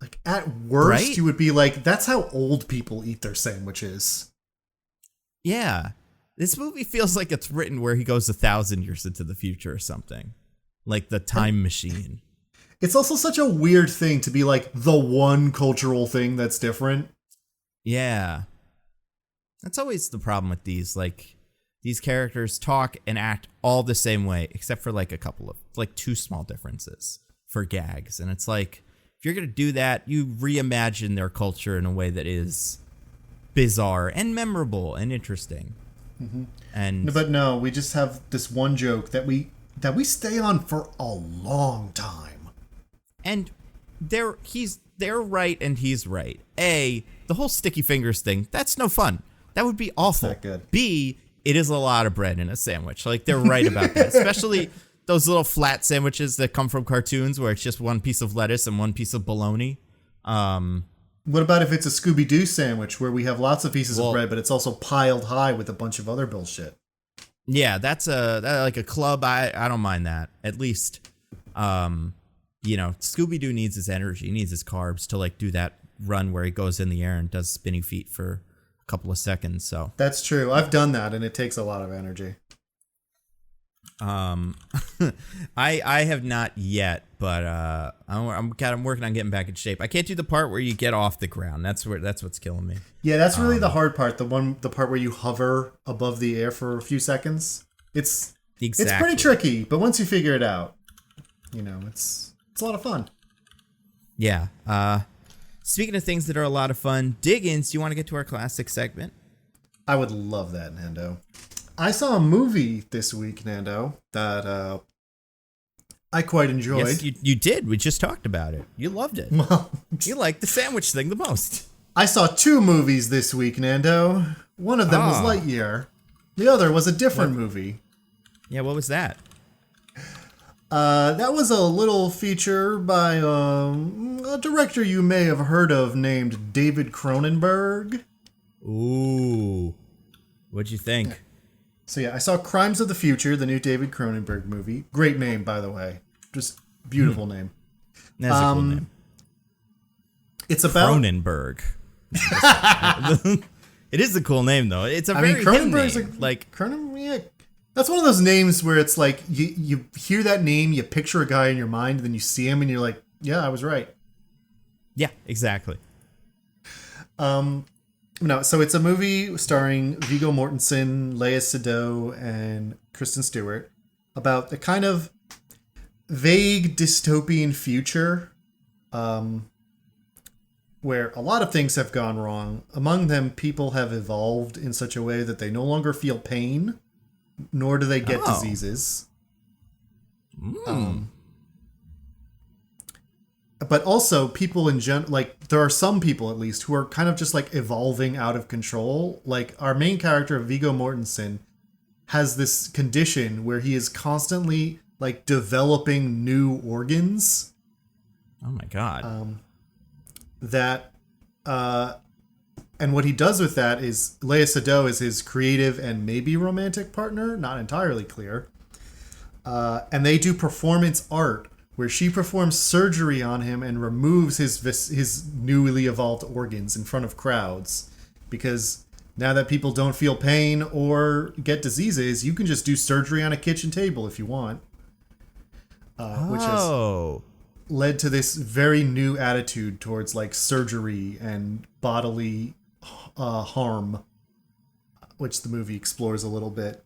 Like, at worst, right? You would be like, that's how old people eat their sandwiches. Yeah. This movie feels like it's written where he goes 1,000 years into the future or something. Like the time machine. It's also such a weird thing to be like the one cultural thing that's different. Yeah. That's always the problem with these. Like, these characters talk and act all the same way, except for like a couple of, like 2 small differences for gags. And it's like, if you're going to do that, you reimagine their culture in a way that is bizarre and memorable and interesting. Mm-hmm. But no, we just have this one joke that we stay on for a long time. And they're right and he's right. A, the whole sticky fingers thing, that's no fun. That would be awful. That's not good. B, it is a lot of bread in a sandwich. Like, they're right about that. Especially those little flat sandwiches that come from cartoons where it's just one piece of lettuce and one piece of bologna. What about if it's a Scooby-Doo sandwich where we have lots of pieces Well- of bread, but it's also piled high with a bunch of other bullshit? Yeah, that's like a club. I don't mind that. At least, Scooby-Doo needs his energy, he needs his carbs to like do that run where he goes in the air and does spinning feet for a couple of seconds. So That's true. I've done that, and it takes a lot of energy. I have not yet, but I'm working on getting back in shape. I can't do the part where you get off the ground. That's what's killing me. Yeah, that's really the hard part. The part where you hover above the air for a few seconds. It's pretty tricky, but once you figure it out, it's a lot of fun. Yeah. Speaking of things that are a lot of fun, Diggins, do you want to get to our classic segment? I would love that, Nando. I saw a movie this week, Nando, that I quite enjoyed. Yes, you did. We just talked about it. You loved it. Well, You liked the sandwich thing the most. I saw 2 movies this week, Nando. One of them was Lightyear. The other was a different movie. Yeah, what was that? That was a little feature by a director you may have heard of named David Cronenberg. Ooh. What'd you think? So yeah, I saw Crimes of the Future, the new David Cronenberg movie. Great name, by the way. Just beautiful name. That's a cool name. It's about Cronenberg. It is a cool name, though. It's a very him Cronenberg's name. Like yeah. That's one of those names where it's like you hear that name, you picture a guy in your mind, then you see him and you're like, yeah, I was right. yeah, exactly. No, so it's a movie starring Viggo Mortensen, Lea Seydoux, and Kristen Stewart about the kind of vague dystopian future where a lot of things have gone wrong. Among them, people have evolved in such a way that they no longer feel pain, nor do they get diseases. But also people in general, like there are some people at least who are kind of just like evolving out of control. Like our main character, Viggo Mortensen, has this condition where he is constantly like developing new organs. Oh my god. And what he does with that is Lea Seydoux is his creative and maybe romantic partner, not entirely clear. And they do performance art where she performs surgery on him and removes his newly evolved organs in front of crowds. Because now that people don't feel pain or get diseases, you can just do surgery on a kitchen table if you want. Which has led to this very new attitude towards like surgery and bodily harm, which the movie explores a little bit.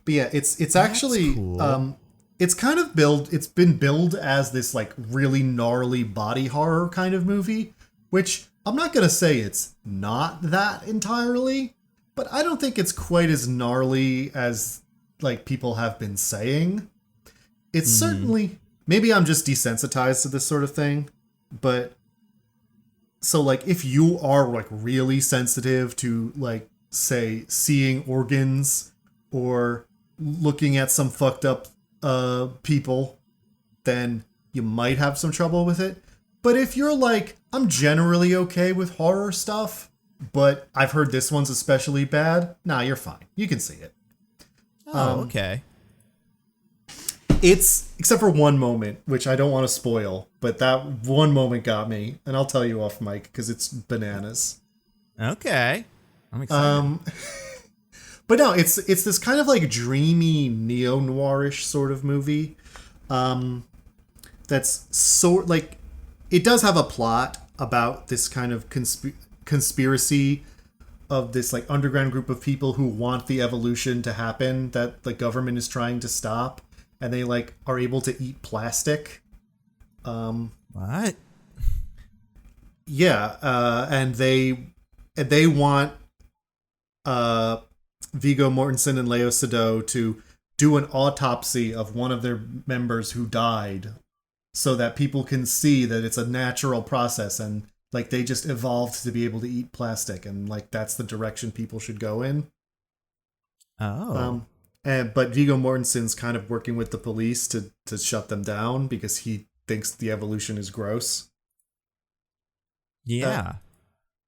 But yeah, it's actually cool. It's kind of it's been billed as this like really gnarly body horror kind of movie, which I'm not going to say it's not that entirely, but I don't think it's quite as gnarly as like people have been saying. It's certainly, maybe I'm just desensitized to this sort of thing, but so like if you are like really sensitive to like say seeing organs or looking at some fucked up people, then you might have some trouble with it. But if you're like, I'm generally okay with horror stuff, but I've heard this one's especially bad, nah, you're fine. You can see it. Okay. It's, except for one moment, which I don't want to spoil, but that one moment got me, and I'll tell you off mic because it's bananas. Okay. I'm excited. But no, it's this kind of like dreamy neo-noirish sort of movie. That's sort like, it does have a plot about this kind of conspiracy of this like underground group of people who want the evolution to happen that the government is trying to stop, and they like are able to eat plastic. What? Yeah, and they want Viggo Mortensen and Lea Seydoux to do an autopsy of one of their members who died so that people can see that it's a natural process and like they just evolved to be able to eat plastic, and like that's the direction people should go in. But Viggo Mortensen's kind of working with the police to shut them down because he thinks the evolution is gross. Yeah.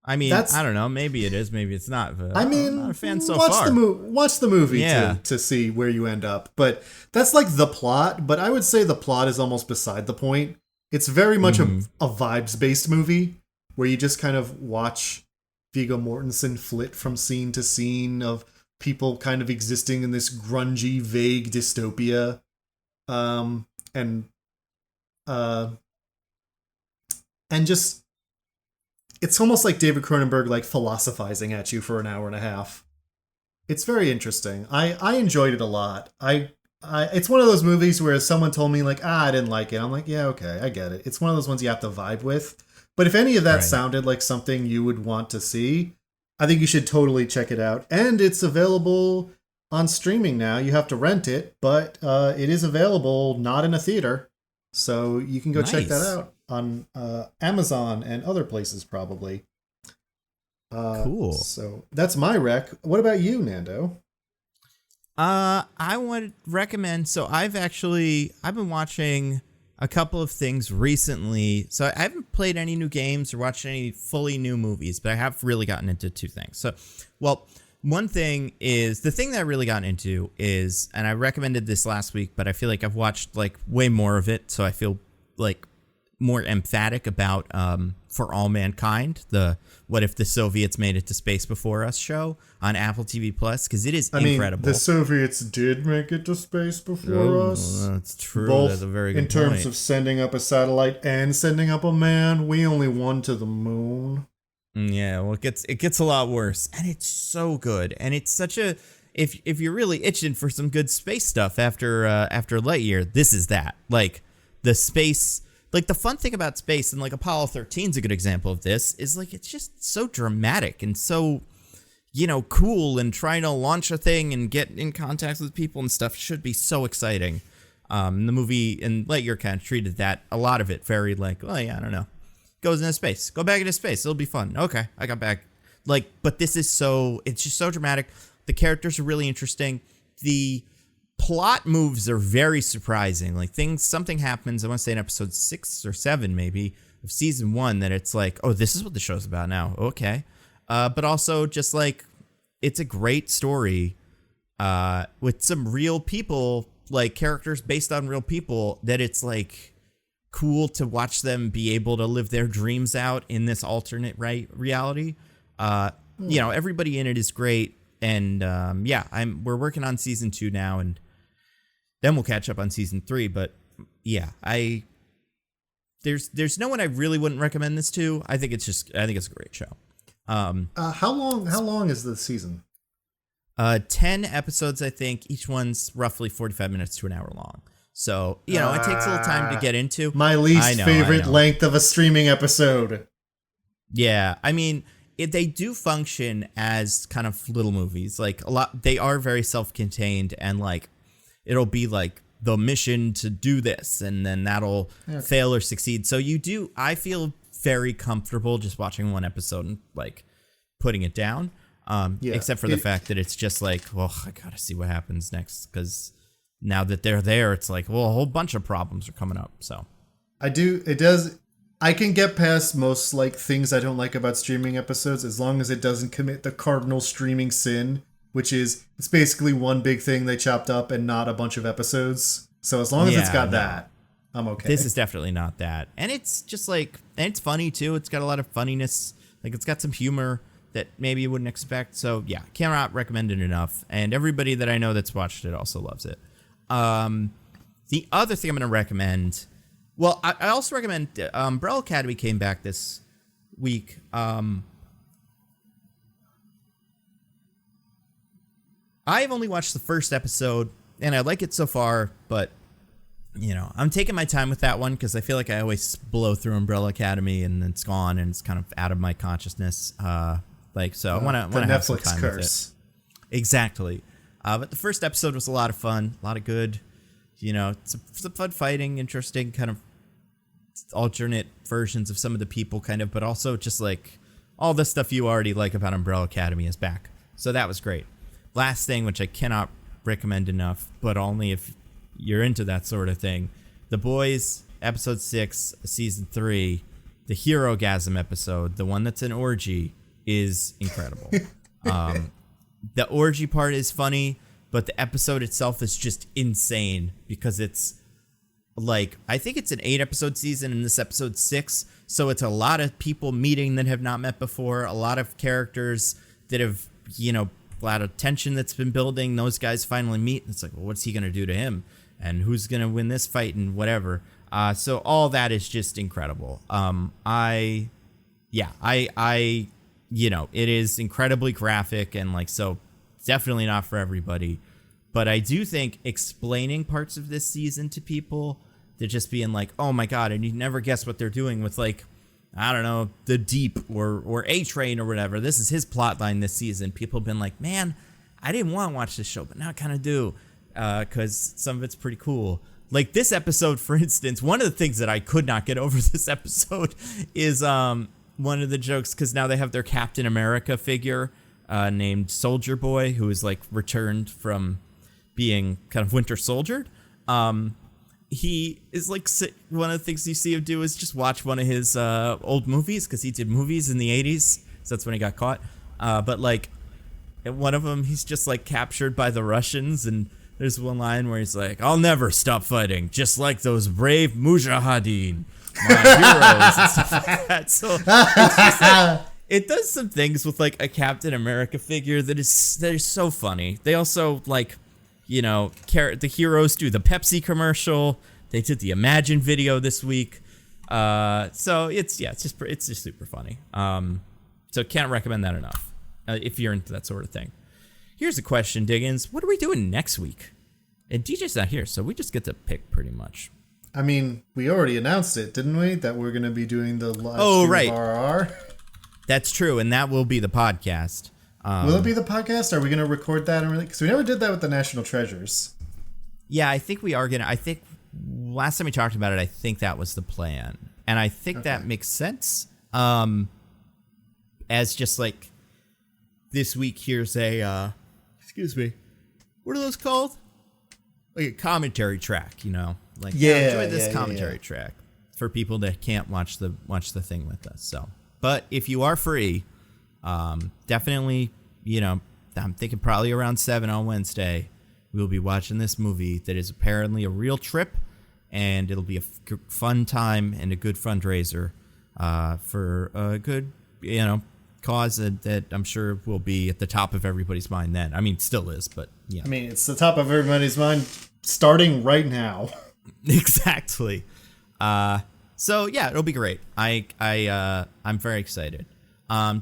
I mean, That's- I don't know. Maybe it is. Maybe it's not. But I I'm mean, not a fan so watch far. watch the movie Yeah. to see where you end up. But that's like the plot. But I would say the plot is almost beside the point. It's very much a vibes-based movie where you just kind of watch Viggo Mortensen flit from scene to scene of people kind of existing in this grungy, vague dystopia. And just it's almost like David Cronenberg like philosophizing at you for an hour and a half. It's very interesting. I enjoyed it a lot. I it's one of those movies where someone told me like, I didn't like it. I'm like, yeah, okay, I get it. It's one of those ones you have to vibe with. But if any of that sounded like something you would want to see, I think you should totally check it out. And it's available on streaming now. You have to rent it, but it is available not in a theater. So you can go check that out on Amazon and other places probably. Cool. So that's my rec. What about you, Nando? I would recommend. So I've been watching a couple of things recently. So I haven't played any new games or watched any fully new movies, but I have really gotten into two things. So, well, one thing is the thing that I really gotten into is, and I recommended this last week, but I feel like I've watched like way more of it. So I feel like more emphatic about For All Mankind, the What If the Soviets Made It to Space Before Us show on Apple TV Plus, because it is incredible. The Soviets did make it to space before us. That's true. Both that's a very good in terms point. of sending up a satellite and sending up a man. We only won to the moon. Yeah, well, it gets a lot worse, and it's so good, and it's such a if you're really itching for some good space stuff after Lightyear, this is that. Like the space. Like, the fun thing about space, and, like, Apollo 13 is a good example of this, is, like, it's just so dramatic and so, cool, and trying to launch a thing and get in contact with people and stuff should be so exciting. The movie and Lightyear kind of treated that, a lot of it, very, like, oh, yeah, I don't know. Goes into space. Go back into space. It'll be fun. Okay, I got back. Like, but this is it's just so dramatic. The characters are really interesting. The plot moves are very surprising. Like something happens, I want to say in episode 6 or 7 maybe of season 1, that it's like, oh, this is what the show's about now. Okay. But also just like, it's a great story with some real people, like characters based on real people, that it's like cool to watch them be able to live their dreams out in this alternate reality. Everybody in it is great. And we're working on season 2 now, and then we'll catch up on season 3. But yeah, there's no one I really wouldn't recommend this to. I think it's a great show. How long is the season? 10 episodes, I think. Each one's roughly 45 minutes to an hour long. So, it takes a little time to get into. My least favorite length of a streaming episode. Yeah, I mean, they do function as kind of little movies. Like a lot, they are very self-contained, and like it'll be like the mission to do this, and then that'll fail or succeed. So I feel very comfortable just watching one episode and like putting it down. Except for the fact that it's just like, well, I gotta see what happens next, because now that they're there, it's like, well, a whole bunch of problems are coming up. So I can get past most like things I don't like about streaming episodes as long as it doesn't commit the cardinal streaming sin, which is it's basically one big thing they chopped up and not a bunch of episodes. So as long as it's got that, I'm okay. This is definitely not that. And it's just like, and it's funny too. It's got a lot of funniness. Like it's got some humor that maybe you wouldn't expect. So yeah, cannot recommend it enough. And everybody that I know that's watched it also loves it. The other thing I'm going to recommend, well, I also recommend Umbrella Academy came back this week. I've only watched the first episode, and I like it so far, but, I'm taking my time with that one because I feel like I always blow through Umbrella Academy and it's gone and it's kind of out of my consciousness. So I want to have some time curse. with it. Exactly. But the first episode was a lot of fun, a lot of good, some fun fighting, interesting kind of alternate versions of some of the people kind of, but also just like all the stuff you already like about Umbrella Academy is back. So that was great. Last thing, which I cannot recommend enough, but only if you're into that sort of thing. The Boys, episode 6, season 3. the Hero-gasm episode, the one that's an orgy, is incredible. The orgy part is funny, but the episode itself is just insane because it's like, I think it's an 8-episode season and this episode's 6. So it's a lot of people meeting that have not met before, a lot of characters that have, you know, a lot of tension that's been building. Those guys finally meet. And it's like, well, what's he going to do to him? And who's going to win this fight and whatever. So all that is just incredible. You know, it is incredibly graphic and like, so definitely not for everybody. But I do think explaining parts of this season to people, they're just being like, oh my God, and you never guess what they're doing with, like, I don't know, The Deep or A-Train or whatever. This is his plot line this season. People have been like, man, I didn't want to watch this show, but now I kind of do, because some of it's pretty cool. Like this episode, for instance, one of the things that I could not get over this episode is one of the jokes, because now they have their Captain America figure named Soldier Boy, who is like returned from being kind of Winter Soldiered. He is like, one of the things you see him do is just watch one of his old movies, because he did movies in the 80s, so that's when he got caught. But like in one of them, he's just like captured by the Russians, and there's one line where he's like, I'll never stop fighting, just like those brave mujahideen, my heroes, and stuff like that. So it's just like, it does some things with like a Captain America figure that is so funny. They also, like, you know, the heroes do the Pepsi commercial. They did the Imagine video this week. So it's just super funny. So can't recommend that enough if you're into that sort of thing. Here's a question, Diggins. What are we doing next week? And DJ's not here, so we just get to pick pretty much. I mean, we already announced it, didn't we? That we're going to be doing the live stream of RR. That's true, and that will be the podcast. Will it be the podcast? Are we going to record that? Because we never did that with the National Treasures. Yeah, I think we are going to. I think last time we talked about it, I think that was the plan. And I think that makes sense. As just like this week, here's a, excuse me, what are those called? Like a commentary track, you know? Like, enjoy this commentary track for people that can't watch the thing with us. So, but if you are free, definitely, you know, I'm thinking probably around 7 on Wednesday, we'll be watching this movie that is apparently a real trip, and it'll be a fun time and a good fundraiser for a good, you know, cause that I'm sure will be at the top of everybody's mind then. I mean, still is, but yeah. I mean, it's the top of everybody's mind starting right now. Exactly. So yeah, it'll be great. I'm very excited.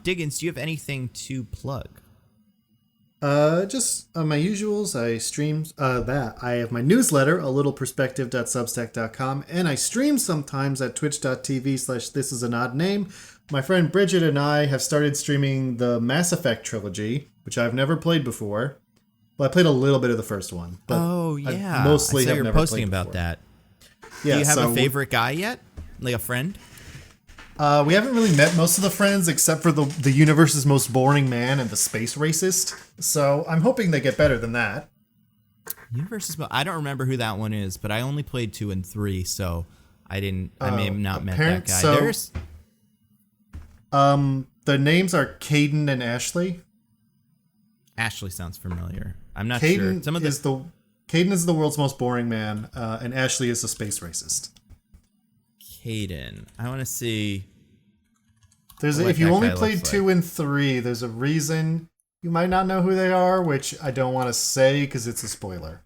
Diggins, do you have anything to plug? Just my usuals. I stream that. I have my newsletter, alittleperspective.substack.com, and I stream sometimes at twitch.tv/thisisanodname. My friend Bridget and I have started streaming the Mass Effect trilogy, which I've never played before. Well, I played a little bit of the first one. But I mostly have you're never posting played about before. that. Yeah, do you have a favorite guy yet? Like a friend? We haven't really met most of the friends except for the universe's most boring man and the space racist. So I'm hoping they get better than that. I don't remember who that one is, but I only played 2 and 3, so I may have not met that guy. So, the names are Caden and Ashley. Ashley sounds familiar. I'm not Caden sure. Caden is the world's most boring man, and Ashley is a space racist. Caden. I want to see. If you only played 2 and 3, there's a reason you might not know who they are, which I don't want to say because it's a spoiler.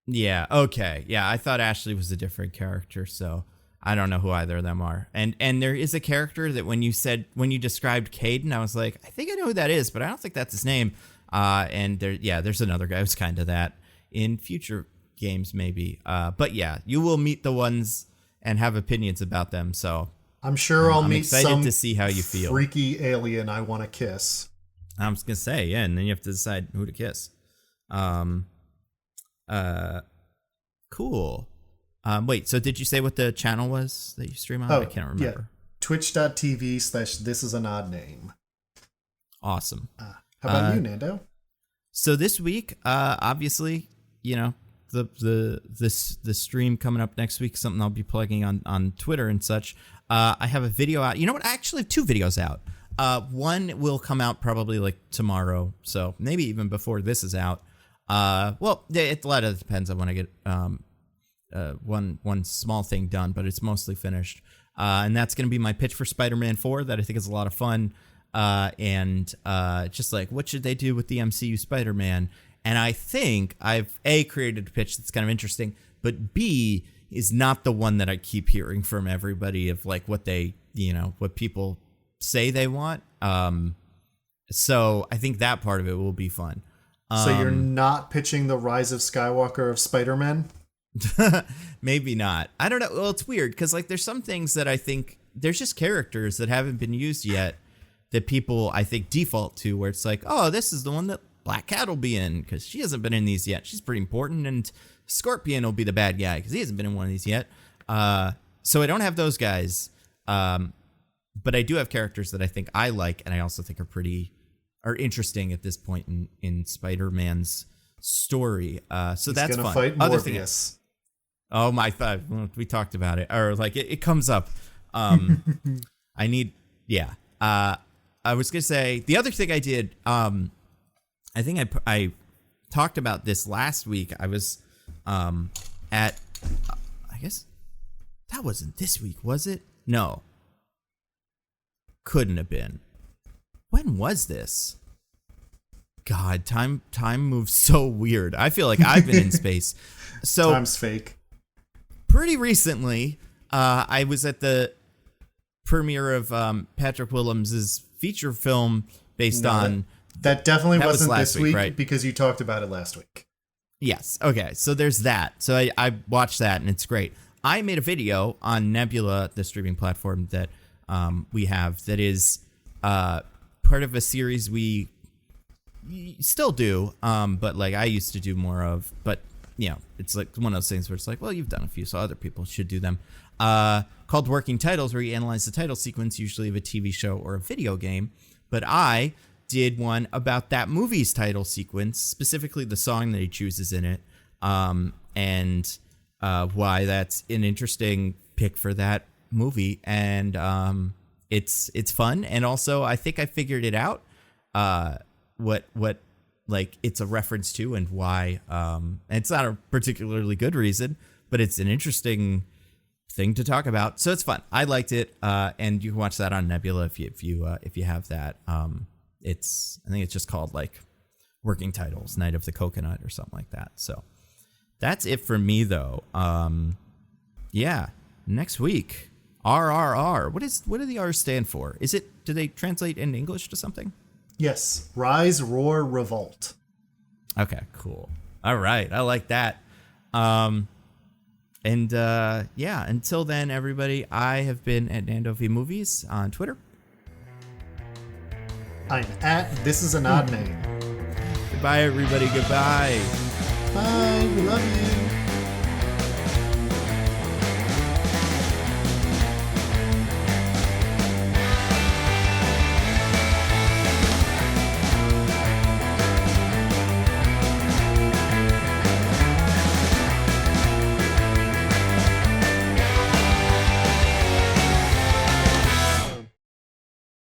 Yeah. Okay. Yeah. I thought Ashley was a different character, so I don't know who either of them are. And there is a character that when you described Caden, I was like, I think I know who that is, but I don't think that's his name. And there's another guy who's kind of that in future games, maybe. But yeah, you will meet the ones and have opinions about them. So I'm sure I'll meet excited some to see how you feel. Freaky alien I want to kiss. I was gonna say, yeah, and then you have to decide who to kiss. Cool. Wait, so did you say what the channel was that you stream on? I can't remember. Yeah. Twitch.tv/thisisanoddname. Awesome. How about you, Nando? So this week, obviously, you know, the stream coming up next week, something I'll be plugging on Twitter and such. I have a video out. You know what? I actually have 2 videos out. One will come out probably like tomorrow, so maybe even before this is out. Well, a lot of it depends on when I get one small thing done, but it's mostly finished. And that's going to be my pitch for Spider-Man 4 that I think is a lot of fun. And just like, what should they do with the MCU Spider-Man? And I think I've created a pitch that's kind of interesting, but B is not the one that I keep hearing from everybody of like what they, what people say they want. So I think that part of it will be fun. So you're not pitching the Rise of Skywalker of Spider-Man? Maybe not. I don't know. Well, it's weird because like there's some things that I think there's just characters that haven't been used yet that people I think default to, where it's like, oh, this is the one that Black Cat will be in because she hasn't been in these yet. She's pretty important, and Scorpion will be the bad guy because he hasn't been in one of these yet. So I don't have those guys, but I do have characters that I think I like, and I also think are interesting at this point in Spider-Man's story. So that's fun. Fight Other Morbius. Oh my God, we talked about it, or like it comes up. I was gonna say the other thing I did. I think I talked about this last week. I was at, I guess that wasn't this week, was it? No, couldn't have been. When was this? God, time moves so weird. I feel like I've been in space. So time's fake. Pretty recently, I was at the premiere of Patrick Williams' feature film based on. That definitely wasn't last this week, right? Because you talked about it last week. Yes. Okay. So there's that. So I watched that and it's great. I made a video on Nebula, the streaming platform that we have, that is part of a series we still do, but like I used to do more of. But it's like one of those things where it's like, well, you've done a few, so other people should do them. Called Working Titles, where you analyze the title sequence, usually of a TV show or a video game. But I did one about that movie's title sequence, specifically the song that he chooses in it, and why that's an interesting pick for that movie. And it's fun, and also I think I figured it out, what like it's a reference to and why. And it's not a particularly good reason, but it's an interesting thing to talk about. So it's fun. I liked it, and you can watch that on Nebula if you have that. I think it's just called like Working Titles, Night of the Coconut or something like that. So that's it for me though. Next week, RRR. What do the R's stand for? Do they translate in English to something? Yes. Rise, Roar, Revolt. Okay, cool. All right. I like that. Until then, everybody, I have been at Nando V Movies on Twitter. I'm at This Is an Odd Name. Goodbye, everybody. Goodbye. Bye. We love you.